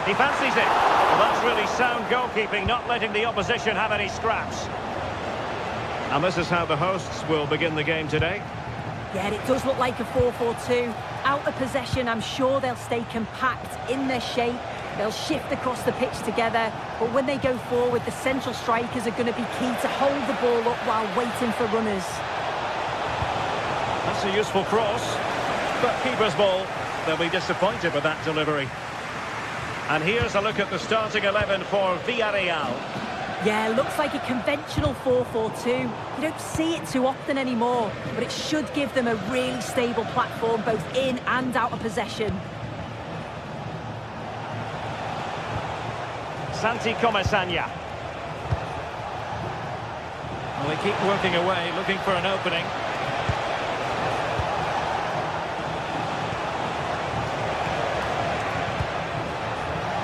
He fancies it. Well, that's really sound goalkeeping, not letting the opposition have any scraps. And this is how the hosts will begin the game today. Yeah, it does look like a 4-4-2. Out of possession, I'm sure they'll stay compact in their shape. They'll shift across the pitch together. But when they go forward, the central strikers are going to be key to hold the ball up while waiting for runners. That's a useful cross. But keeper's ball. They'll be disappointed with that delivery. And here's a look at the starting 11 for Villarreal. Yeah, looks like a conventional 4-4-2. You don't see it too often anymore, but it should give them a really stable platform both in and out of possession. Santi Comesaña. Well, they keep working away, looking for an opening.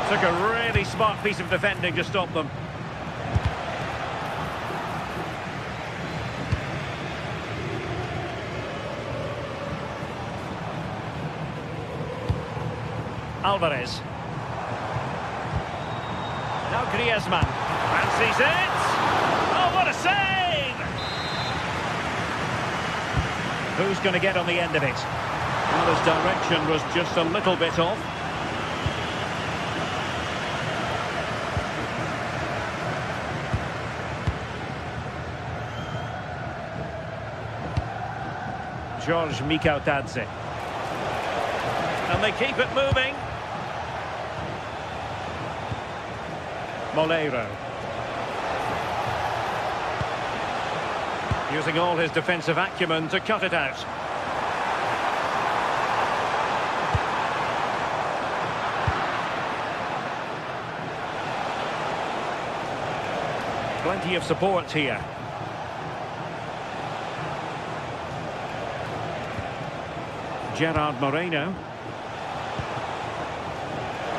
Took a really smart piece of defending to stop them. Alvarez. Now Griezmann. Fancies it. Oh, what a save! Who's going to get on the end of it? Well, his direction was just a little bit off. George Mikautadze. And they keep it moving. Moleiro. Using all his defensive acumen to cut it out. Plenty of support here. Gerard Moreno.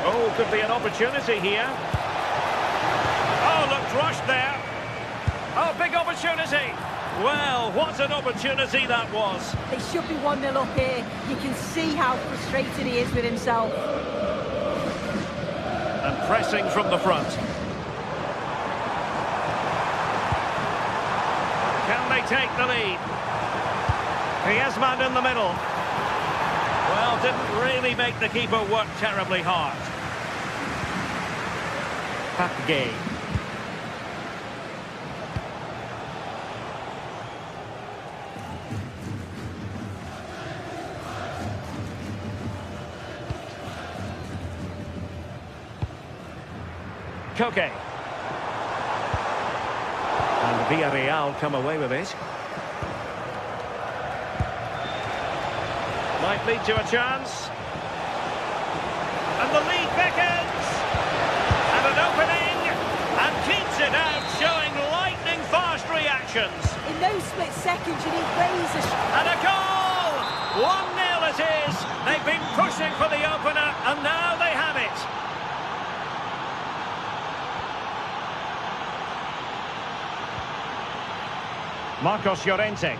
Oh, could be an opportunity here. Oh, looked rushed there. Oh, big opportunity. Well, what an opportunity that was. They should be 1-0 up here. You can see how frustrated he is with himself. And pressing from the front. Can they take the lead? Griezmann in the middle. Well, didn't really make the keeper work terribly hard. Pape. Koke. And Villarreal come away with it. Might lead to a chance. And the lead beckons. And an opening. And keeps it out, showing lightning fast reactions. In those split seconds, you need razor. And a goal! 1-0 it is. They've been pushing for the opener, and now they have it. Marcos Llorente.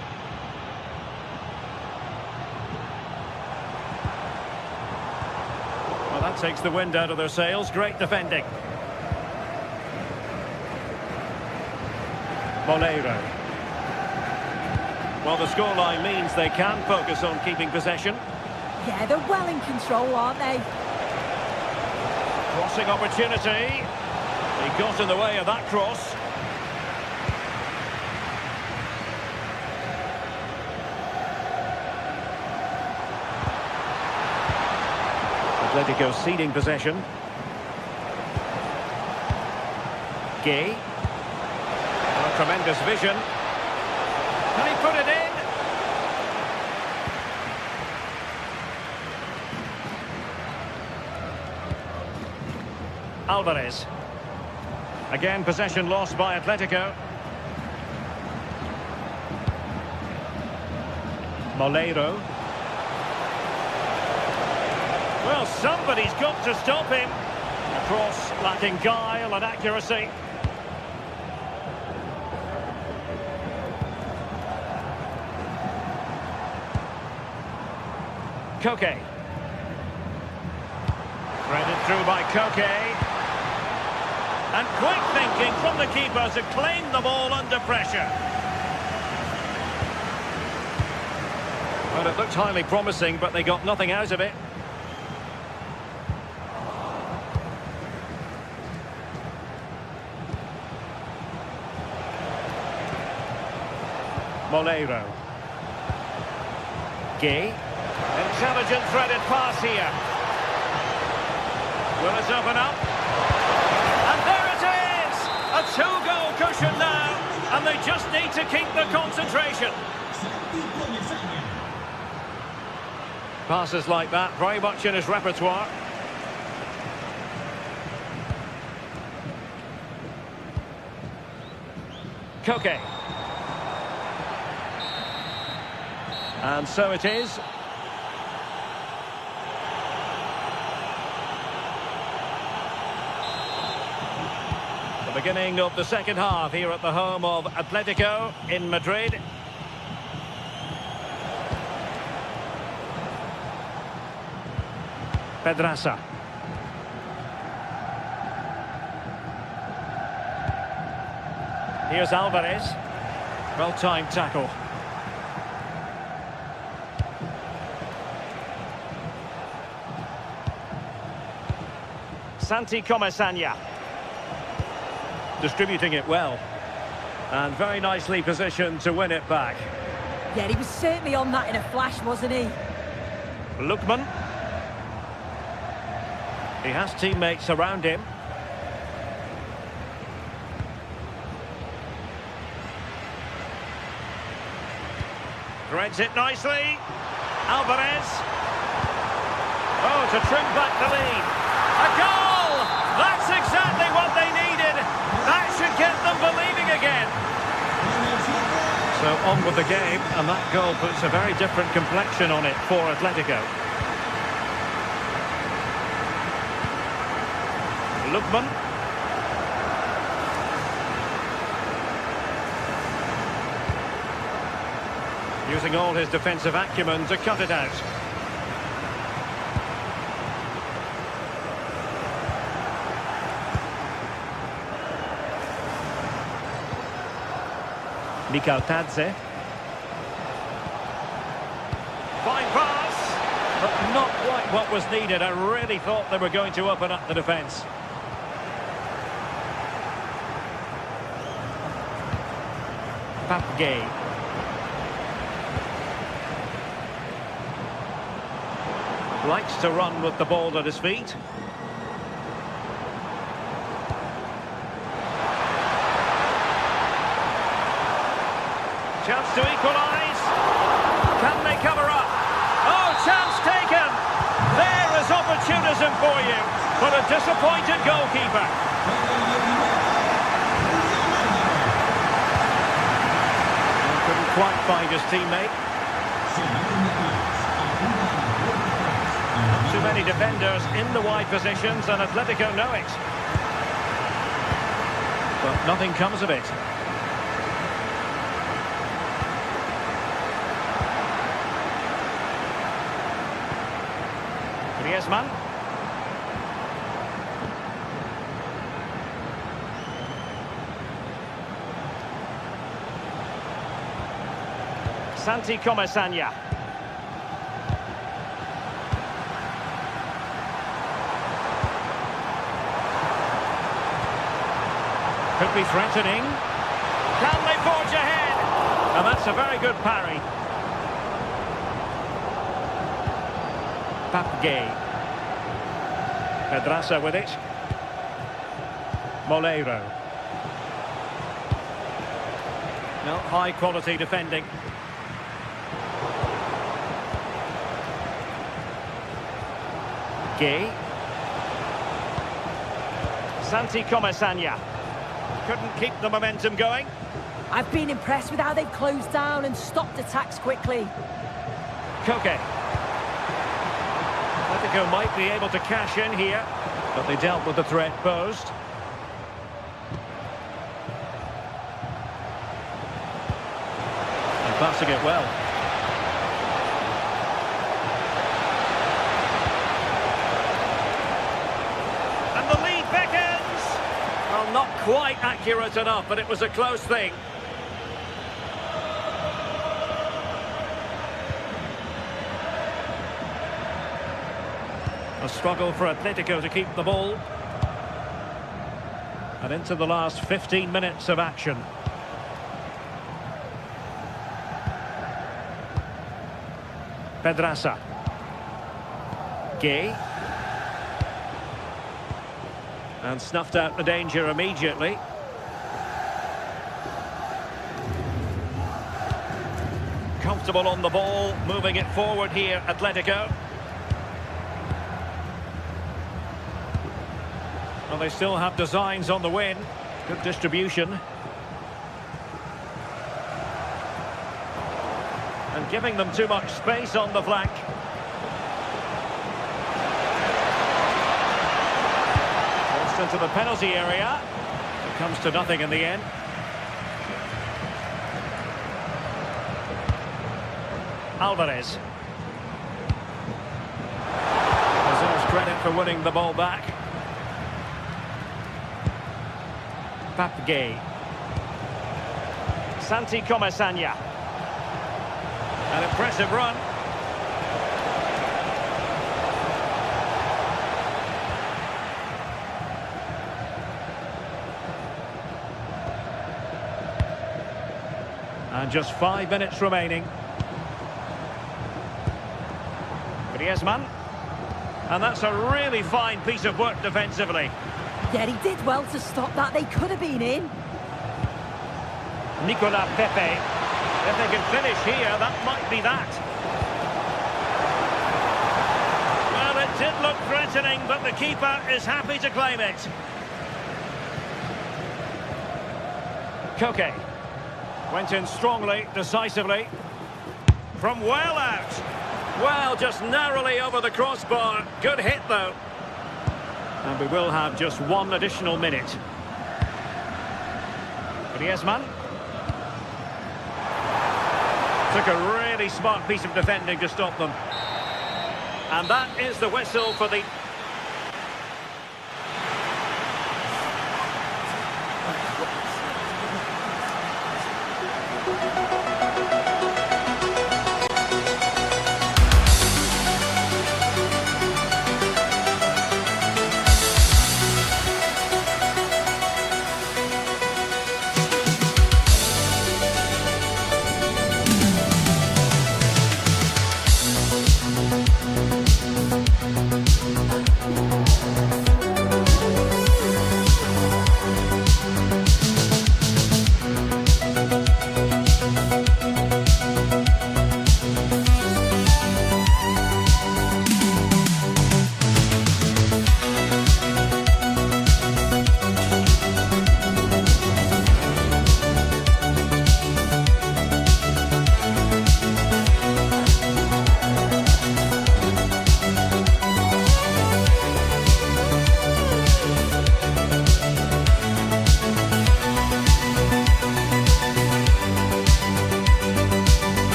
Well, that takes the wind out of their sails. Great defending. Moleiro. Well, the scoreline means they can focus on keeping possession. Yeah, they're well in control, aren't they? Crossing opportunity. He got in the way of that cross. Atletico ceding possession. Gay. Oh, tremendous vision. Can he put it in? Alvarez. Again, possession lost by Atletico. Moleiro. Well, somebody's got to stop him. A cross lacking guile and accuracy. Koke. Threaded through by Koke. And quick thinking from the keeper to claim the ball under pressure. Well, it looked highly promising, but they got nothing out of it. Moleiro. Gay. Intelligent threaded pass here. Will it open up? And there it is! A two-goal cushion now, and they just need to keep the concentration. Passes like that, very much in his repertoire. Koke. And so it is. The beginning of the second half here at the home of Atletico in Madrid. Pedraza. Here's Alvarez. Well-timed tackle. Santi Comesaña. Distributing it well. And very nicely positioned to win it back. Yeah, he was certainly on that in a flash, wasn't he? Lookman. He has teammates around him. Threads it nicely. Alvarez. Oh, to trim back the lead. A goal! That's exactly what they needed. That should get them believing again. So on with the game, and that goal puts a very different complexion on it for Atletico. Lookman. Using all his defensive acumen to cut it out. Mikal Tadze. Fine pass, but not quite what was needed. I really thought they were going to open up the defence. Papgay. Likes to run with the ball at his feet. Chance to equalise. Can they cover up? Oh, chance taken. There is opportunism for you, but a disappointed goalkeeper. Couldn't quite find his teammate. Too many defenders in the wide positions, and Atletico know it. But nothing comes of it. Griezmann. Santi Comesaña. Could be threatening. Can they forge ahead? And that's a very good parry. Papgay. Pedraza with it. Moleiro. No, high quality defending. Gay. Santi Comesaña. Couldn't keep the momentum going. I've been impressed with how they've closed down and stopped attacks quickly. Koke. Atletico might be able to cash in here, but they dealt with the threat posed. And passing it well. quite accurate enough, but it was a close thing. A struggle for Atletico to keep the ball. And into the last 15 minutes of action. Pedraza. Gay. And snuffed out the danger immediately. Comfortable on the ball, moving it forward here, Atletico. Well, they still have designs on the win. Good distribution. And giving them too much space on the flank. Forced into the penalty area. It comes to nothing in the end. Alvarez. Deserves credit for winning the ball back. Papgay. Santi Comesaña. An impressive run. And just 5 minutes remaining. Griezmann. And that's a really fine piece of work defensively. Yeah, he did well to stop that. They could have been in. Nicolas Pepe. If they can finish here, that might be that. Well, it did look threatening, but the keeper is happy to claim it. Koke. Went in strongly, decisively. From well out. Well, just narrowly over the crossbar. Good hit, though. And we will have just one additional minute. Griezmann. Took a really smart piece of defending to stop them. And that is the whistle for the...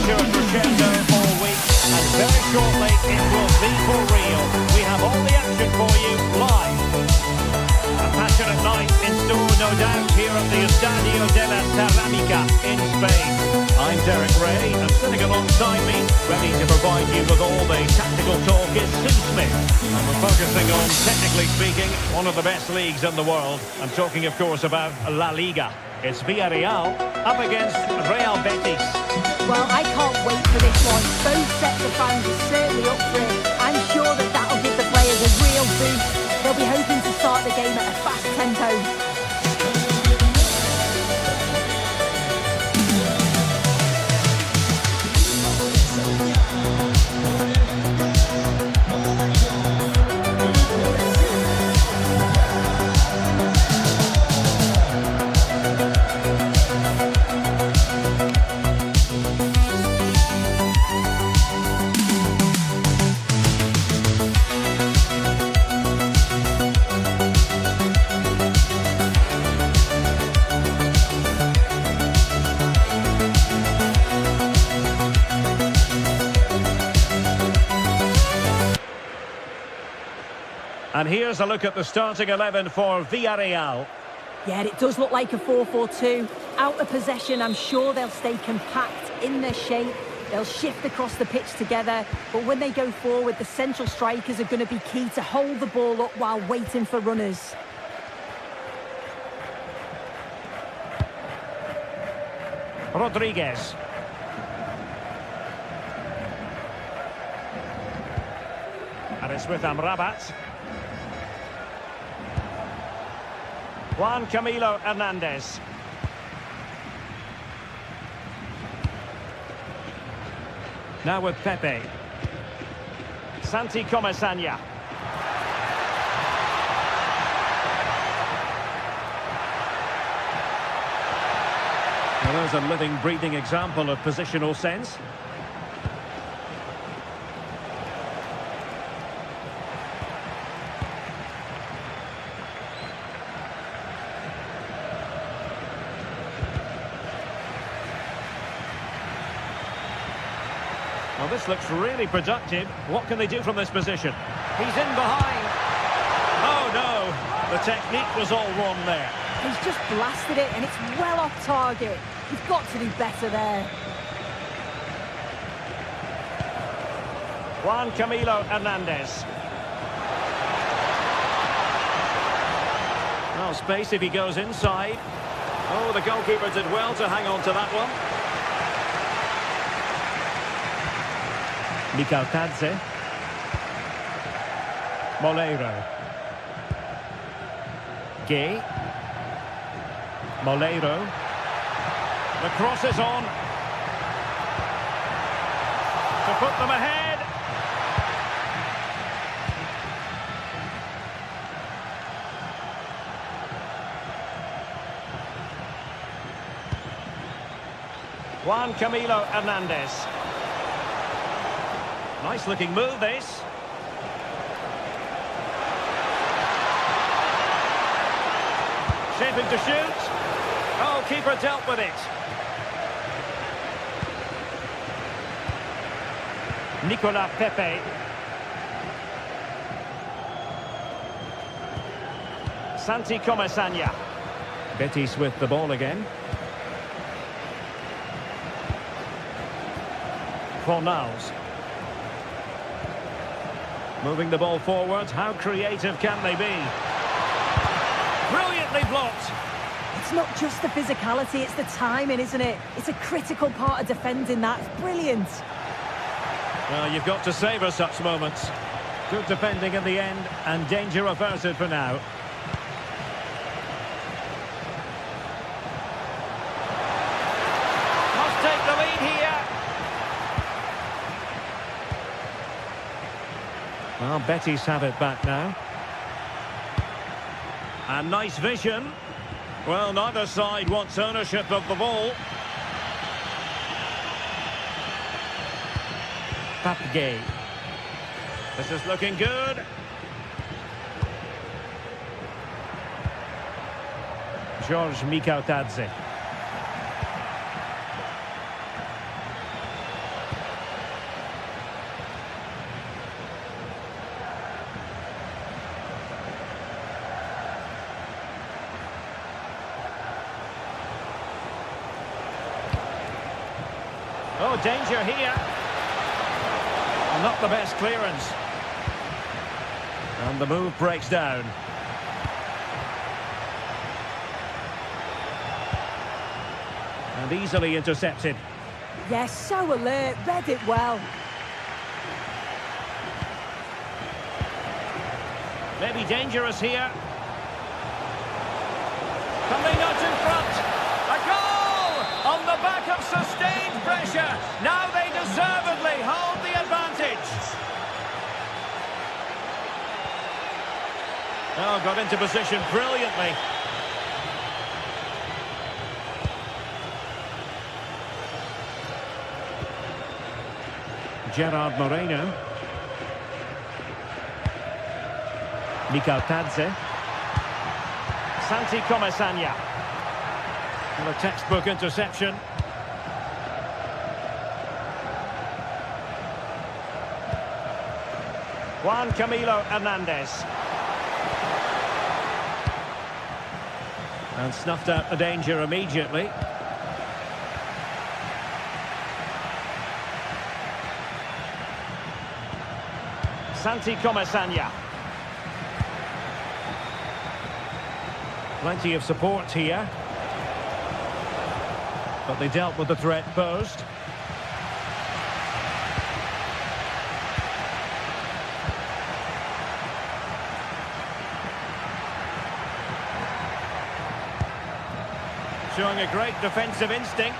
feature crescendo all week, and very shortly it will be for real. We have all the action for you live. A passionate night in store, no doubt, here at the Estadio de la Ceramica in Spain. I'm Derek Ray, and sitting alongside me, ready to provide you with all the tactical talk, is Sue Smith. And we're focusing on, technically speaking, one of the best leagues in the world. I'm talking, of course, about La Liga. It's Villarreal up against Real Betis. Well, I can't wait for this one. Both sets of fans are certainly up for it. I'm sure that that'll give the players a real boost. They'll be hoping to start the game at a fast tempo. And here's a look at the starting 11 for Villarreal. Yeah, it does look like a 4-4-2. Out of possession, I'm sure they'll stay compact in their shape. They'll shift across the pitch together. But when they go forward, the central strikers are going to be key to hold the ball up while waiting for runners. Rodriguez. And it's with Amrabat. Juan Camilo Hernandez. Now with Pepe. Santi Comesaña. Well, there's a living, breathing example of positional sense. Well, this looks really productive. What can they do from this position? He's in behind. Oh, no. The technique was all wrong there. He's just blasted it, and it's well off target. He's got to do better there. Juan Camilo Hernandez. Well, space if he goes inside. Oh, the goalkeeper did well to hang on to that one. Mikhautadze. Moleiro. Gay. Moleiro. The cross is on. To put them ahead. Juan Camilo Hernandez. Nice looking move, this. Shaping to shoot. Oh, keeper dealt with it. Nicolas Pepe. Santi Comesaña. Betis with the ball again. Fornals. Moving the ball forward. How creative can they be? Brilliantly blocked. It's not just the physicality, it's the timing, isn't it? It's a critical part of defending that. It's brilliant. Well, you've got to savour such moments. Good defending in the end, and danger averted for now. Must take the lead here. Well, Betis have it back now. And nice vision. Well, neither side wants ownership of the ball. Papgay. This is looking good. George Mikhautadze. Oh, danger here. Not the best clearance. And the move breaks down. And easily intercepted. Yes, so alert, read it well. Maybe dangerous here. Coming out in front. A goal! On the back of sustained pressure. Now they deservedly hold the advantage. Oh, got into position brilliantly. Gerard Moreno. Mikal Tadze. Santi Comasagna. And a textbook interception. Juan Camilo Hernandez. And snuffed out the danger immediately. Santi Comasagna. Plenty of support here. But they dealt with the threat posed. Showing a great defensive instinct.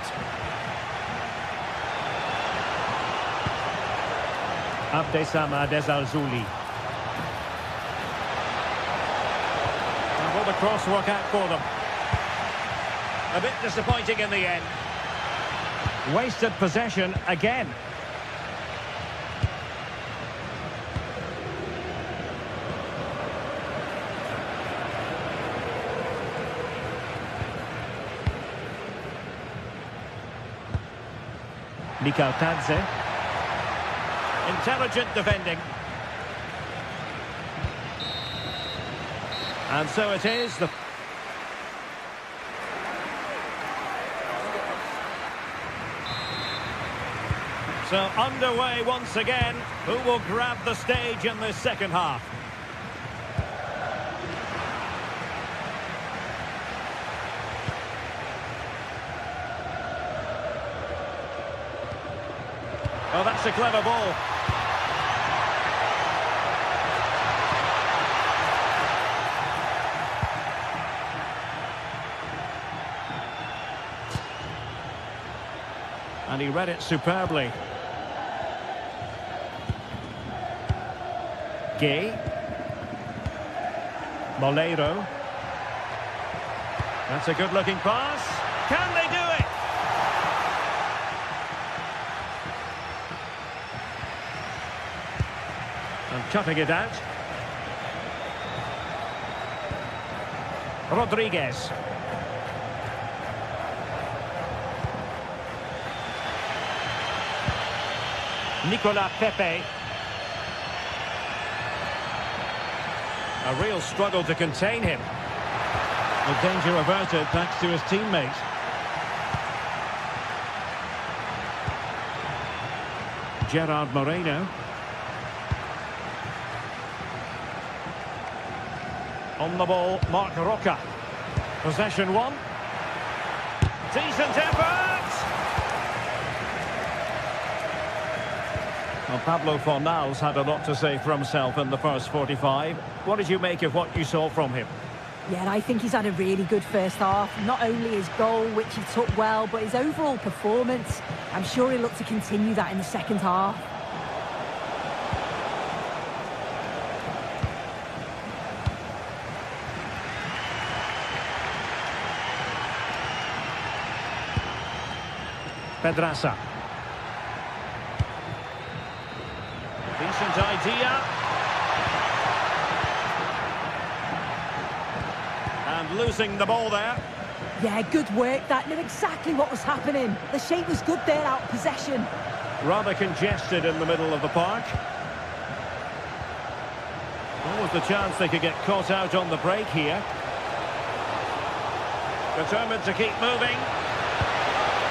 Abdesam Adezalzouli. And will the cross work out for them? A bit disappointing in the end. Wasted possession again. Mikal Tadze. Intelligent defending. And so it is. So underway once again. Who will grab the stage in this second half? Oh, that's a clever ball. And he read it superbly. Gay. Molero. That's a good-looking pass. Can they do it? And cutting it out. Rodriguez. Nicolas Pepe. A real struggle to contain him. The danger averted thanks to his teammate. Gerard Moreno. On the ball, Marc Roca. Possession one. Decent effort! Well, Pablo Fornals had a lot to say for himself in the first 45. What did you make of what you saw from him? Yeah, I think he's had a really good first half. Not only his goal, which he took well, but his overall performance. I'm sure he'll look to continue that in the second half. Pedraza. Decent idea. And losing the ball there. Yeah, good work. That knew exactly what was happening. The shape was good there, out of possession. Rather congested in the middle of the park. What was the chance they could get caught out on the break here? Determined to keep moving.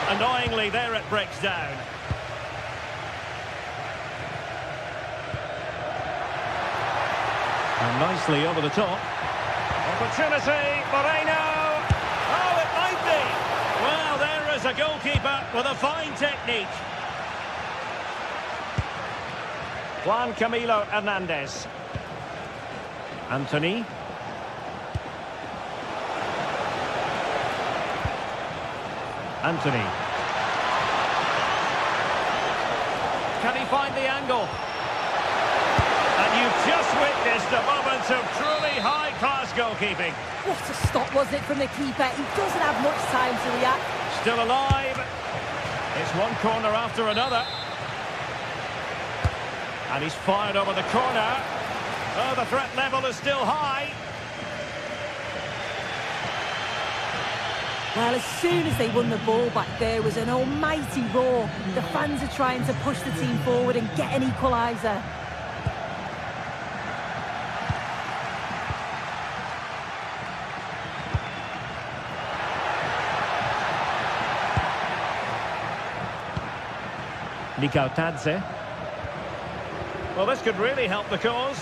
Annoyingly, there it breaks down. And nicely over the top. Opportunity, Moreno! Oh, it might be! Well, there is a goalkeeper with a fine technique. Juan Camilo Hernandez. Anthony. Anthony. Can he find the angle? And you've just witnessed a moment of truly high-class goalkeeping. What a stop was it from the keeper. He doesn't have much time to react. Still alive. It's one corner after another. And he's fired over the corner. Oh, the threat level is still high. Well, as soon as they won the ball back, there was an almighty roar. The fans are trying to push the team forward and get an equaliser. Tadze. Well, this could really help the cause.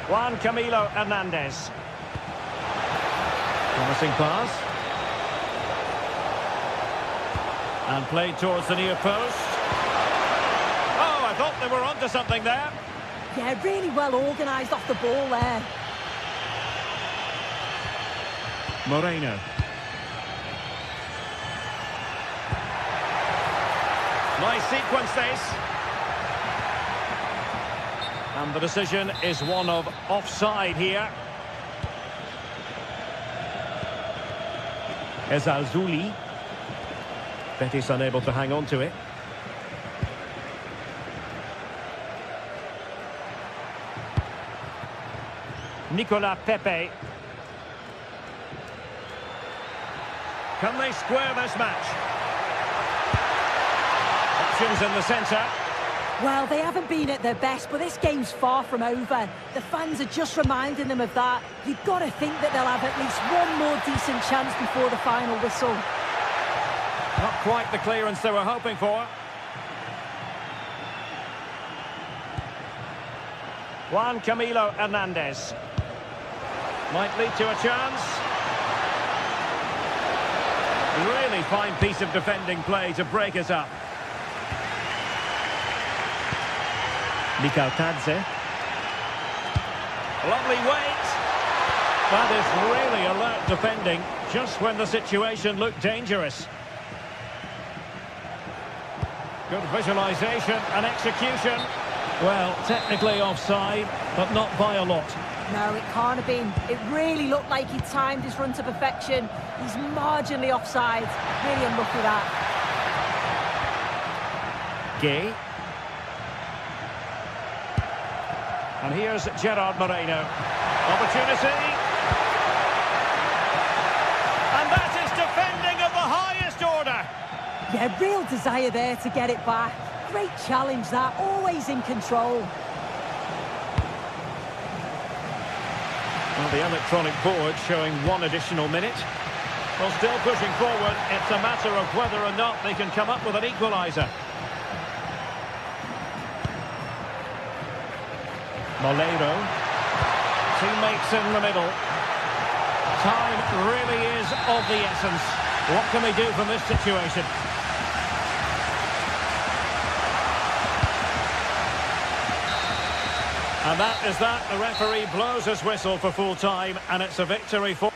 Juan Camilo Hernandez. Promising pass. And played towards the near post. Oh, I thought they were onto something there. Yeah, really well organised off the ball there. Moreno. Nice sequence this. And the decision is one of offside here. Ezalzouli. Betis unable to hang on to it. Nicolas Pepe. Can they square this match? Options in the centre. Well, they haven't been at their best, but this game's far from over. The fans are just reminding them of that. You've got to think that they'll have at least one more decent chance before the final whistle. Not quite the clearance they were hoping for. Juan Camilo Hernandez. Might lead to a chance. Really fine piece of defending play to break us up. Tadze. Lovely weight. That is really alert defending, just when the situation looked dangerous. Good visualisation and execution. Well, technically offside, but not by a lot. No, it can't have been. It really looked like he timed his run to perfection. He's marginally offside. Really unlucky that. Gay. And here's Gerard Moreno. Opportunity. And that is defending of the highest order. Yeah, real desire there to get it back. Great challenge that, always in control. Well, the electronic board showing one additional minute. Well, still pushing forward. It's a matter of whether or not they can come up with an equaliser. Molero. Teammates in the middle. Time really is of the essence. What can they do from this situation? And that is that. The referee blows his whistle for full time, and it's a victory for...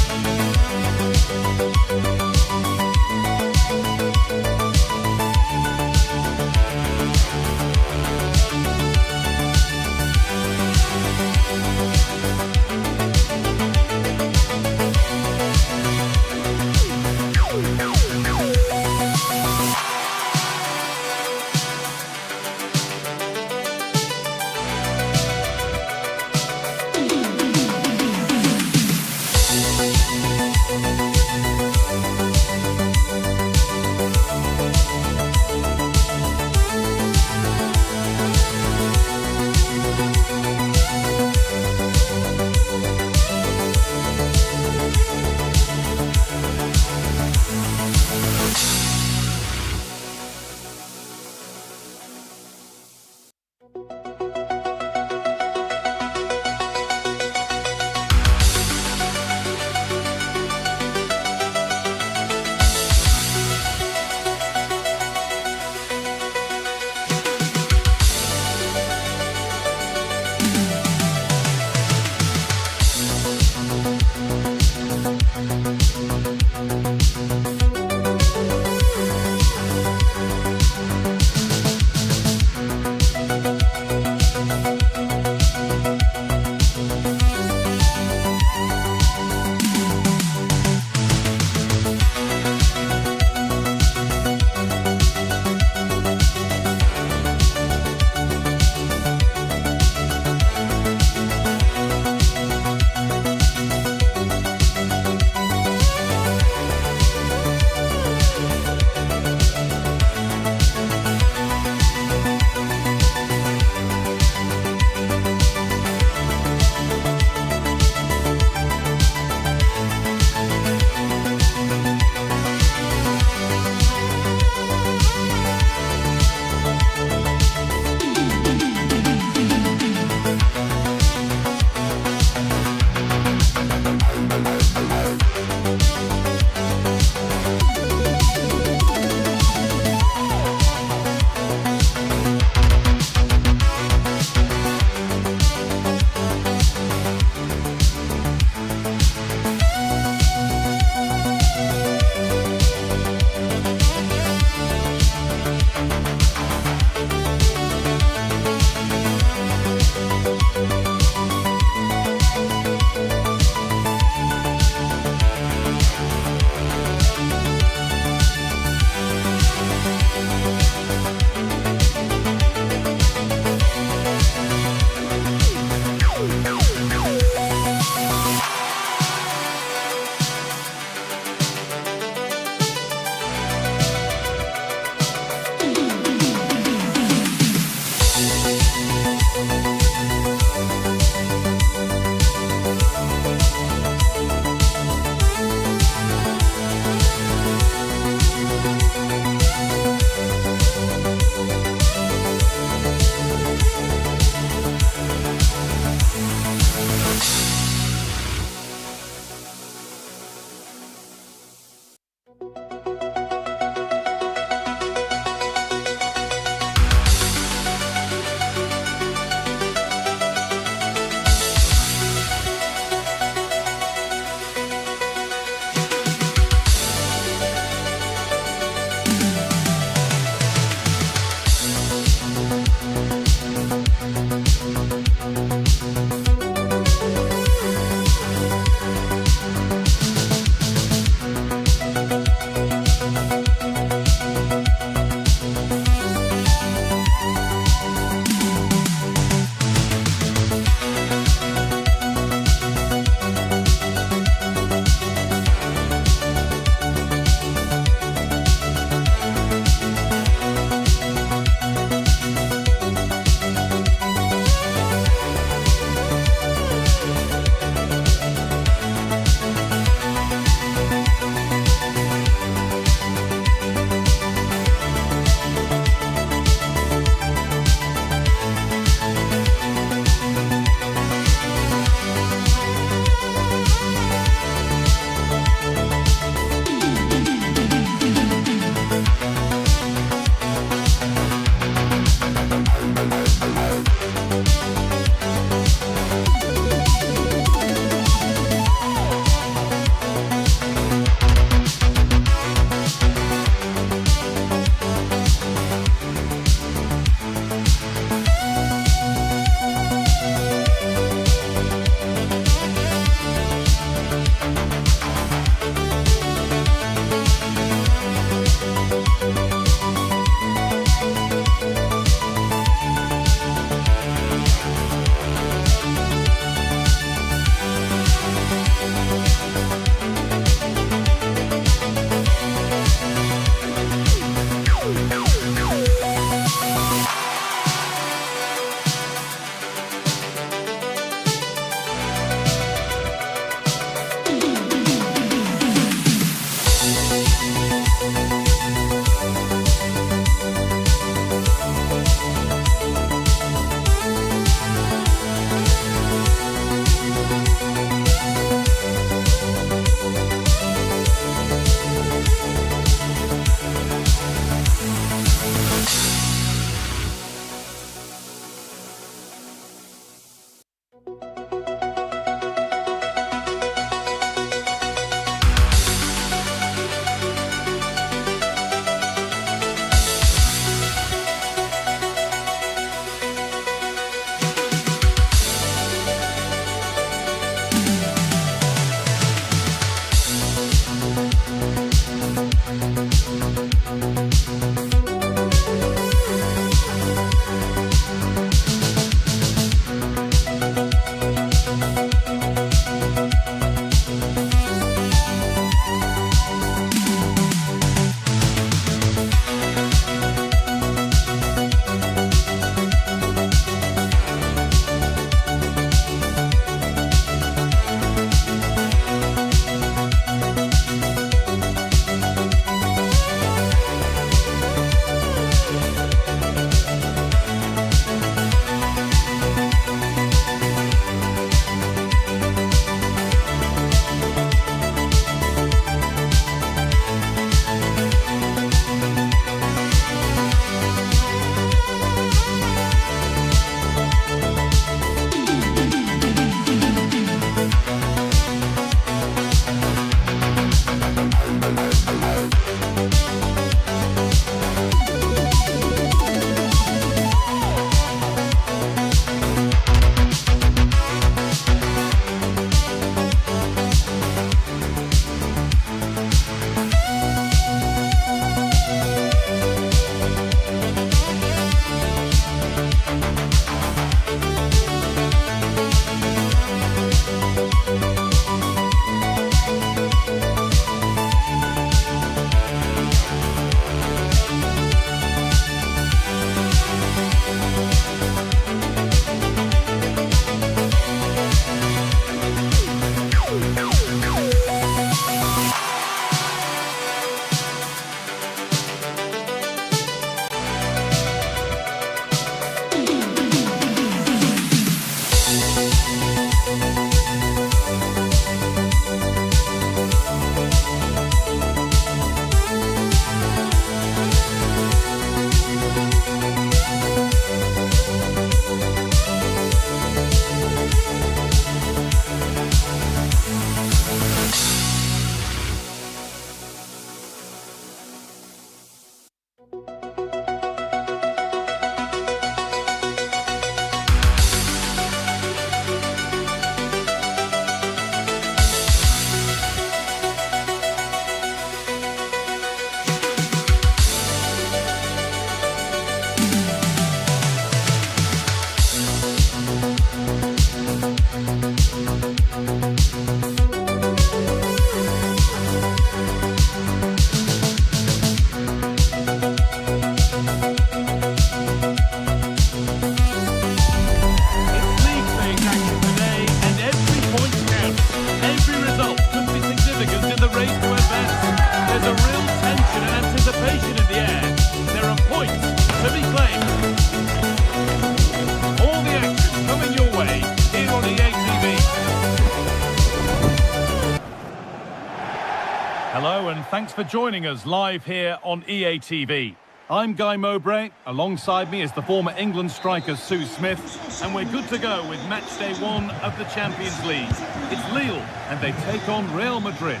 thanks for joining us live here on EA TV. I'm Guy Mowbray. Alongside me is the former England striker Sue Smith, and we're good to go with match day 1 of the Champions League. It's Lille, and they take on Real Madrid.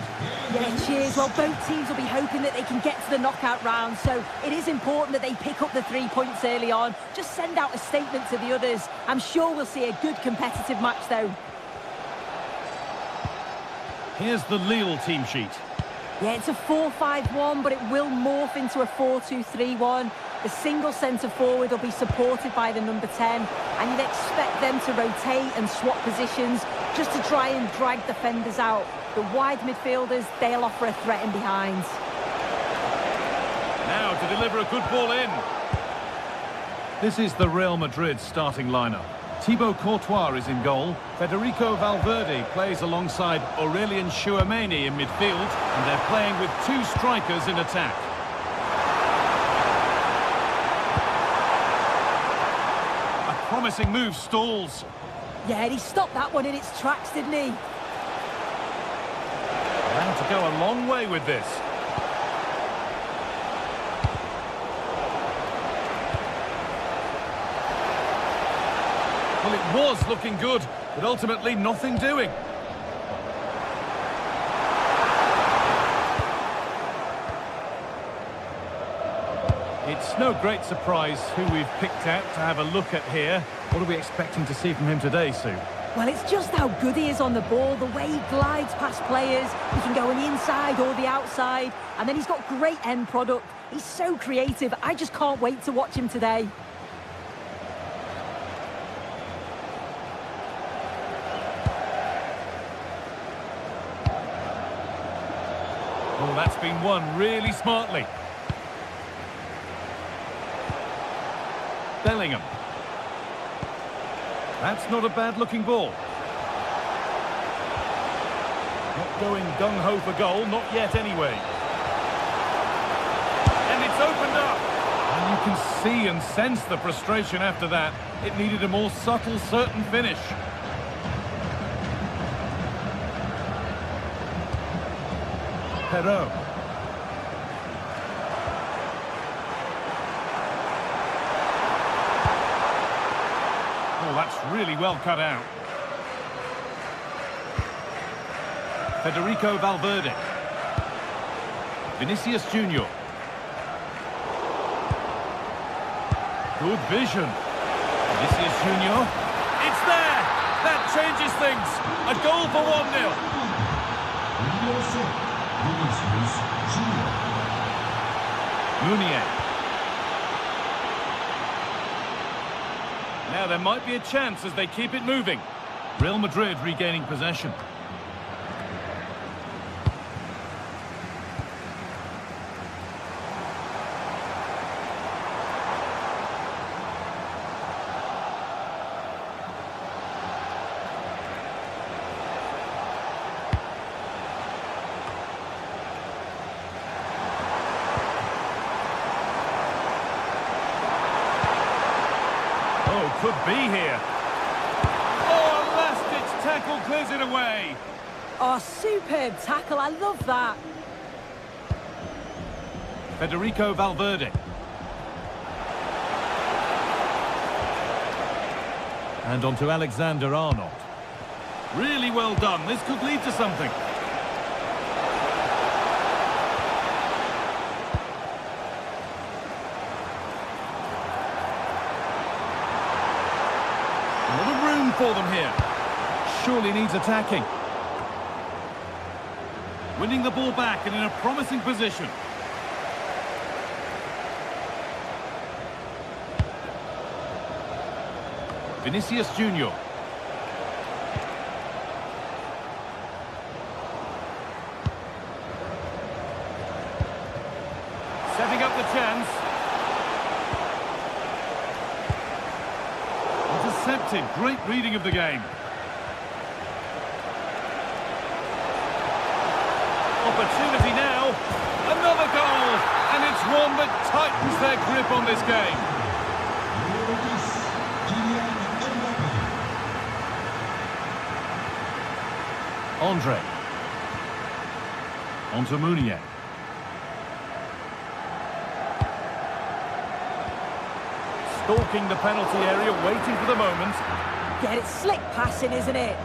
Yeah, cheers. Well, both teams will be hoping that they can get to the knockout round, so it is important that they pick up the 3 points early on. Just send out a statement to the others. I'm sure we'll see a good competitive match, though. Here's the Lille team sheet. Yeah, it's a 4-5-1, but it will morph into a 4-2-3-1. The single centre-forward will be supported by the number 10, and you'd expect them to rotate and swap positions just to try and drag defenders out. The wide midfielders, they'll offer a threat in behind. Now to deliver a good ball in. This is the Real Madrid starting lineup. Thibaut Courtois is in goal. Federico Valverde plays alongside Aurelien Tchouameni in midfield, and they're playing with 2 strikers in attack. A promising move stalls. Yeah, and he stopped that one in its tracks, didn't he? Bound to go a long way with this. Well, it was looking good, but ultimately nothing doing. It's no great surprise who we've picked out to have a look at here. What are we expecting to see from him today, Sue? Well, it's just how good he is on the ball, the way he glides past players. He can go on the inside or the outside, and then he's got great end product. He's so creative. I just can't wait to watch him today. Oh, that's been won really smartly. Bellingham. That's not a bad-looking ball. Not going gung-ho for goal, not yet anyway. And it's opened up. And you can see and sense the frustration after that. It needed a more subtle, certain finish. Perrault. Oh, that's really well cut out. Federico Valverde. Vinicius Junior. Good vision. Vinicius Junior. It's there! That changes things. A goal for 1-0. Meunier. Now there might be a chance as they keep it moving. Real Madrid regaining possession. Could be here. Oh, a last-ditch tackle clears it away. Oh, superb tackle. I love that. Federico Valverde. And on to Alexander-Arnold. Really well done. This could lead to something. For them here. Surely needs attacking. Winning the ball back and in a promising position. Vinicius Junior. Setting up the chance. Intercepted. Great reading of the game. Opportunity now. Another goal. And it's one that tightens their grip on this game. Andre. On to Meunier. Stalking the penalty area, waiting for the moment. Yeah, it's slick passing, isn't it?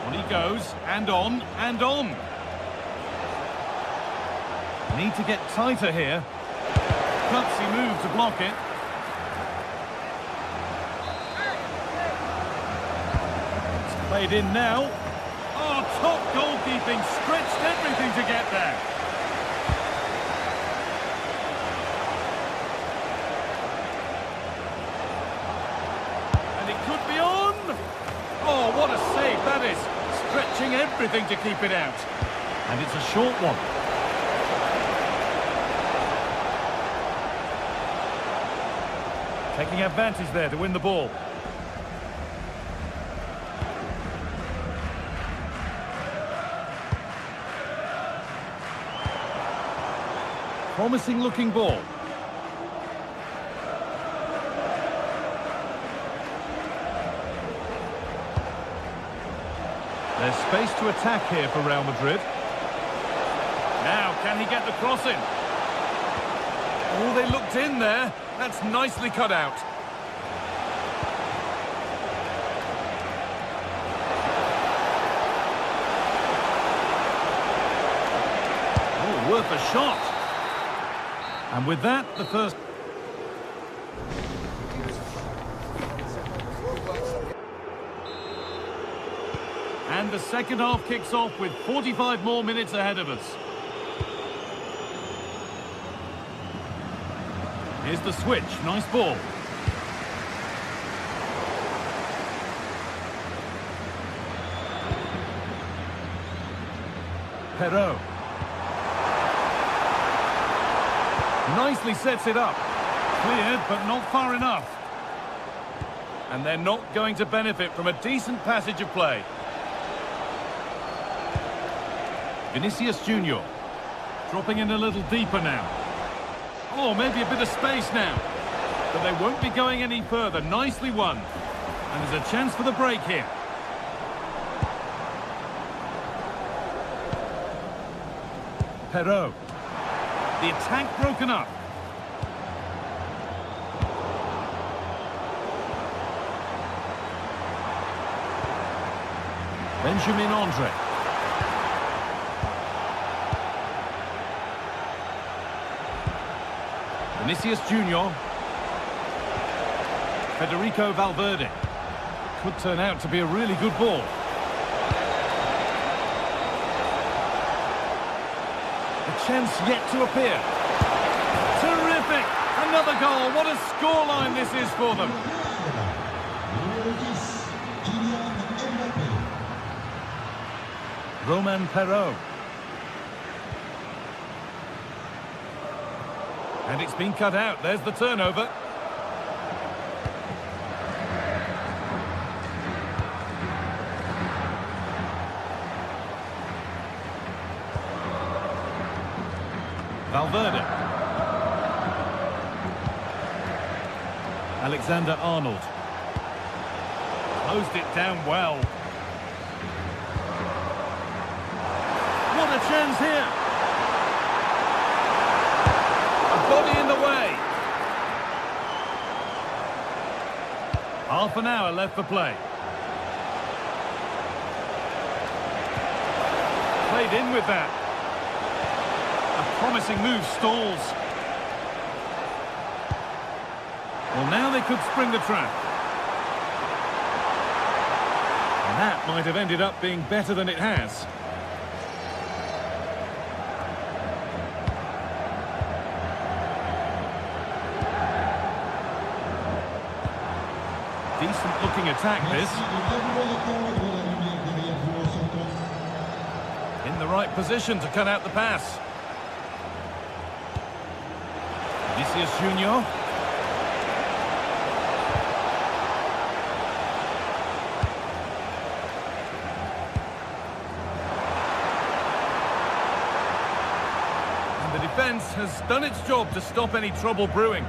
On he goes, and on, and on. Need to get tighter here. Gutsy move to block it. It's played in now. Oh, top goalkeeping, stretched everything to get there. And it could be on. Oh, what a save that is. Stretching everything to keep it out. And it's a short one. Taking advantage there to win the ball. Promising looking ball. There's space to attack here for Real Madrid. Now, can he get the cross in? Oh, they looked in there. That's nicely cut out. Oh, worth a shot. And with that, the first... And the second half kicks off with 45 more minutes ahead of us. Here's the switch. Nice ball. Perrault. Nicely sets it up. Cleared, but not far enough. And they're not going to benefit from a decent passage of play. Vinicius Junior. Dropping in a little deeper now. Oh, maybe a bit of space now. But they won't be going any further. Nicely won. And there's a chance for the break here. Perrault. The attack broken up. Benjamin Andre. Vinicius Junior. Federico Valverde. Could turn out to be a really good ball. A chance yet to appear. Terrific! Another goal. What a scoreline this is for them. Romain Perrault. And it's been cut out. There's the turnover. Valverde. Alexander-Arnold. Closed it down well. What a chance here. A body in the way. Half an hour left for play. Played in with that. A promising move stalls. Well, now they could spring the trap. And that might have ended up being better than it has. Decent looking attack, this. In the right position to cut out the pass. Vinicius Junior. And the defence has done its job to stop any trouble brewing.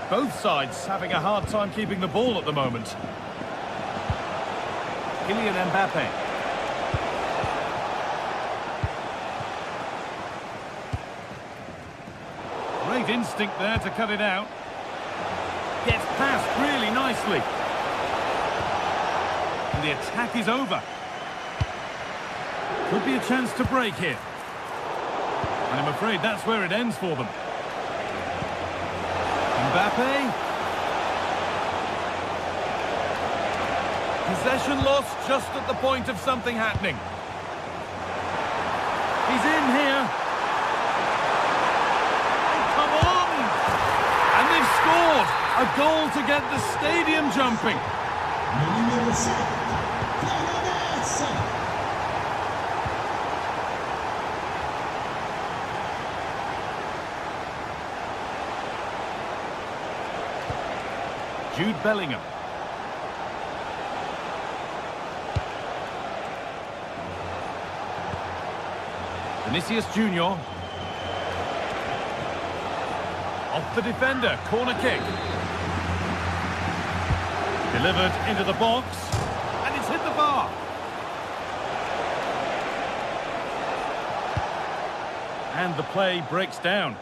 Both sides having a hard time keeping the ball at the moment. Kylian Mbappe. Great instinct there to cut it out. Gets past really nicely. And the attack is over. Could be a chance to break here. And I'm afraid that's where it ends for them. Mbappe. Possession lost just at the point of something happening. He's in here. Come on! And they've scored! A goal to get the stadium jumping. Jude Bellingham. Vinicius Junior. Off the defender, corner kick. Delivered into the box, and it's hit the bar. And the play breaks down.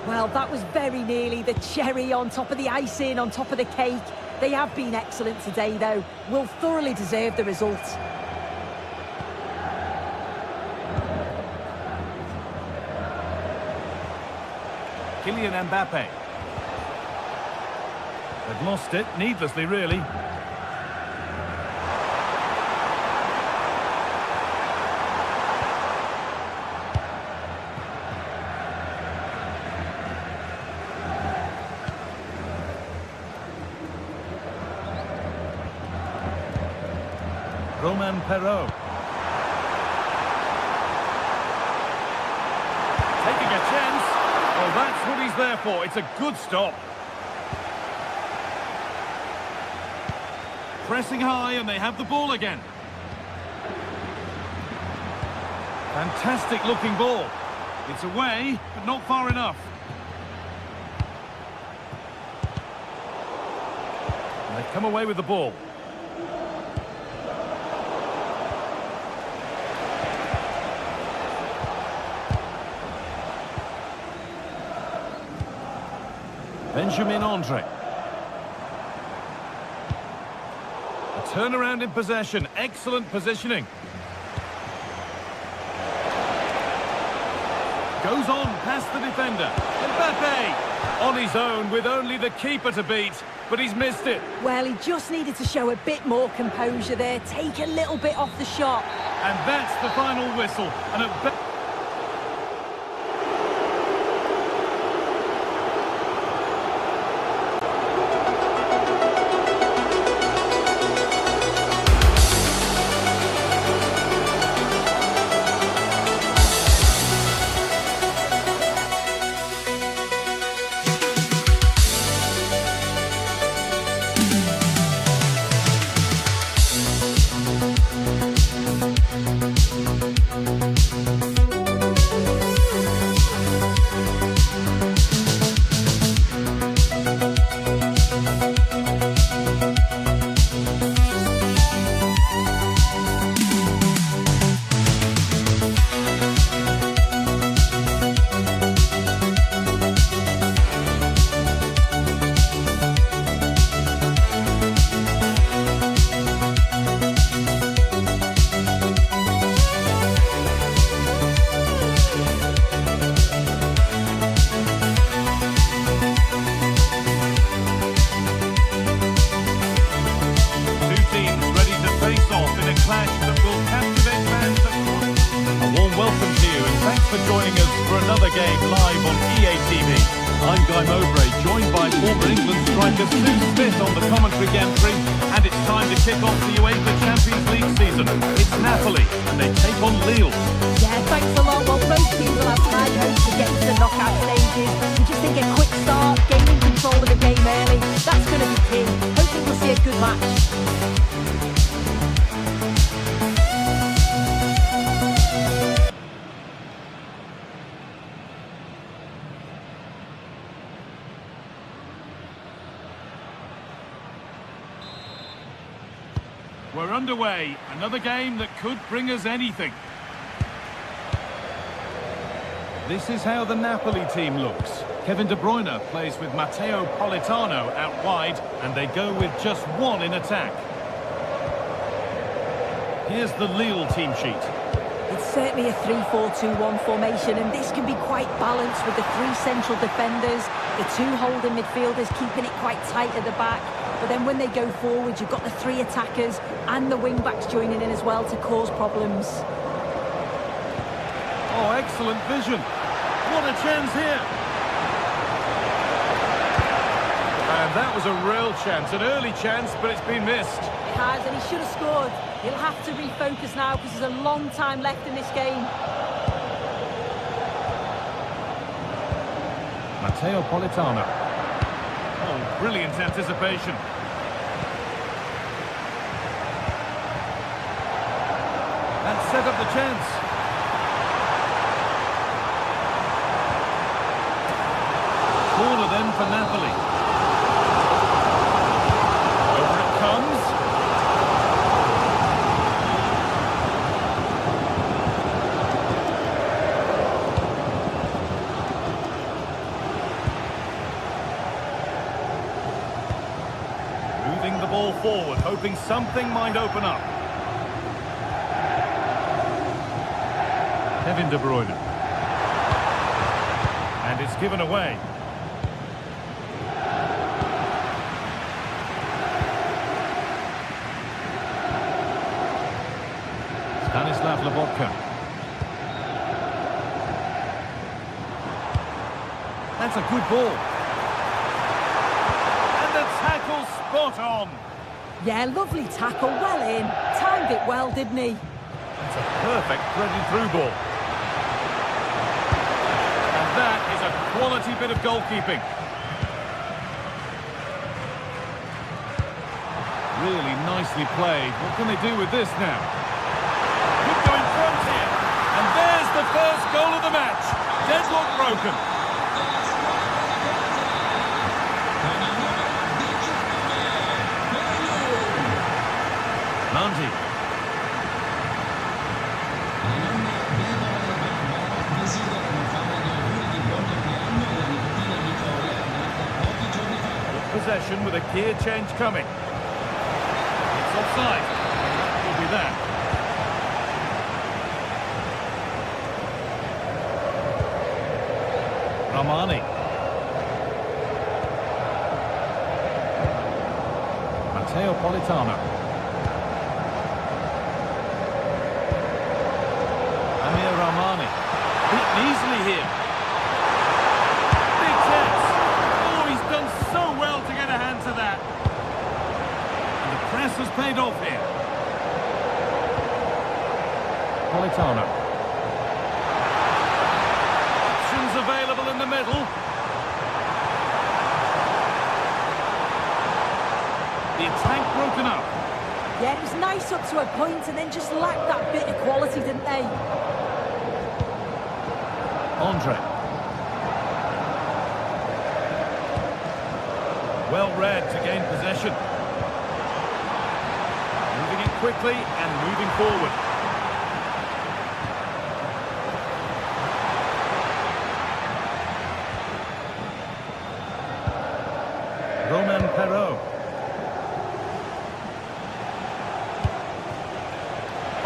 Well, that was very nearly the cherry on top of the icing, on top of the cake. They have been excellent today, though. Will thoroughly deserve the result. Kylian Mbappe. They've lost it, needlessly, really. Romain Perraud. Taking a chance. Well, that's what he's there for. It's a good stop. Pressing high, and they have the ball again. Fantastic looking ball. It's away, but not far enough. And they've come away with the ball. Benjamin Andre. A turnaround in possession. Excellent positioning. Goes on past the defender. Mbappe on his own with only the keeper to beat, but he's missed it. Well, he just needed to show a bit more composure there, take a little bit off the shot. And that's the final whistle. And at former England striker Sue Smith on the commentary gantry, and it's time to kick off the UEFA Champions League season. It's Napoli, and they take on Lille. Yeah, thanks a lot. Well, both teams will have high hopes to get into the knockout stages. We just think a quick start, gaining control of the game early, that's going to be key. Hoping we'll see a good match. We're underway. Another game that could bring us anything. This is how the Napoli team looks. Kevin De Bruyne plays with Matteo Politano out wide, and they go with just one in attack. Here's the Lille team sheet. It's certainly a 3-4-2-1 formation, and this can be quite balanced with the three central defenders, the two holding midfielders keeping it quite tight at the back. But then when they go forward, you've got the three attackers and the wing-backs joining in as well to cause problems. Oh, excellent vision. What a chance here. And that was a real chance, an early chance, but it's been missed. It has, and he should have scored. He'll have to refocus now because there's a long time left in this game. Matteo Politano. Oh, brilliant anticipation. And set up the chance. Corner then for Napoli. Over it comes. Moving the ball forward, hoping something might open up. Kevin De Bruyne. And it's given away. Lobotka. That's a good ball. And the tackle spot on. Yeah, lovely tackle, well in. Timed it well, didn't he? That's a perfect threaded through ball. And that is a quality bit of goalkeeping. Really nicely played. What can they do with this now? And there's the first goal of the match. Deadlock broken. Monty. Possession with a gear change coming. It's offside. That will be that. Romani. Matteo Politano. Amir Romani. Beaten easily here. Big chance. Oh, he's done so well to get a hand to that. And the press has paid off here. Politano. Available in the middle. The attack broken up. Yeah, it was nice up to a point and then just lacked that bit of quality, didn't they? Andre. Well read to gain possession. Moving it quickly and moving forward.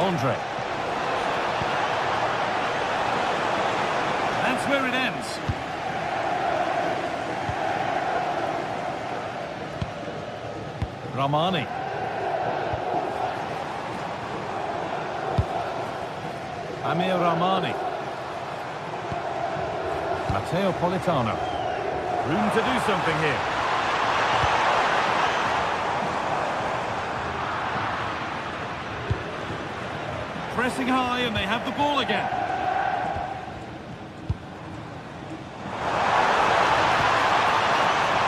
Andre. That's where it ends. Romani. Amir Romani. Matteo Politano. Room to do something here. Pressing high and they have the ball again.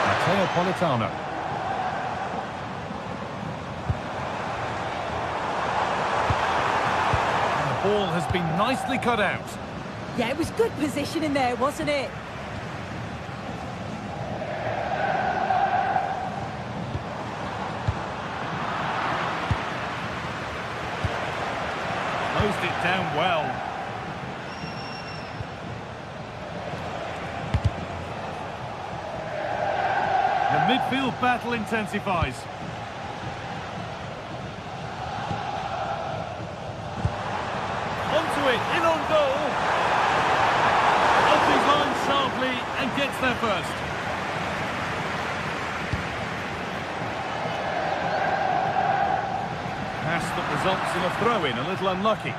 Matteo Politano. And the ball has been nicely cut out. Yeah, it was good positioning there, wasn't it? Closed it down well. The midfield battle intensifies. Onto it, in on goal. Off his line sharply and gets there first. Pass that results in a throw-in, a little unlucky.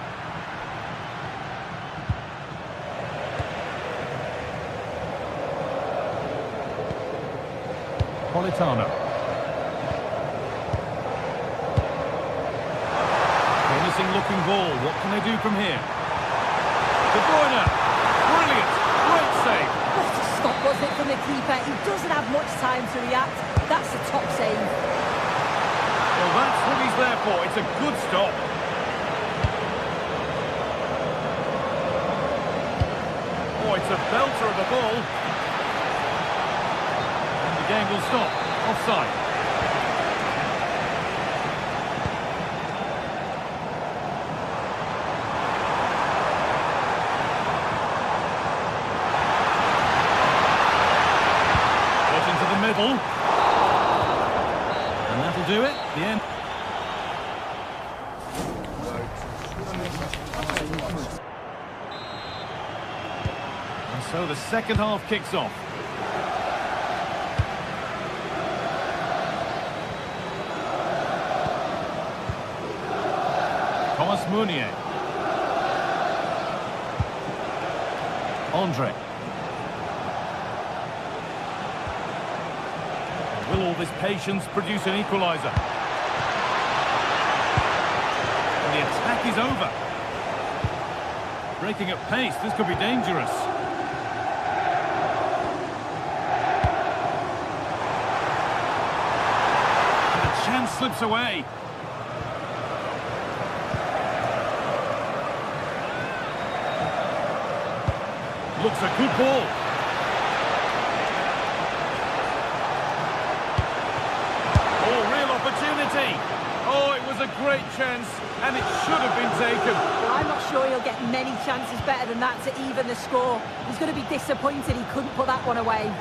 Politano. Promising looking ball. What can they do from here? De Bruyne. Brilliant. Great save. What a stop was it from the keeper. He doesn't have much time to react. That's a top save. Well, that's what he's there for. It's a good stop. Oh, it's a belter of a ball. And the game will stop. Offside. Get into the middle. And that'll do it. The end. And so the second half kicks off. Thomas Meunier. Andre. Will all this patience produce an equaliser? And the attack is over. Breaking at pace, this could be dangerous. And the chance slips away. Looks a good ball. Oh, real opportunity. Oh, it was a great chance, and it should have been taken. Well, I'm not sure he'll get many chances better than that to even the score. He's going to be disappointed he couldn't put that one away.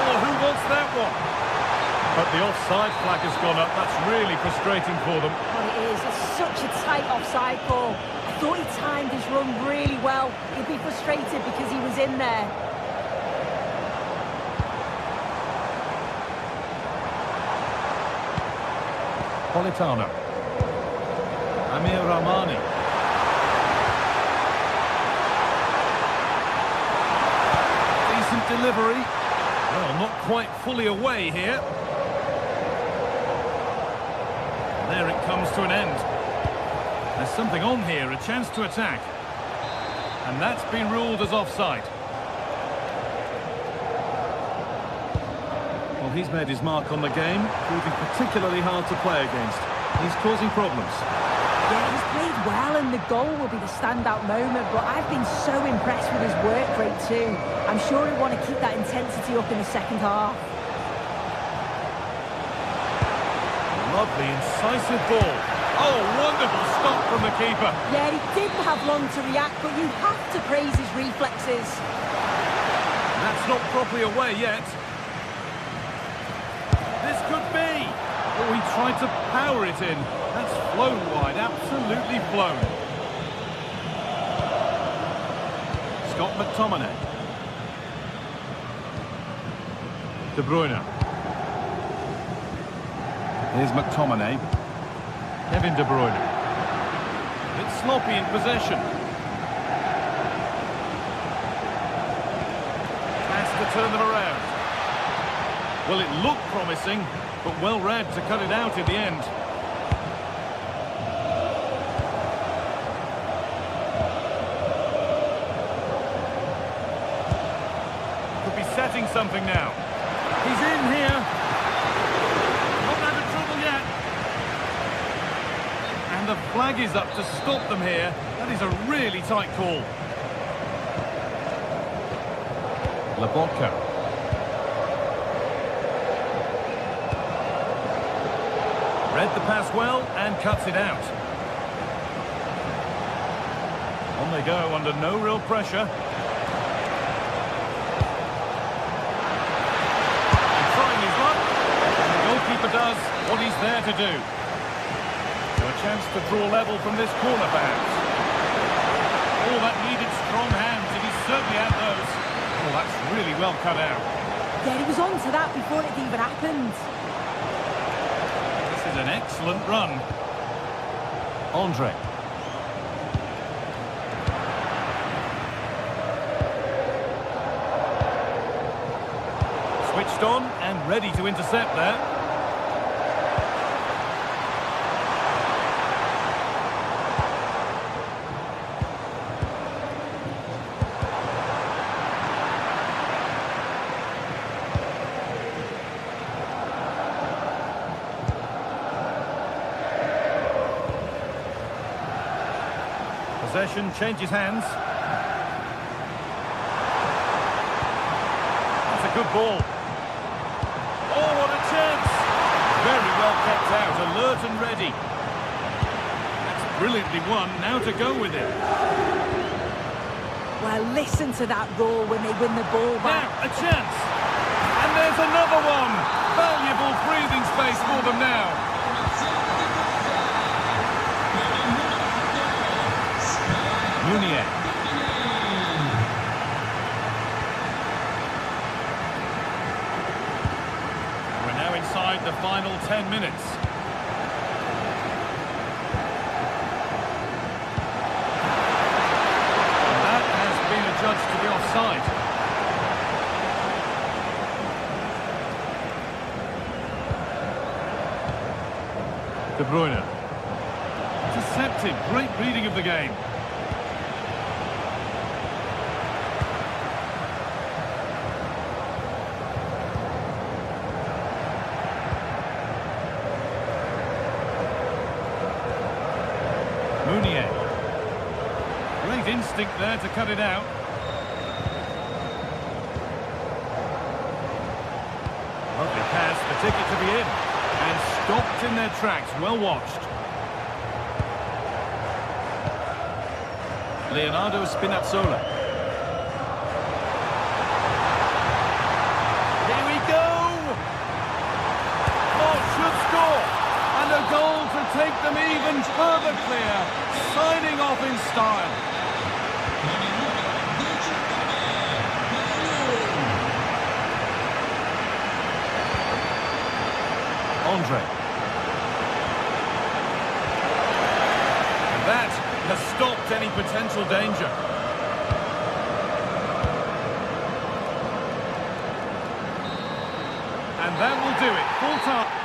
Oh, who wants that one? But the offside flag has gone up. That's really frustrating for them. Well, it is. It's such a tight offside call. I thought he timed his run really well. He'd be frustrated because he was in there. Politano. Amir Rahmani. Decent delivery. Well, not quite fully away here. There it comes to an end. There's something on here, a chance to attack. And that's been ruled as offside. Well, he's made his mark on the game, proving particularly hard to play against. He's causing problems. Yeah, he's played well and the goal will be the standout moment, but I've been so impressed with his work rate too. I'm sure he'll want to keep that intensity up in the second half. Lovely, incisive ball. Oh, wonderful stop from the keeper. Yeah, he didn't have long to react, but you have to praise his reflexes. That's not properly away yet. This could be. Oh, he tried to power it in. That's flown wide, absolutely flown. Scott McTominay. De Bruyne. Here's McTominay. Kevin De Bruyne. A bit sloppy in possession. Has to turn them around. Well, it looked promising, but well read to cut it out in the end. Could be setting something now. He's in here. Not out of trouble yet. And the flag is up to stop them here. That is a really tight call. Lobotka. Read the pass well and cuts it out. On they go under no real pressure. He's trying his luck. The goalkeeper does what he's there to do. So a chance to draw level from this corner perhaps. Oh, that needed strong hands, and he certainly had those. Oh, that's really well cut out. Yeah, he was on to that before it even happened. This is an excellent run. Andre. Switched on and ready to intercept there. Possession changes hands. That's a good ball. Oh, what a chance! Very well kept out, alert and ready. That's brilliantly won, now to go with it. Well, listen to that roar when they win the ball back. Now, a chance! And there's another one! Valuable breathing space for them now. Munier. We're now inside the final 10 minutes. And that has been adjudged to be offside. De Bruyne. Intercepted. Great reading of the game. Munier. Great instinct there to cut it out. Lovely pass, the ticket to be in. And stopped in their tracks, well watched. Leonardo Spinazzola. Here we go! Oh, should score! And a goal to take them even further clear, signing off in style. Andre. And that has stopped any potential danger. And that will do it, full time.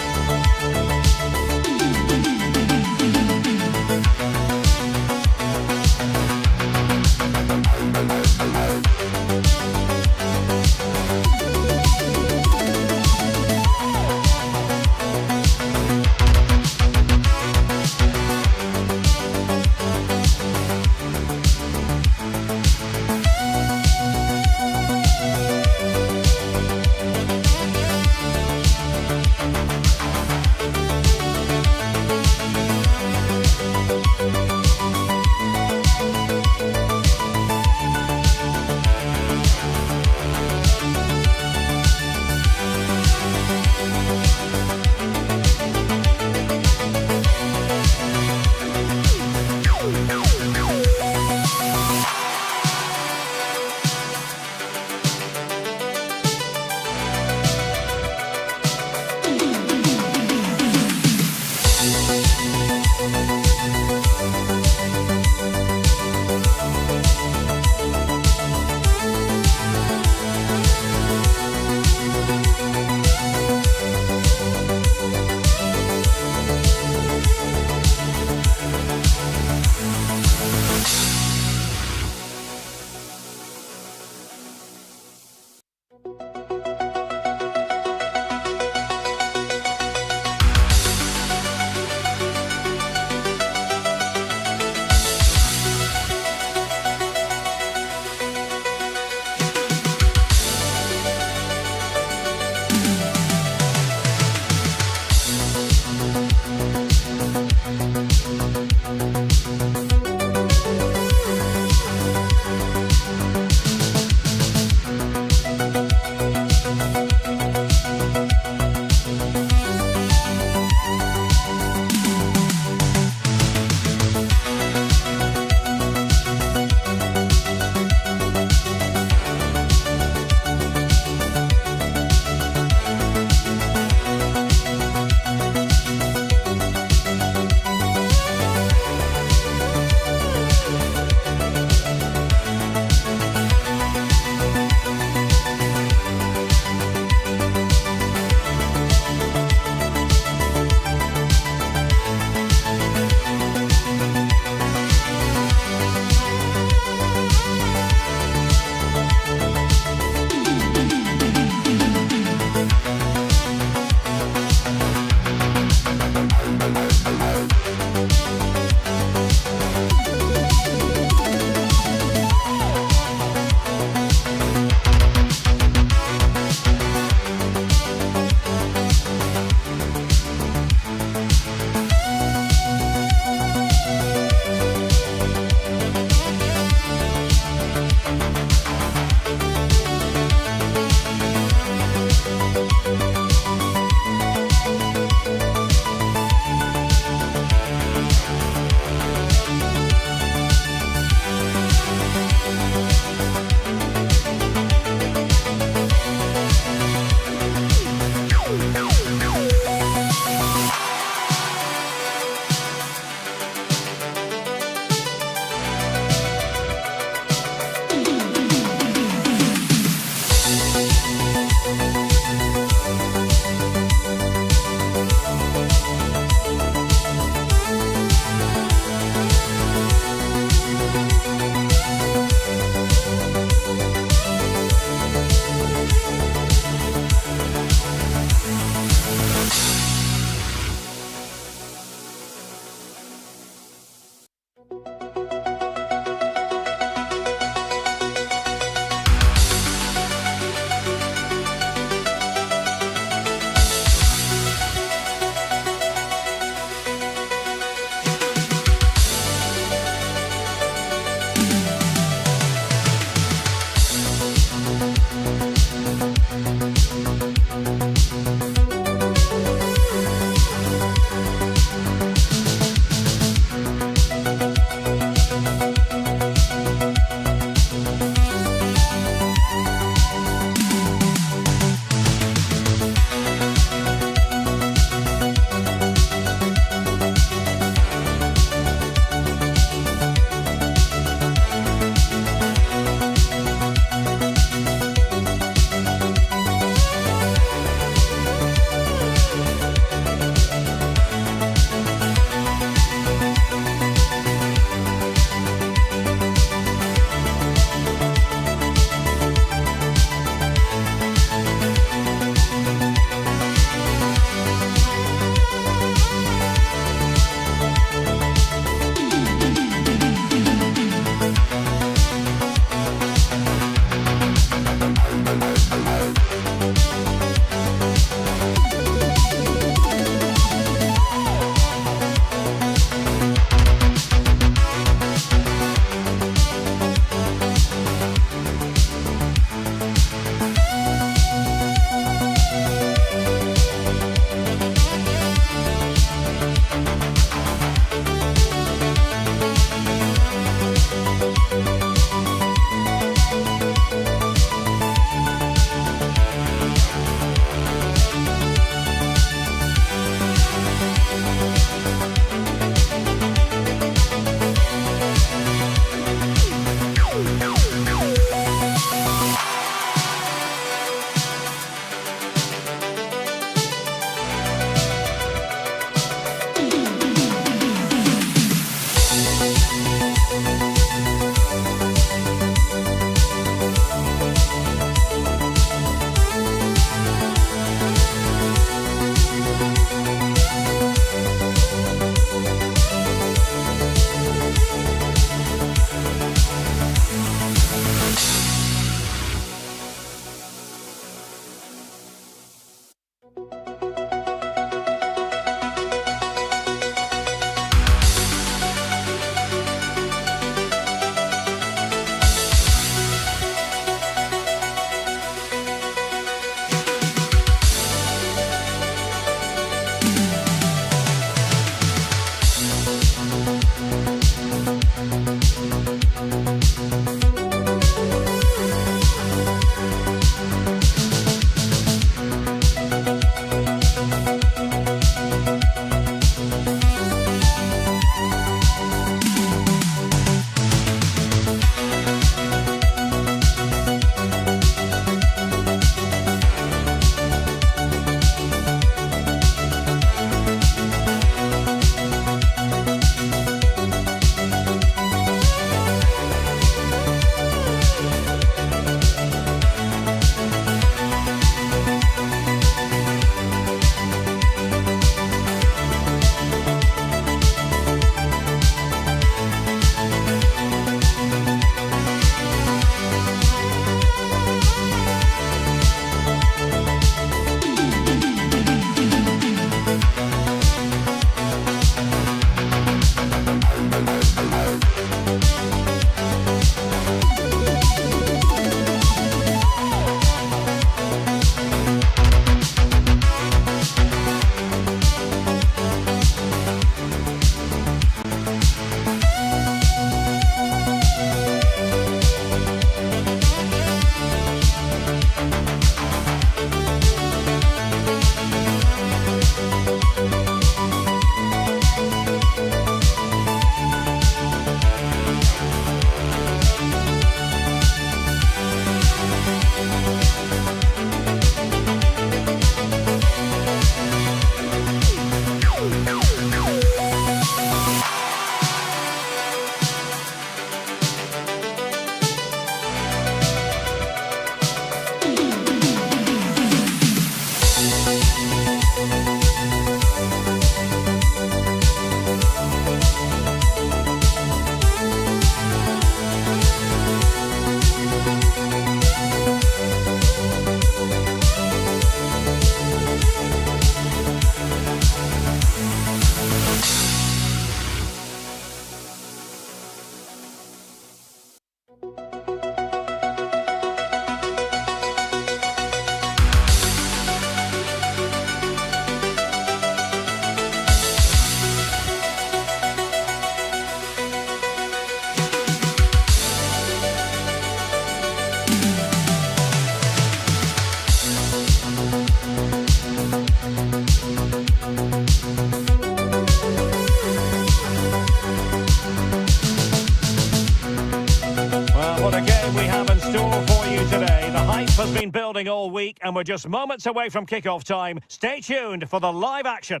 has been building all week, and we're just moments away from kick-off time. Stay tuned for the live action.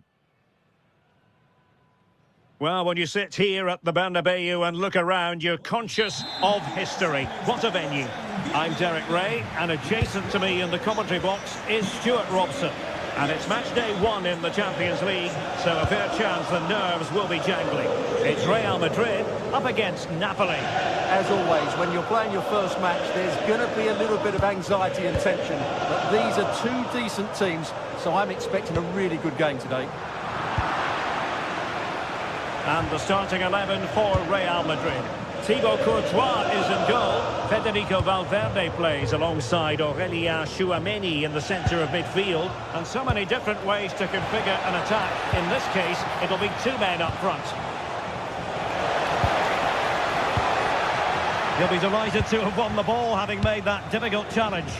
Well, when you sit here at the Bernabeu and look around, you're conscious of history. What a venue. I'm Derek Ray, and adjacent to me in the commentary box is Stuart Robson. And it's match day 1 in the Champions League, so a fair chance the nerves will be jangling. It's Real Madrid up against Napoli. As always, when you're playing your first match, there's going to be a little bit of anxiety and tension. But these are two decent teams, so I'm expecting a really good game today. And the starting 11 for Real Madrid. Thibaut Courtois is in goal. Federico Valverde plays alongside Aurélien Tchouaméni in the centre of midfield. And so many different ways to configure an attack. In this case, it'll be 2 men up front. He'll be delighted to have won the ball, having made that difficult challenge.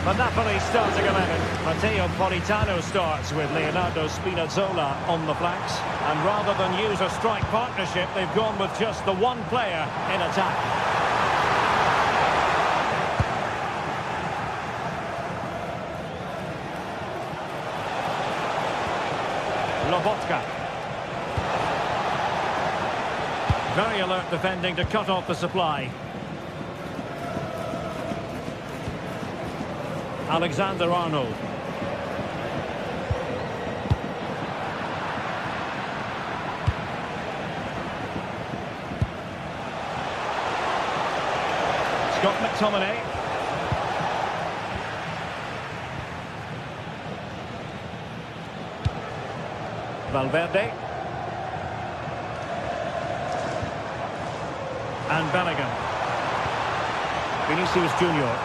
The Napoli starting 11. Matteo Politano starts with Leonardo Spinazzola on the flanks. And rather than use a strike partnership, they've gone with just the one player in attack. Lobotka. Very alert defending to cut off the supply. Alexander-Arnold. Scott McTominay. Valverde. And Bellingham. Vinicius Junior.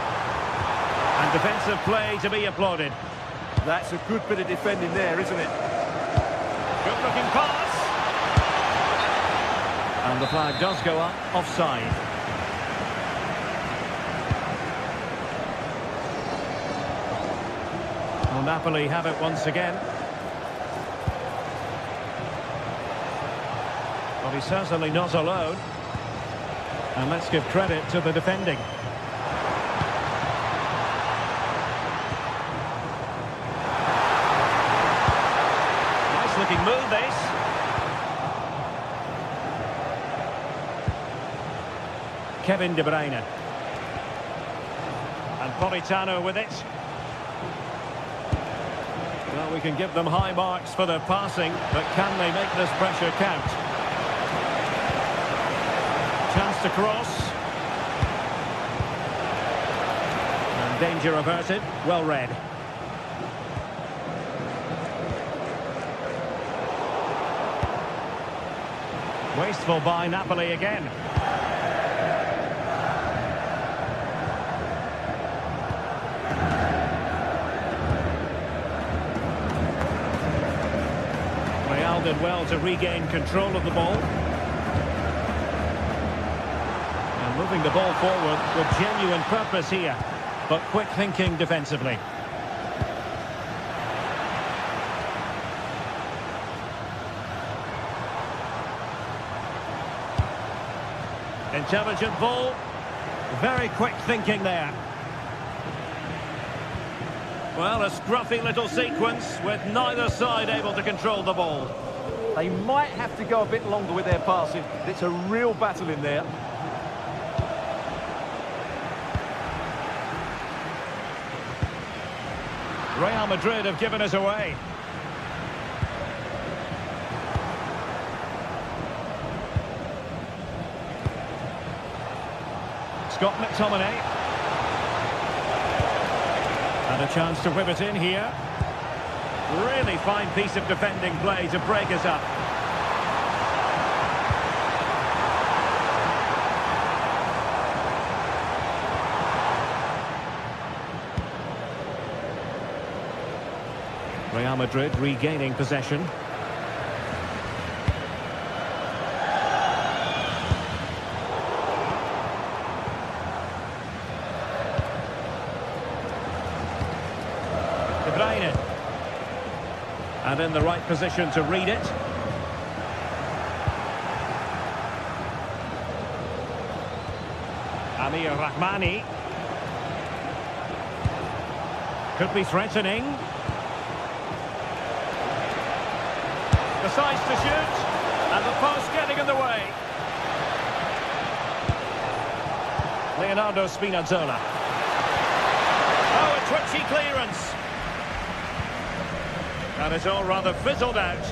And defensive play to be applauded. That's a good bit of defending there, isn't it? Good looking pass. And the flag does go up, offside. Well, Napoli have it once again. Well, he's certainly not alone. And let's give credit to the defending. Looking move this. Kevin De Bruyne. And Politano with it. Well, we can give them high marks for their passing, but can they make this pressure count? Chance to cross. And danger averted. Well read. Wasteful by Napoli again. Real did well to regain control of the ball. And moving the ball forward with genuine purpose here, but quick thinking defensively. Intelligent ball, very quick thinking there. Well, a scruffy little sequence with neither side able to control the ball. They might have to go a bit longer with their passing. It's a real battle in there. Real Madrid have given us away. Scott McTominay. And a chance to whip it in here. Really fine piece of defending play to break us up. Real Madrid regaining possession. De Bruyne. And in the right position to read it. Amir Rahmani. Could be threatening. Decides to shoot. And the post getting in the way. Leonardo Spinazzola. Oh, a twitchy clearance. And it's all rather fizzled out.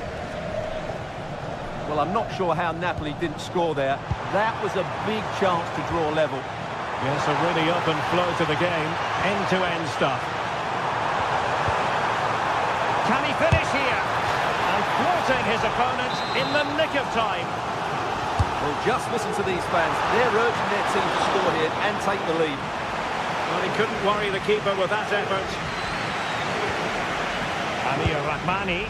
Well, I'm not sure how Napoli didn't score there. That was a big chance to draw level. Yes, a really open flow to the game. End-to-end stuff. Can he finish here? And thwarting his opponent in the nick of time. Well, just listen to these fans. They're urging their team to score here and take the lead. Well, he couldn't worry the keeper with that effort. Amir Rahmani.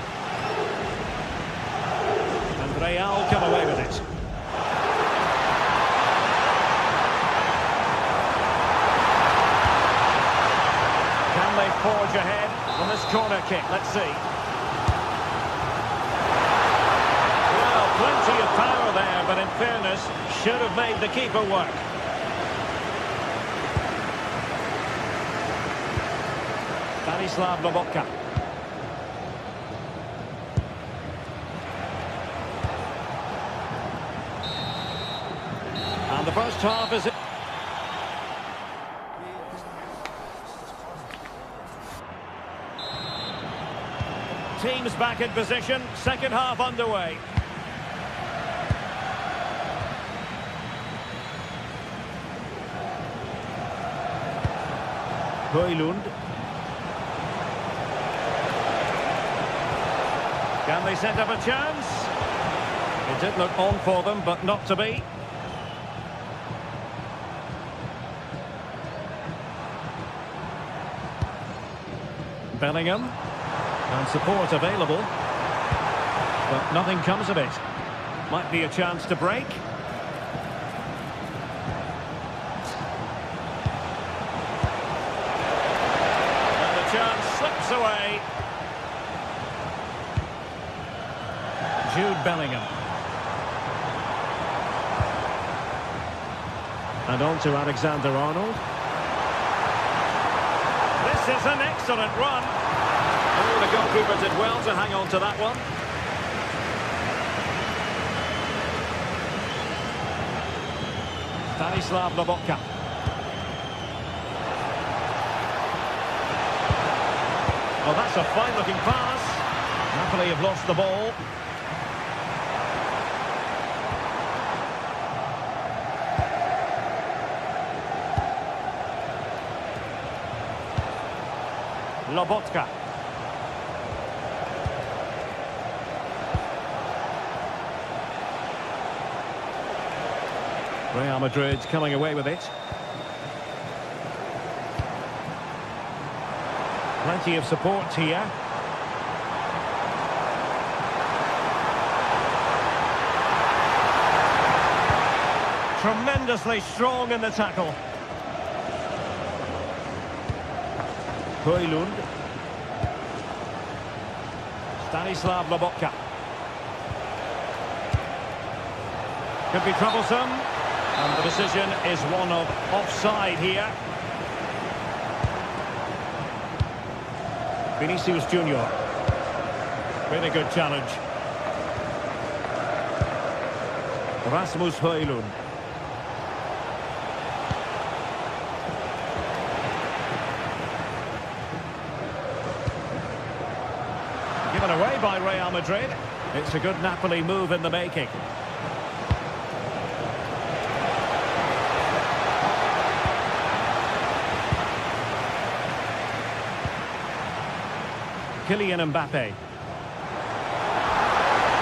And Real come away with it. Can they forge ahead on this corner kick? Let's see. Well, plenty of power there, but in fairness, should have made the keeper work. Stanislav Lobotka. And the first half is... Teams back in position, second half underway. Højlund. Can they set up a chance? It did look on for them, but not to be. Bellingham. And support available. But nothing comes of it. Might be a chance to break. And the chance slips away. Jude Bellingham. And on to Alexander-Arnold. This is an excellent run. Oh, the goalkeeper did well to hang on to that one. Stanislav Lobotka. Well, that's a fine-looking pass. Napoli have lost the ball. Lobotka. Real Madrid coming away with it. Plenty of support here. Tremendously strong in the tackle. Højlund. Stanislav Lobotka. Could be troublesome. And the decision is one of offside here. Vinicius Junior. Really good challenge. Rasmus Højlund. Given away by Real Madrid. It's a good Napoli move in the making. Kylian Mbappe.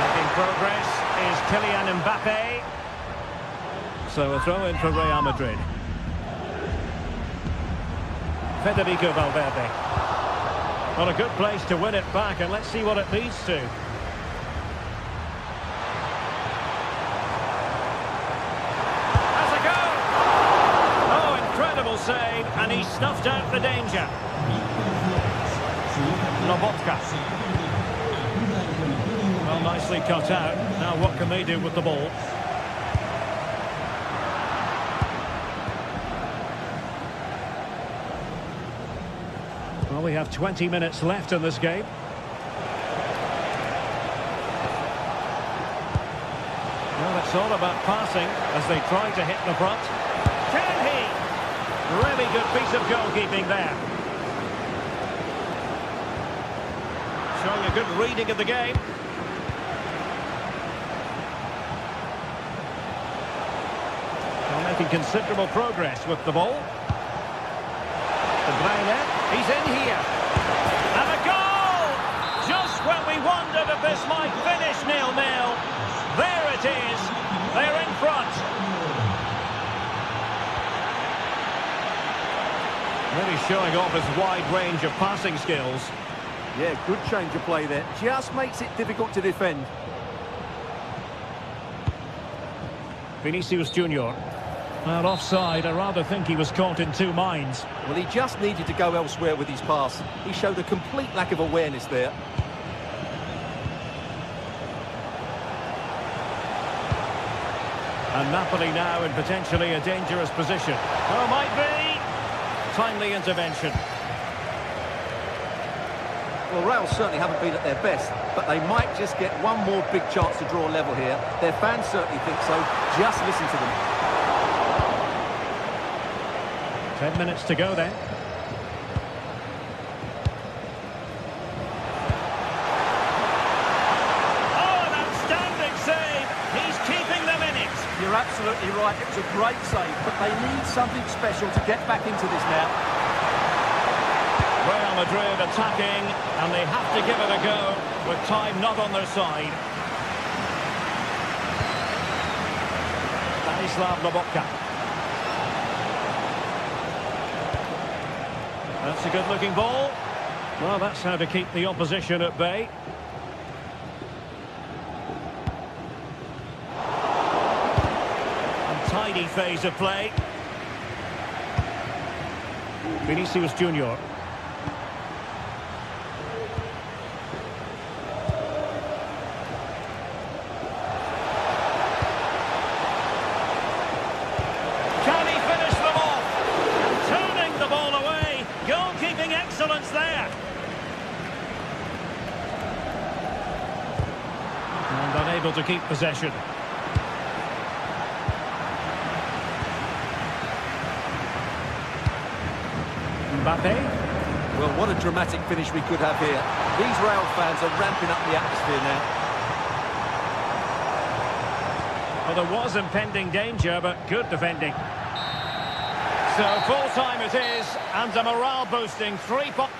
Making progress is Kylian Mbappe. So a throw in for Real Madrid. Federico Valverde. Well, a good place to win it back, and let's see what it leads to. Has a go! Oh, incredible save, and he snuffed out the danger. Lobotka. Well, nicely cut out. Now what can they do with the ball? Well, we have 20 minutes left in this game. Well, it's all about passing as they try to hit the front. Can he? Really good piece of goalkeeping there. Showing a good reading of the game. They're making considerable progress with the ball. De Bruyne, he's in here. And a goal! Just when we wondered if this might finish 0-0. There it is. They're in front. Really showing off his wide range of passing skills. Yeah, good change of play there. Just makes it difficult to defend. Vinicius Junior. Well, offside. I rather think he was caught in two minds. Well, he just needed to go elsewhere with his pass. He showed a complete lack of awareness there. And Napoli now in potentially a dangerous position. Oh, might be. Timely intervention. Well, Real certainly haven't been at their best, but they might just get one more big chance to draw level here. Their fans certainly think so. Just listen to them. 10 minutes to go then. Oh, an outstanding save. He's keeping them in it. You're absolutely right. It was a great save, but they need something special to get back into this now. Real Madrid attacking, and they have to give it a go with time not on their side. Stanislav Lobotka. That's a good-looking ball. Well, that's how to keep the opposition at bay. Tidy phase of play. Vinicius Junior. Can he finish them off? Turning the ball away. Goalkeeping excellence there. And unable to keep possession. Mbappe. Well, what a dramatic finish we could have here. These Real fans are ramping up the atmosphere now. Well, there was impending danger, but good defending. So full-time it is, and a morale-boosting 3 points.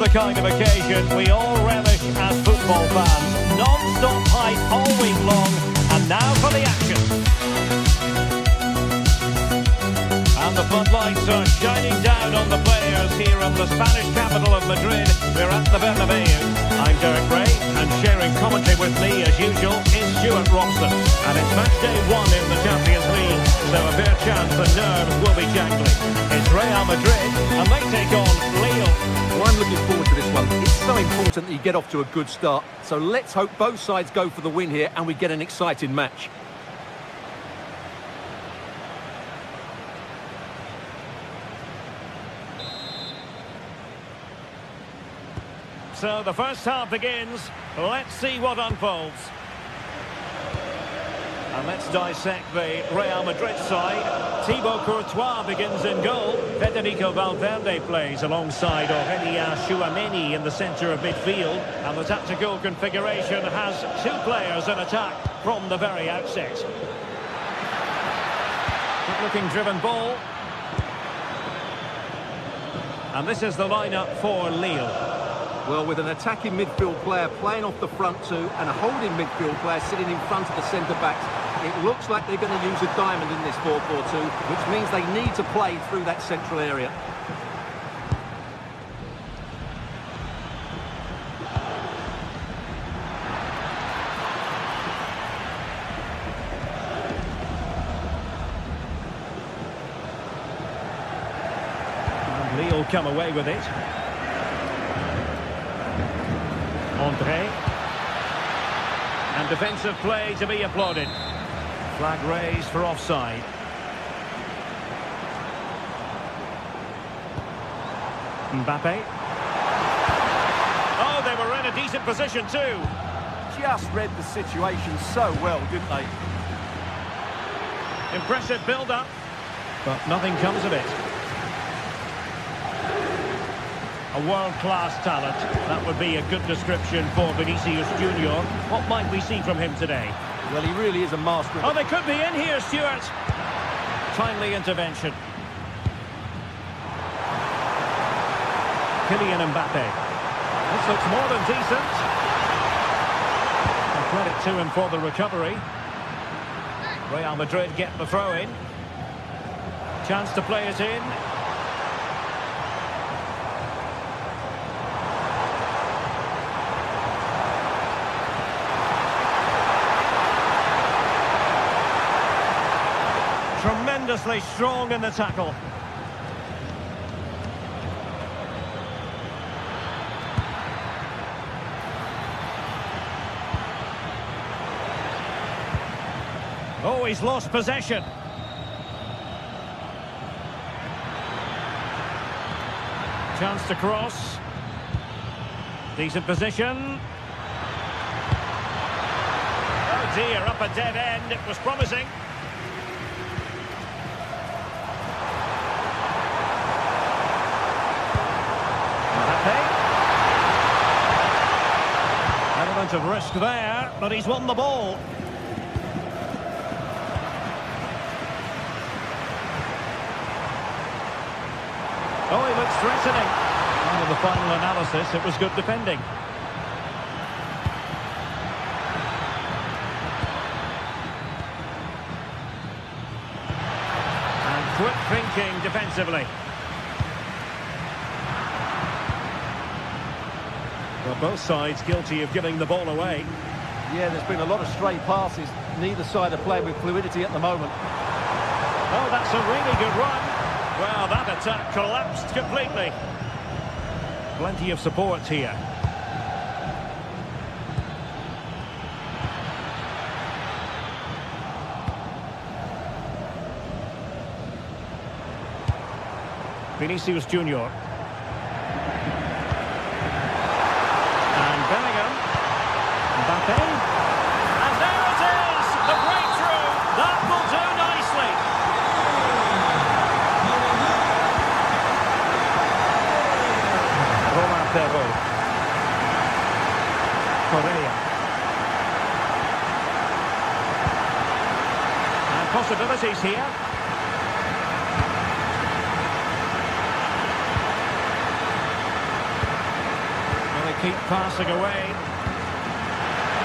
the kind of occasion we all relish as football fans. Non-stop hype all week long, and now for the action. And the floodlights are shining down on the players here in the Spanish capital of Madrid. We're at the Bernabeu. I'm Derek Ray, and sharing commentary with me, as usual, is Stuart Robson. And it's match day 1 in the Champions League, so a fair chance the nerves will be jangling. It's Real Madrid, and they take on Lille. Well, I'm looking forward to this one. It's so important that you get off to a good start. So let's hope both sides go for the win here and we get an exciting match. So the first half begins. Let's see what unfolds. And let's dissect the Real Madrid side. Thibaut Courtois begins in goal. Federico Valverde plays alongside Aurelien Tchouameni in the centre of midfield. And the tactical configuration has 2 players in attack from the very outset. Good-looking driven ball. And this is the lineup for Lille. Well, with an attacking midfield player playing off the front 2 and a holding midfield player sitting in front of the centre-backs, it looks like they're going to use a diamond in this 4-4-2, which means they need to play through that central area. And Lille come away with it. André. And defensive play to be applauded. Flag raised for offside. Mbappe. Oh, they were in a decent position too. Just read the situation so well, didn't they? Impressive build-up, but nothing comes of it. A world-class talent. That would be a good description for Vinicius Junior. What might we see from him today? Well, he really is a master. Oh, they could be in here, Stuart. Timely intervention. Kylian Mbappe. This looks more than decent. And credit to him for the recovery. Real Madrid get the throw-in. Chance to play it in. Tremendously strong in the tackle. Oh, he's lost possession. Chance to cross. Decent position. Oh dear, up a dead end. It was promising. Element of risk there, but he's won the ball. Oh, he looks threatening. And in the final analysis, it was good defending. And quick thinking defensively. Well, both sides guilty of giving the ball away. Yeah, there's been a lot of stray passes. Neither side are playing with fluidity at the moment. Oh, that's a really good run. Well, that attack collapsed completely. Plenty of support here. Vinicius Junior. Mbappe. And there it is! The breakthrough! That will do nicely. Romain Perrault. Correa. And possibilities here. keep passing away.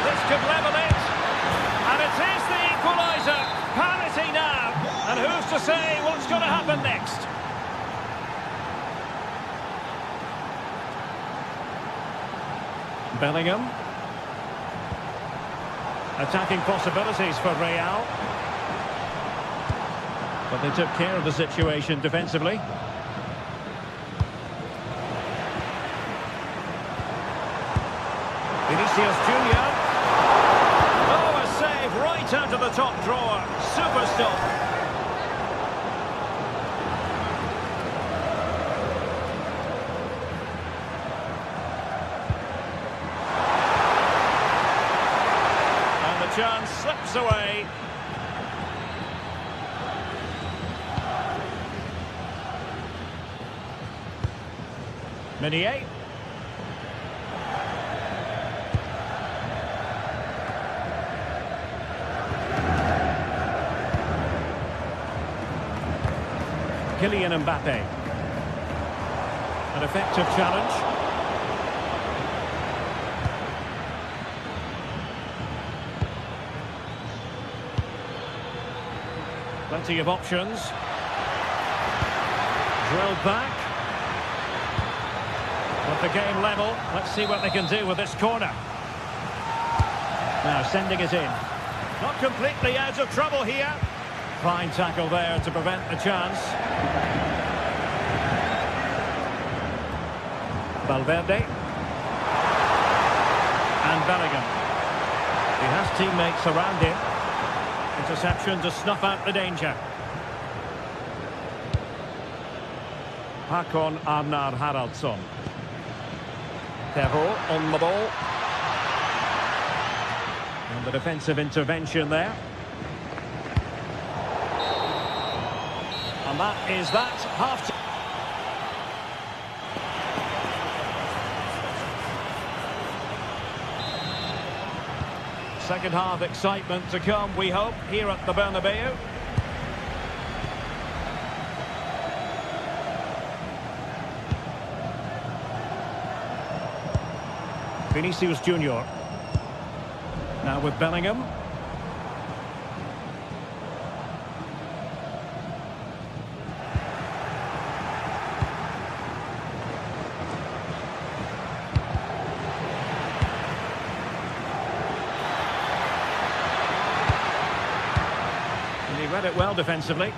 This could level it. And it is the equaliser. Parity now. And who's to say what's going to happen next? Bellingham. Attacking possibilities for Real. But they took care of the situation defensively. Vinicius Junior. Oh, a save right out of the top drawer. Super stop. And the chance slips away. Meunier. Kylian Mbappe. An effective challenge. Plenty of options. Drilled back. With the game level, let's see what they can do with this corner. Now sending it in. Not completely out of trouble here. Fine tackle there to prevent the chance. Valverde. And Bellingham. He has teammates around him. Interception to snuff out the danger. Håkon Arnar Haraldsson. Terro on the ball. And the defensive intervention there. And that is that. Half time. Second half excitement to come, we hope, here at the Bernabeu. Vinicius Junior. Now with Bellingham. And he read it well defensively.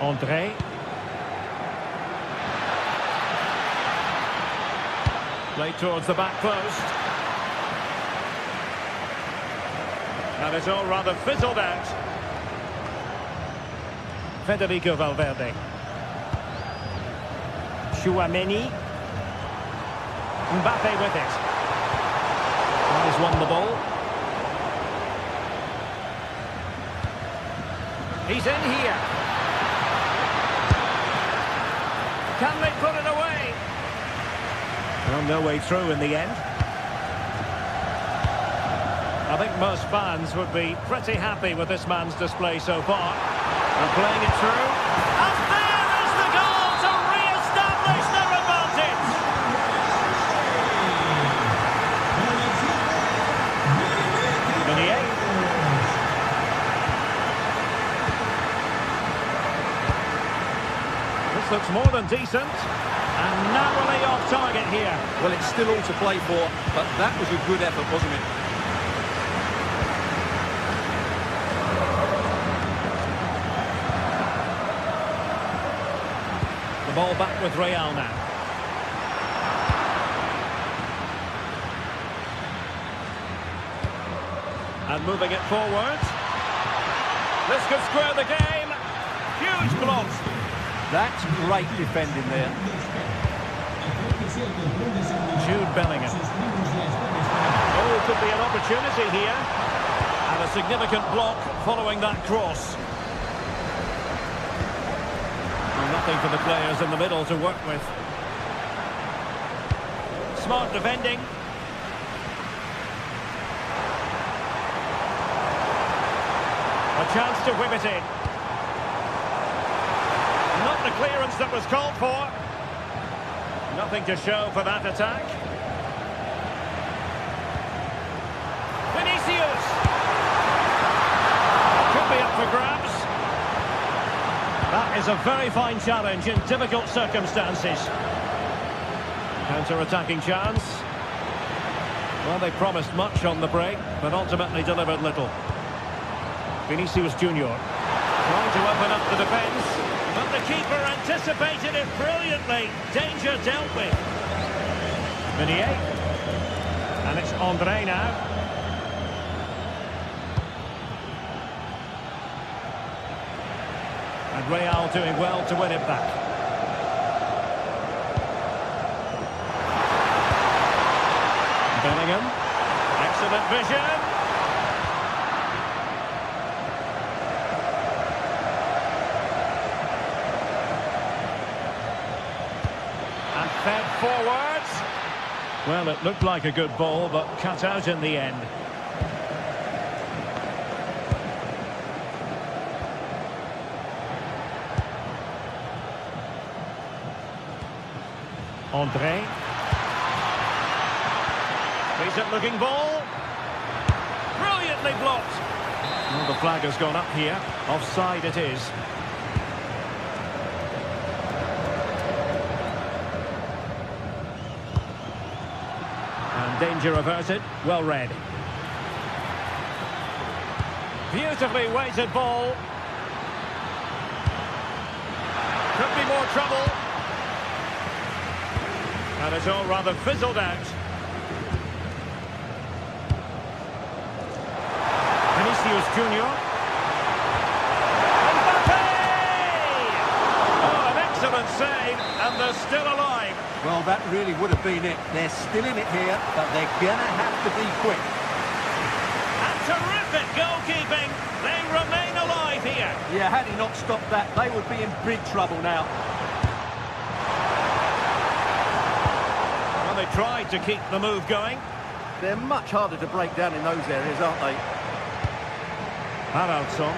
André. Played towards the back post. And it's all rather fizzled out. Federico Valverde. Chouameni. Mbappe with it. He's won the ball. He's in here. Can they put it away? Well, no way through in the end. I think most fans would be pretty happy with this man's display so far. And playing it through. And there is the goal to re-establish their advantage. Meunier. This looks more than decent. And narrowly off target here. Well, it's still all to play for, but that was a good effort, wasn't it? The ball back with Real now. And moving it forward. This could square the game. Huge block. That's great defending there. Jude Bellingham. Oh, could be an opportunity here. And a significant block following that cross. And nothing for the players in the middle to work with. Smart defending. A chance to whip it in. get the clearance that was called for. Nothing to show for that attack. Vinicius! Could be up for grabs. That is a very fine challenge in difficult circumstances. Counter-attacking chance. Well, they promised much on the break, but ultimately delivered little. Vinicius Junior trying to open up the defence, but the keeper anticipated it brilliantly. Danger dealt with. Meunier. And it's Andre now. And Real doing well to win it back. Bellingham. Excellent vision. And fed forwards. Well, it looked like a good ball, but cut out in the end. Andre. Decent looking ball. Brilliantly blocked. Well, the flag has gone up here. Offside it is. And danger averted. Well read. Beautifully weighted ball. Could be more trouble. And it's all rather fizzled out. Vinicius Junior. Mbappe! Oh, an excellent save, and they're still alive. Well, that really would have been it. They're still in it here, but they're going to have to be quick. And terrific goalkeeping. They remain alive here. Yeah, had he not stopped that, they would be in big trouble now. Well, they tried to keep the move going. They're much harder to break down in those areas, aren't they? Haraldsson.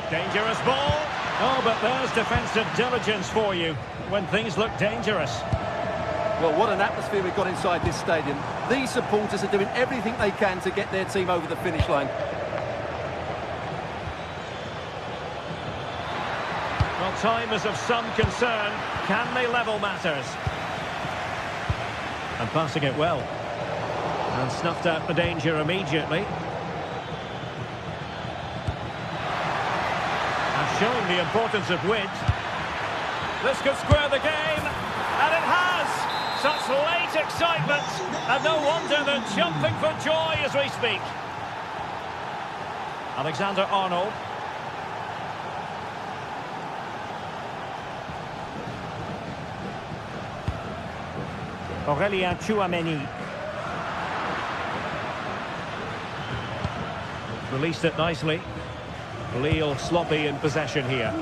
Dangerous ball. Oh, but there's defensive diligence for you when things look dangerous. Well, what an atmosphere we've got inside this stadium. These supporters are doing everything they can to get their team over the finish line. Well, time is of some concern. Can they level matters? And passing it well. And snuffed out the danger immediately. Showing the importance of width. This could square the game, and it has! Such late excitement, and no wonder they're jumping for joy as we speak. Alexander-Arnold. Aurélien Tchouameni. Released it nicely. Lille sloppy in possession here.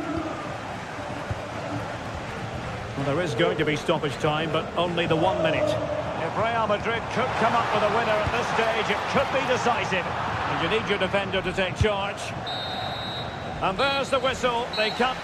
Well, there is going to be stoppage time, but only the 1 minute. If Real Madrid could come up with a winner at this stage, it could be decisive. And you need your defender to take charge. And there's the whistle. They come.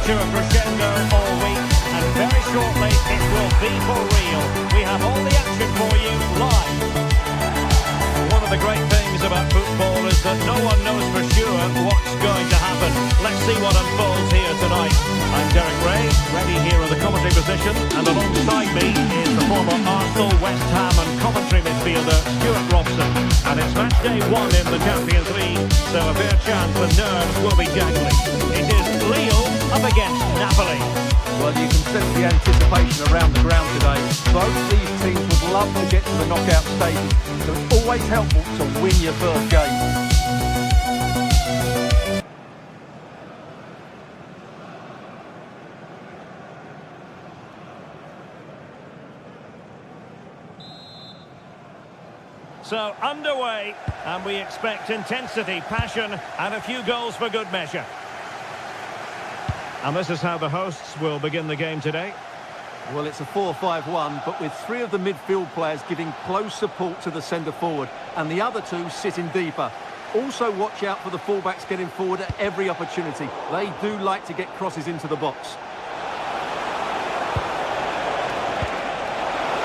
To a crescendo all week, and very shortly it will be for real. We have all the action for you live. One of the great things about football is that no one knows for sure what's going to happen. Let's commentary position, and alongside me is the former Arsenal, West Ham and Coventry midfielder Stuart Robson. And it's match day 1 in the Champions League, so a fair chance the nerves will be jangling. It is Lille up against Napoli. Well, you can sense the anticipation around the ground today. Both these teams would love to get to the knockout stage, so it's always helpful to win your first game. So, underway, and we expect intensity, passion, and a few goals for good measure. And this is how the hosts will begin the game today. Well, it's a 4-5-1, but with 3 of the midfield players giving close support to the centre-forward, and the other 2 sitting deeper. Also watch out for the fullbacks getting forward at every opportunity. They do like to get crosses into the box.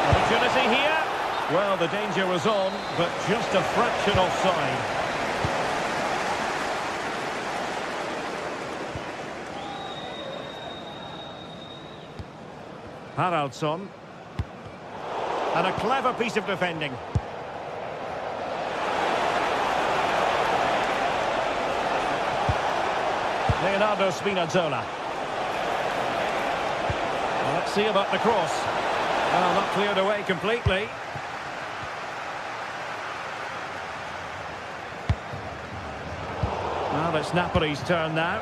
Opportunity here. Well, the danger was on, but just a fraction offside. Haraldsson. And a clever piece of defending. Leonardo Spinazzola. Well, let's see about the cross. Well, not cleared away completely. Well, it's Napoli's turn now.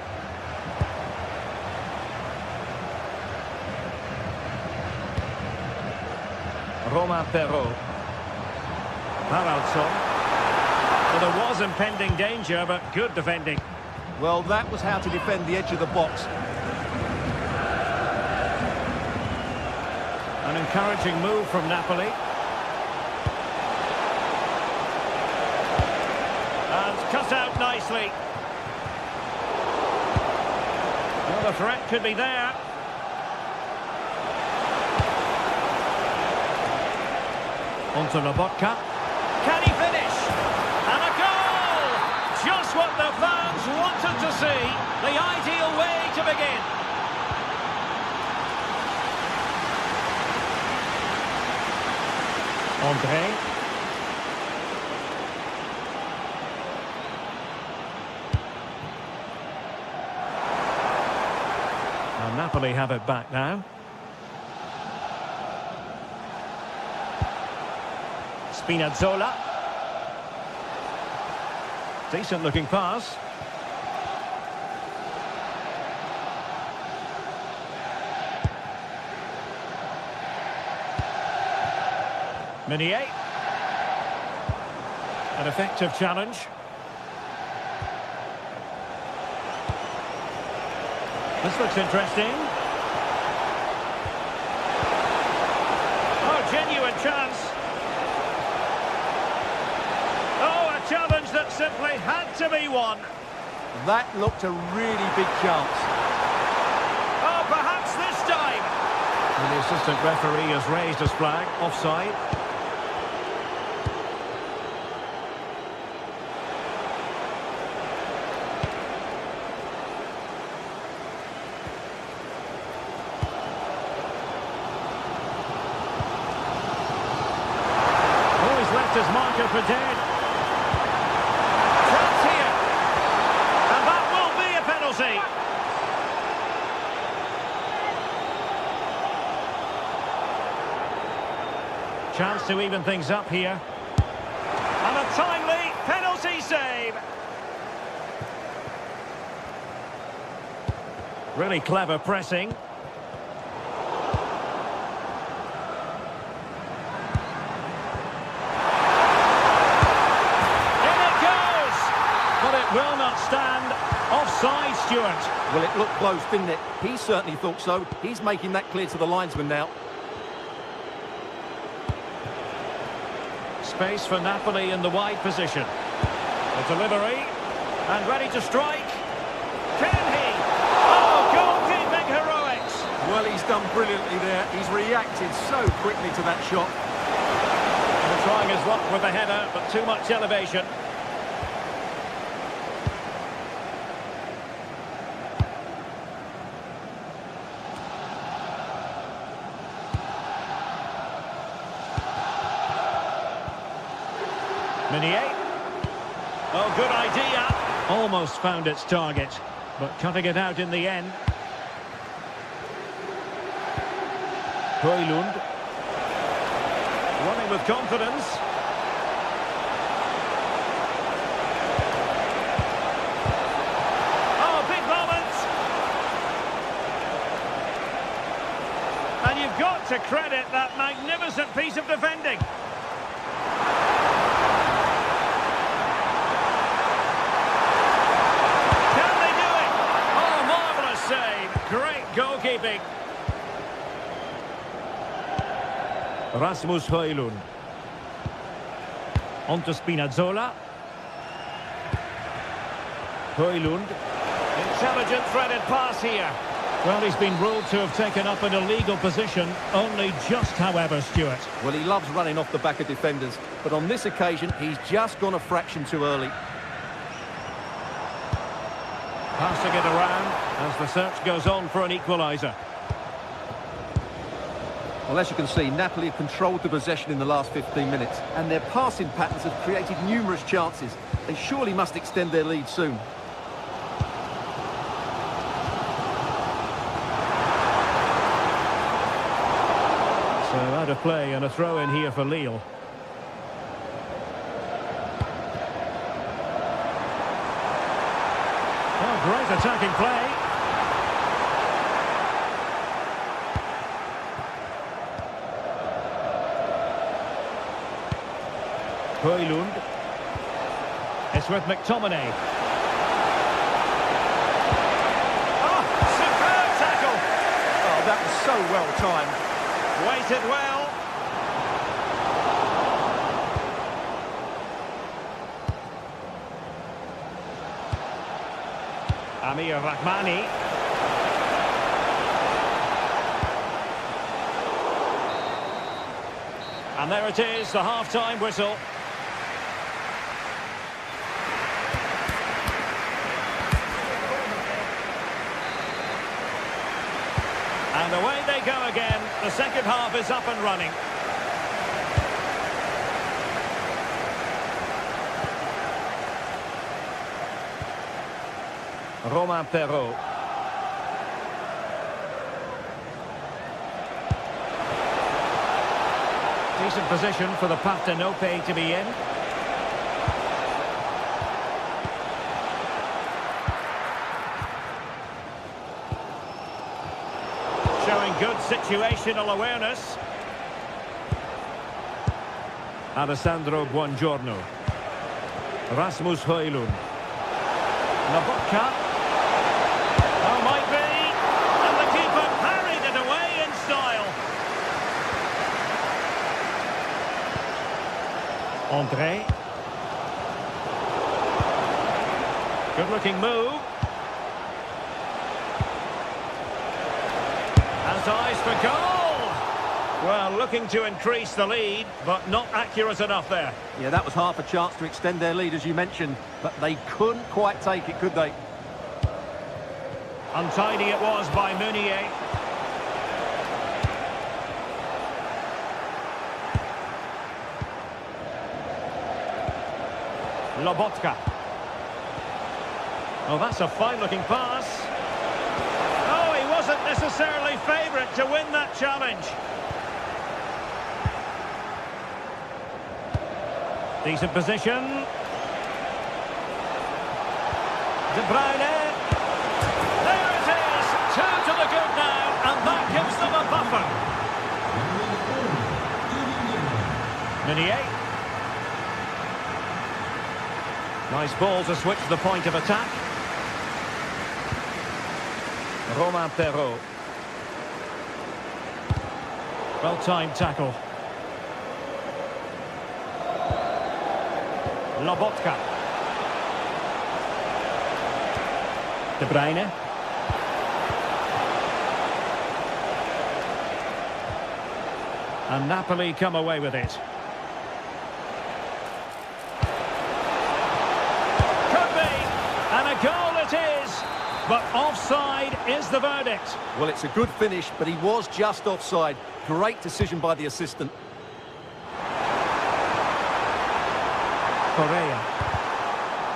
Romain Perrault. Haraldsson. Well, there was impending danger, but good defending. Well, that was how to defend the edge of the box. An encouraging move from Napoli. And cut out nicely. Well, the threat could be there. Onto Lobotka. Can he finish? And a goal! Just what the fans wanted to see. The ideal way to begin. André. Well, Napoli have it back now. Spinazzola. Decent looking pass. Meunier. An effective challenge. This looks interesting. Oh, genuine chance. Oh, a challenge that simply had to be won. That looked a really big chance. Oh, perhaps this time. And the assistant referee has raised his flag. Offside. Left his marker for dead. Chance here. And that will be a penalty. Chance to even things up here. And a timely penalty save. Really clever pressing. Will not stand. Offside, Stuart. Well, it looked close, didn't it? He certainly thought so. He's making that clear to the linesman now. Space for Napoli in the wide position. The delivery. And ready to strike. Can he? Oh, goalkeeping heroics. Well, he's done brilliantly there. He's reacted so quickly to that shot. And trying his luck with the header, but too much elevation. Meunier. Oh, good idea. Almost found its target, but cutting it out in the end. Højlund. Running with confidence. Oh, big moment! And you've got to credit that magnificent piece of defending. Can they do it? Oh, marvellous save. Great goalkeeping. Rasmus Højlund. On to Spinazzola. Højlund. Intelligent threaded pass here. Well, he's been ruled to have taken up an illegal position, only just, however, Stuart. Well, he loves running off the back of defenders, but on this occasion, he's just gone a fraction too early. Passing it around as the search goes on for an equaliser. Well, as you can see, Napoli have controlled the possession in the last 15 minutes, and their passing patterns have created numerous chances. They surely must extend their lead soon. So out of play and a throw in here for Lille. Oh, great attacking play. Højlund. It's with McTominay. Oh, superb tackle. Oh, that was so well timed. Weighted well. Amir Rahmani. And there it is, the half-time whistle. And away they go again. The second half is up and running. Romain Perrault. Decent position for the Partenope to be in. Showing good situational awareness. Alessandro Buongiorno. Rasmus Højlund. Lobotka. Oh, might be. And the keeper parried it away in style. André. Good-looking move. Has eyes for goal. Well, looking to increase the lead, but not accurate enough there. Yeah, that was half a chance to extend their lead, as you mentioned, but they couldn't quite take it, could they? Untidy it was by Meunier. Lobotka. Oh, that's a fine-looking pass. Oh, he wasn't necessarily favourite to win that challenge. Decent position. De Bruyne. There it is. 2 to the good now, and that gives them a buffer. Meunier. Nice ball to switch the point of attack. Romain Perrault. Well-timed tackle. Lobotka. De Bruyne. And Napoli come away with it. Could be. And a goal it is. But offside is the verdict. Well, it's a good finish, but he was just offside. Great decision by the assistant. Correa.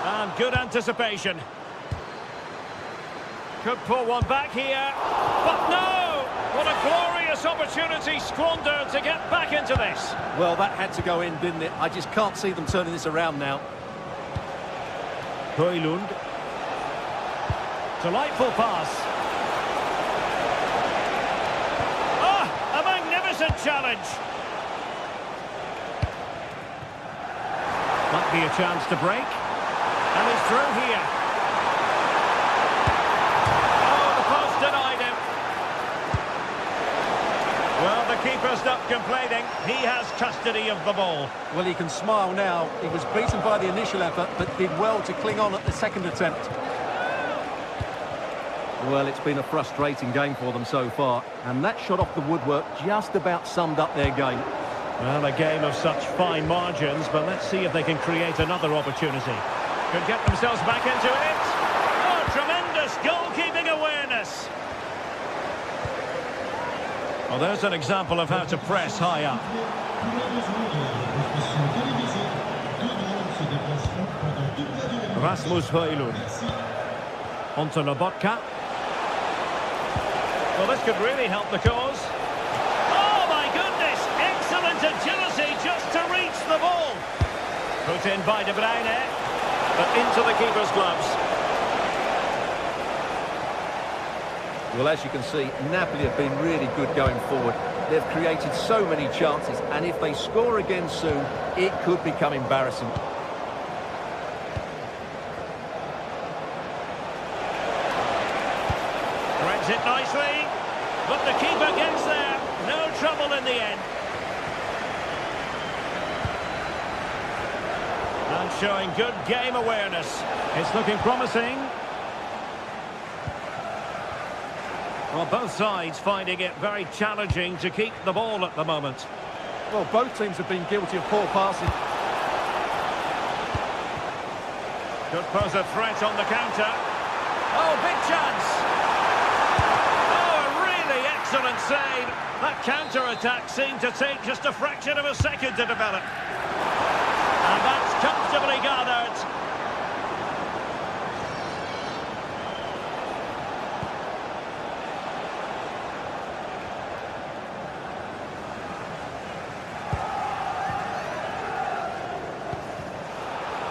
And good anticipation. Could pull one back here. But no! What a glorious opportunity squandered to get back into this. Well, that had to go in, didn't it? I just can't see them turning this around now. Højlund. Delightful pass. Ah, a magnificent challenge. Might be a chance to break. And he's through here. Oh, the post denied him. Well, the keeper's not complaining. He has custody of the ball. Well, he can smile now. He was beaten by the initial effort, but did well to cling on at the second attempt. Well, it's been a frustrating game for them so far, and that shot off the woodwork just about summed up their game. Well, a game of such fine margins, but let's see if they can create another opportunity. Could get themselves back into it. Oh, tremendous goalkeeping awareness. Well, there's an example of how to press high up. Rasmus Højlund. Onto Lobotka. Well, this could really help the cause. Oh, my goodness! Excellent agility just to reach the ball. Put in by De Bruyne, but into the keeper's gloves. Well, as you can see, Napoli have been really good going forward. They've created so many chances, and if they score again soon, it could become embarrassing. Threads it nicely, but the keeper gets there. No trouble in the end. And showing good game awareness. It's looking promising. Well, both sides finding it very challenging to keep the ball at the moment. Well, both teams have been guilty of poor passing. Could pose a threat on the counter. Oh, big chance. Oh, a really excellent save. That counter-attack seemed to take just a fraction of a second to develop. And that's comfortably gathered.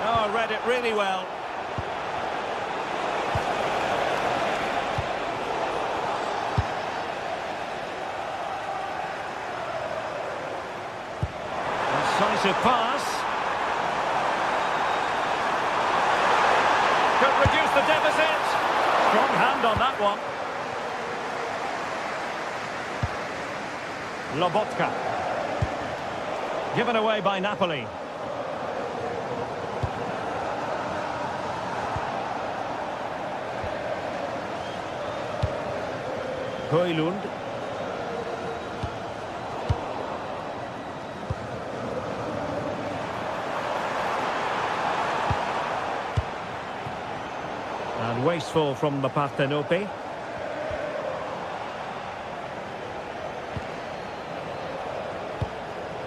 Oh, read it really well. Decisive pass. Could reduce the deficit. Strong hand on that one. Lobotka. Given away by Napoli. Højlund. And wasteful from the Partenope.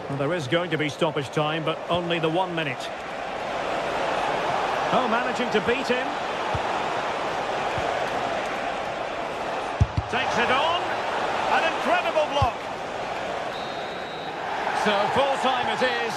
Well, there is going to be stoppage time, but only the 1 minute. Oh, managing to beat him. Takes it on. An incredible block. So full time it is.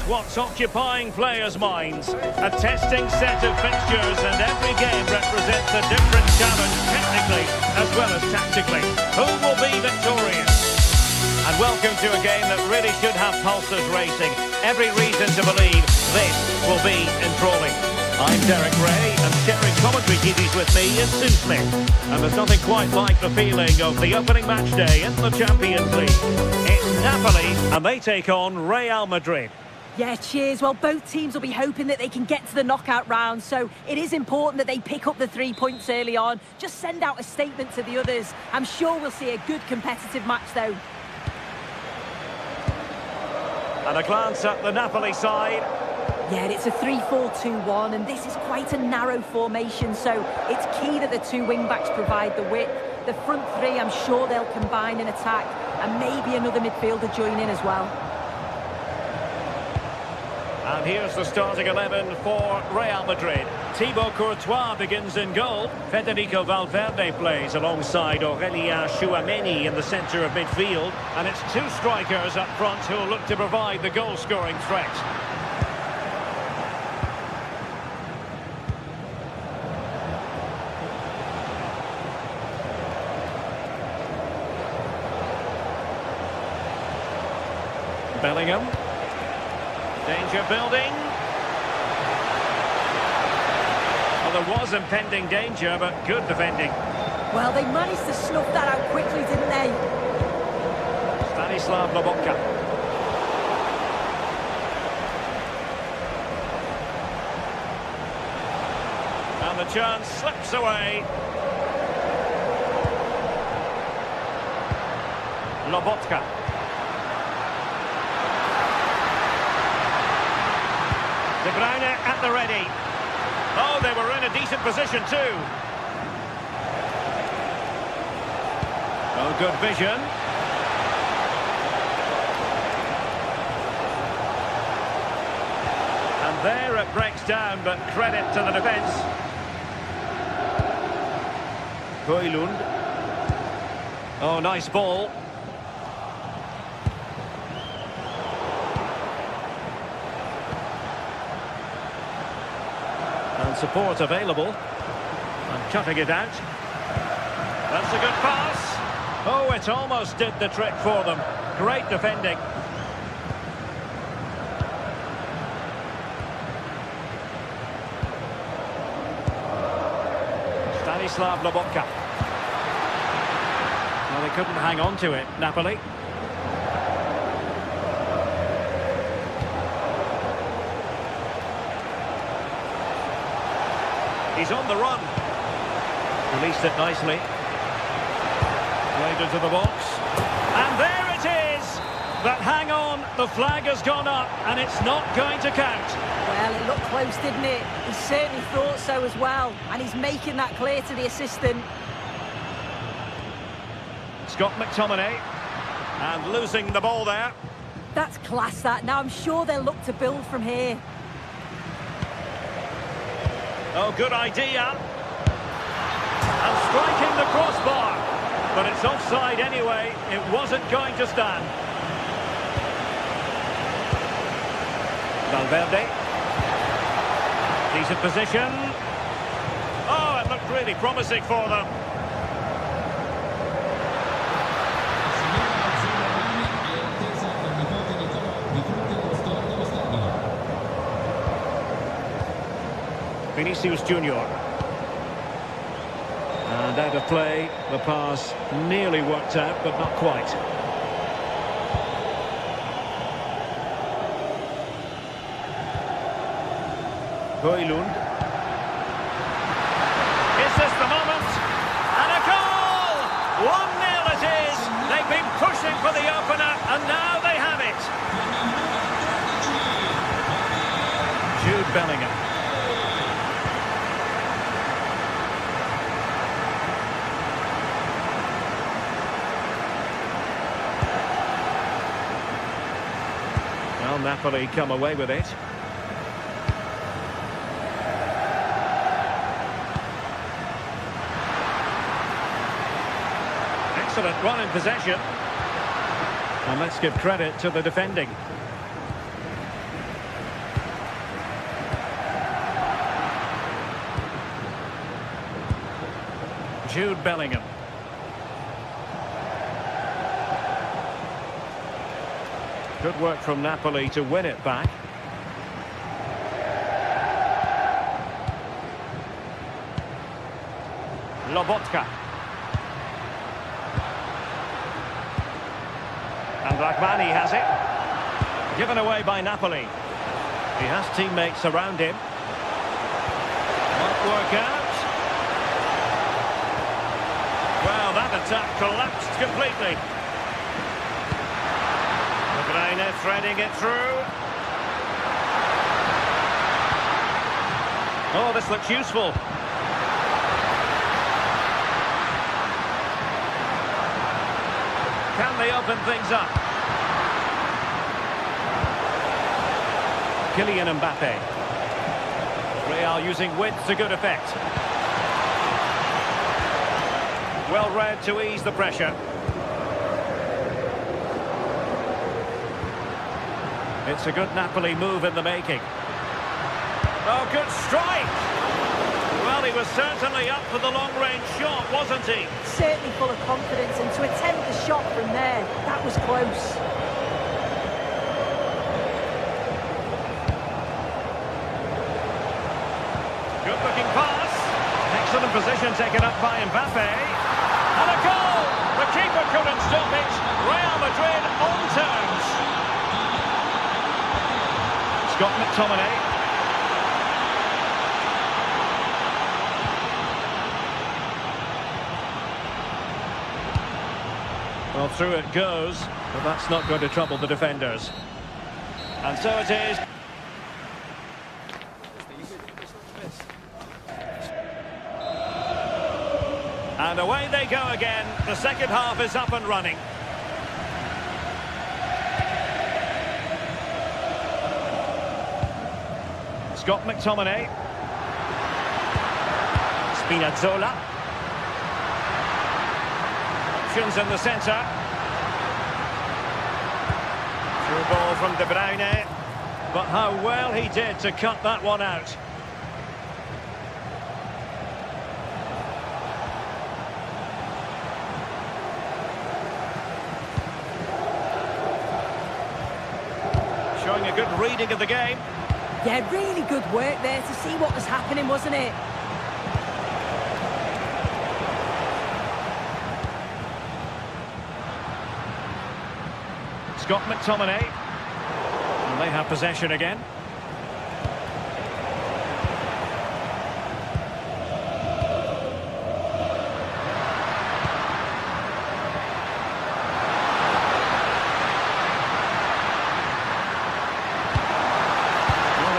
what's occupying players' minds. A testing set of fixtures, and every game represents a different challenge technically as well as tactically. Who will be victorious? And welcome to a game that really should have pulses racing. Every reason to believe this will be enthralling. I'm Derek Ray, and sharing commentary duties with me is Sue Smith. And there's nothing quite like the feeling of the opening match day in the Champions League. It's Napoli, and they take on Real Madrid. Yeah, cheers. Well, both teams will be hoping that they can get to the knockout round, so it is important that they pick up the 3 points early on. Just send out a statement to the others. I'm sure we'll see a good competitive match, though. And a glance at the Napoli side. Yeah, it's a 3-4-2-1, and this is quite a narrow formation, so it's key that the two wing-backs provide the width. The front three, I'm sure they'll combine in attack, and maybe another midfielder join in as well. And here's the starting 11 for Real Madrid. Thibaut Courtois begins in goal. Federico Valverde plays alongside Aurélien Tchouaméni in the centre of midfield. And it's two strikers up front who'll look to provide the goal-scoring threat. Bellingham. Danger building. Well, there was impending danger, but good defending. Well, they managed to snuff that out quickly, didn't they? Stanislav Lobotka. And the chance slips away. Lobotka. De Bruyne at the ready. Oh, they were in a decent position too. Oh, good vision. And there it breaks down, but credit to the defence. Højlund. Oh, nice ball. And support available. And cutting it out. That's a good pass. Oh, it almost did the trick for them. Great defending. Stanislav Lobotka. Well, they couldn't hang on to it, Napoli. He's on the run. Released it nicely. Played into the box. And there it is! But hang on, the flag has gone up and it's not going to count. Well, it looked close, didn't it? He certainly thought so as well. And he's making that clear to the assistant. Scott McTominay. And losing the ball there. That's class, that. Now, I'm sure they'll look to build from here. Oh, good idea. And striking the crossbar. But it's offside anyway. It wasn't going to stand. Valverde. Decent position. Oh, it looked really promising for them. Vinicius Junior. And out of play, the pass nearly worked out, but not quite. Højlund. Is this the moment? And a goal! 1-0 it is! They've been pushing for the opener, and now they have it. Jude Bellingham. Well, Napoli come away with it. Excellent run in possession. And let's give credit to the defending. Jude Bellingham. Good work from Napoli to win it back. Lobotka. And Rahmani has it. Given away by Napoli. He has teammates around him. Won't work out. Well, that attack collapsed completely. De Bruyne threading it through. Oh, this looks useful. Can they open things up? Kylian Mbappe. Real using width to good effect. Well read to ease the pressure. It's a good Napoli move in the making. Oh, good strike! Well, he was certainly up for the long-range shot, wasn't he? Certainly full of confidence, and to attempt the shot from there, that was close. Good-looking pass. Excellent position taken up by Mbappe. And a goal! The keeper couldn't stop it. Real Madrid on terms. Scott McTominay. Well, through it goes, but that's not going to trouble the defenders. And so it is. And away they go again. The second half is up and running. Scott McTominay. Spinazzola. Options in the centre. Through ball from De Bruyne. But how well he did to cut that one out. Showing a good reading of the game. Yeah, really good work there to see what was happening, wasn't it? Scott McTominay. And they have possession again.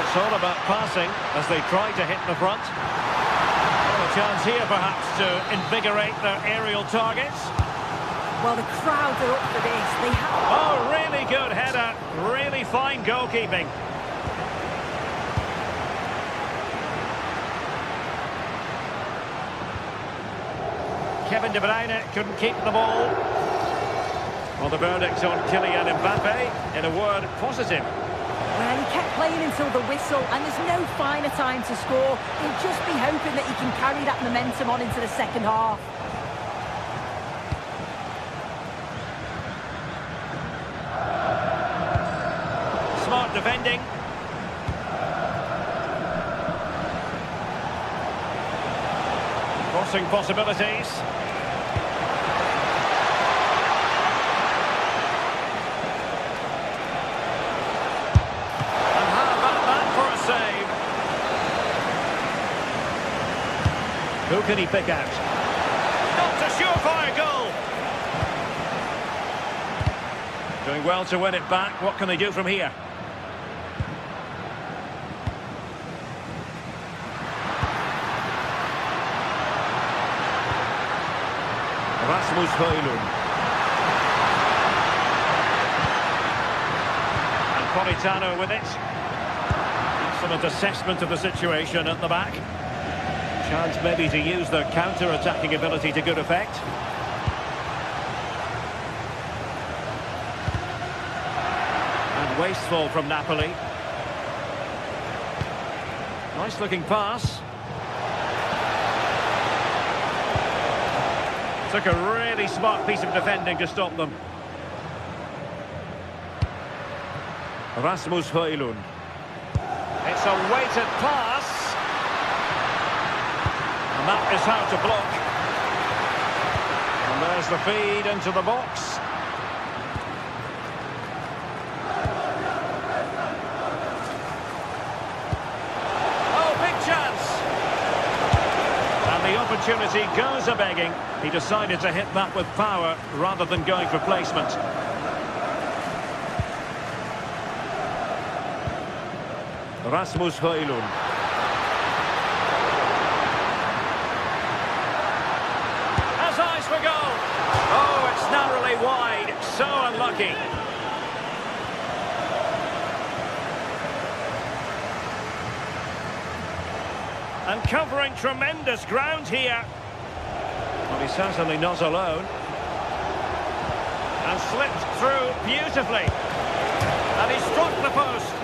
It's all about passing as they try to hit the front. Well, a chance here perhaps to invigorate their aerial targets. Well, the crowd are up for this. They have... Oh, really good header. Really fine goalkeeping. Kevin De Bruyne couldn't keep the ball. Well, the verdict on Kylian Mbappe, in a word, positive. Well, he kept playing until the whistle, and there's no finer time to score. He'll just be hoping that he can carry that momentum on into the second half. Smart defending. Crossing possibilities. Who can he pick out? Not a surefire goal! Doing well to win it back. What can they do from here? Rasmus Højlund. And Politano with it. Excellent assessment of the situation at the back. Chance maybe to use their counter-attacking ability to good effect. And wasteful from Napoli. Nice looking pass. Took a really smart piece of defending to stop them. Rasmus Højlund. It's a weighted pass. And that is how to block. And there's the feed into the box. Oh, big chance. And the opportunity goes a-begging. He decided to hit that with power rather than going for placement. Rasmus Højlund. Has eyes for goal. Oh, it's narrowly wide. So unlucky. And covering tremendous ground here. Well, he's certainly not alone. And slipped through beautifully. And he struck the post.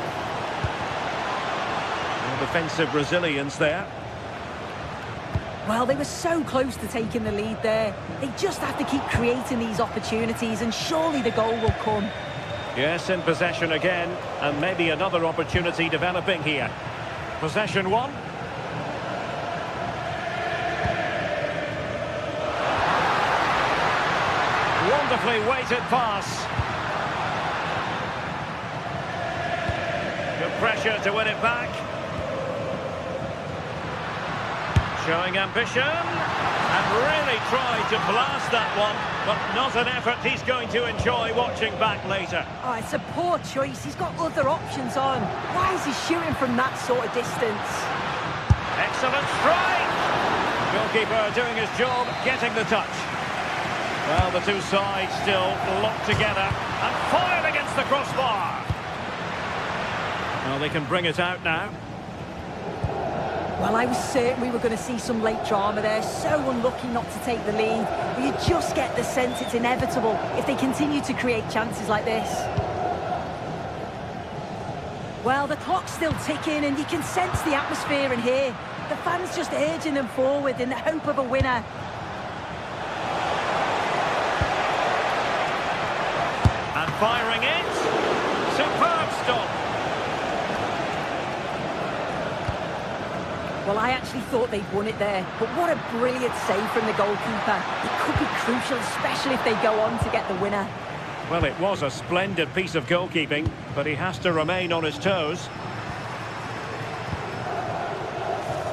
Defensive resilience there. Well, they were so close to taking the lead there. They just have to keep creating these opportunities and surely the goal will come. Yes, in possession again, and maybe another opportunity developing here. Possession one. Wonderfully weighted pass. Good pressure to win it back. Showing ambition, and really tried to blast that one, but not an effort he's going to enjoy watching back later. Oh, it's a poor choice. He's got other options on. Why is he shooting from that sort of distance? Excellent strike! Goalkeeper doing his job, getting the touch. Well, the two sides still locked together, and fired against the crossbar. Well, they can bring it out now. Well, I was certain we were going to see some late drama there. So unlucky not to take the lead. But you just get the sense it's inevitable if they continue to create chances like this. Well, the clock's still ticking and you can sense the atmosphere in here. The fans just urging them forward in the hope of a winner. And firing it. Superb stop. Well, I actually thought they'd won it there, but what a brilliant save from the goalkeeper. It could be crucial, especially if they go on to get the winner. Well, it was a splendid piece of goalkeeping, but he has to remain on his toes.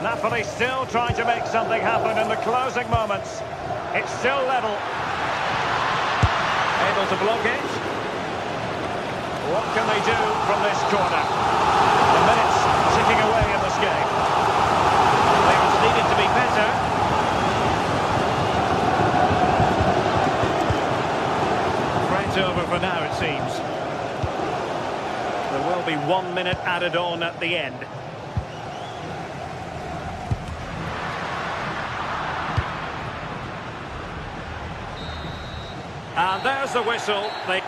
Napoli still trying to make something happen in the closing moments. It's still level. Able to block it. What can they do from this corner? The minutes ticking away in this game. Needed to be better. Threat over for now, it seems. There will be 1 minute added on at the end. And there's the whistle. They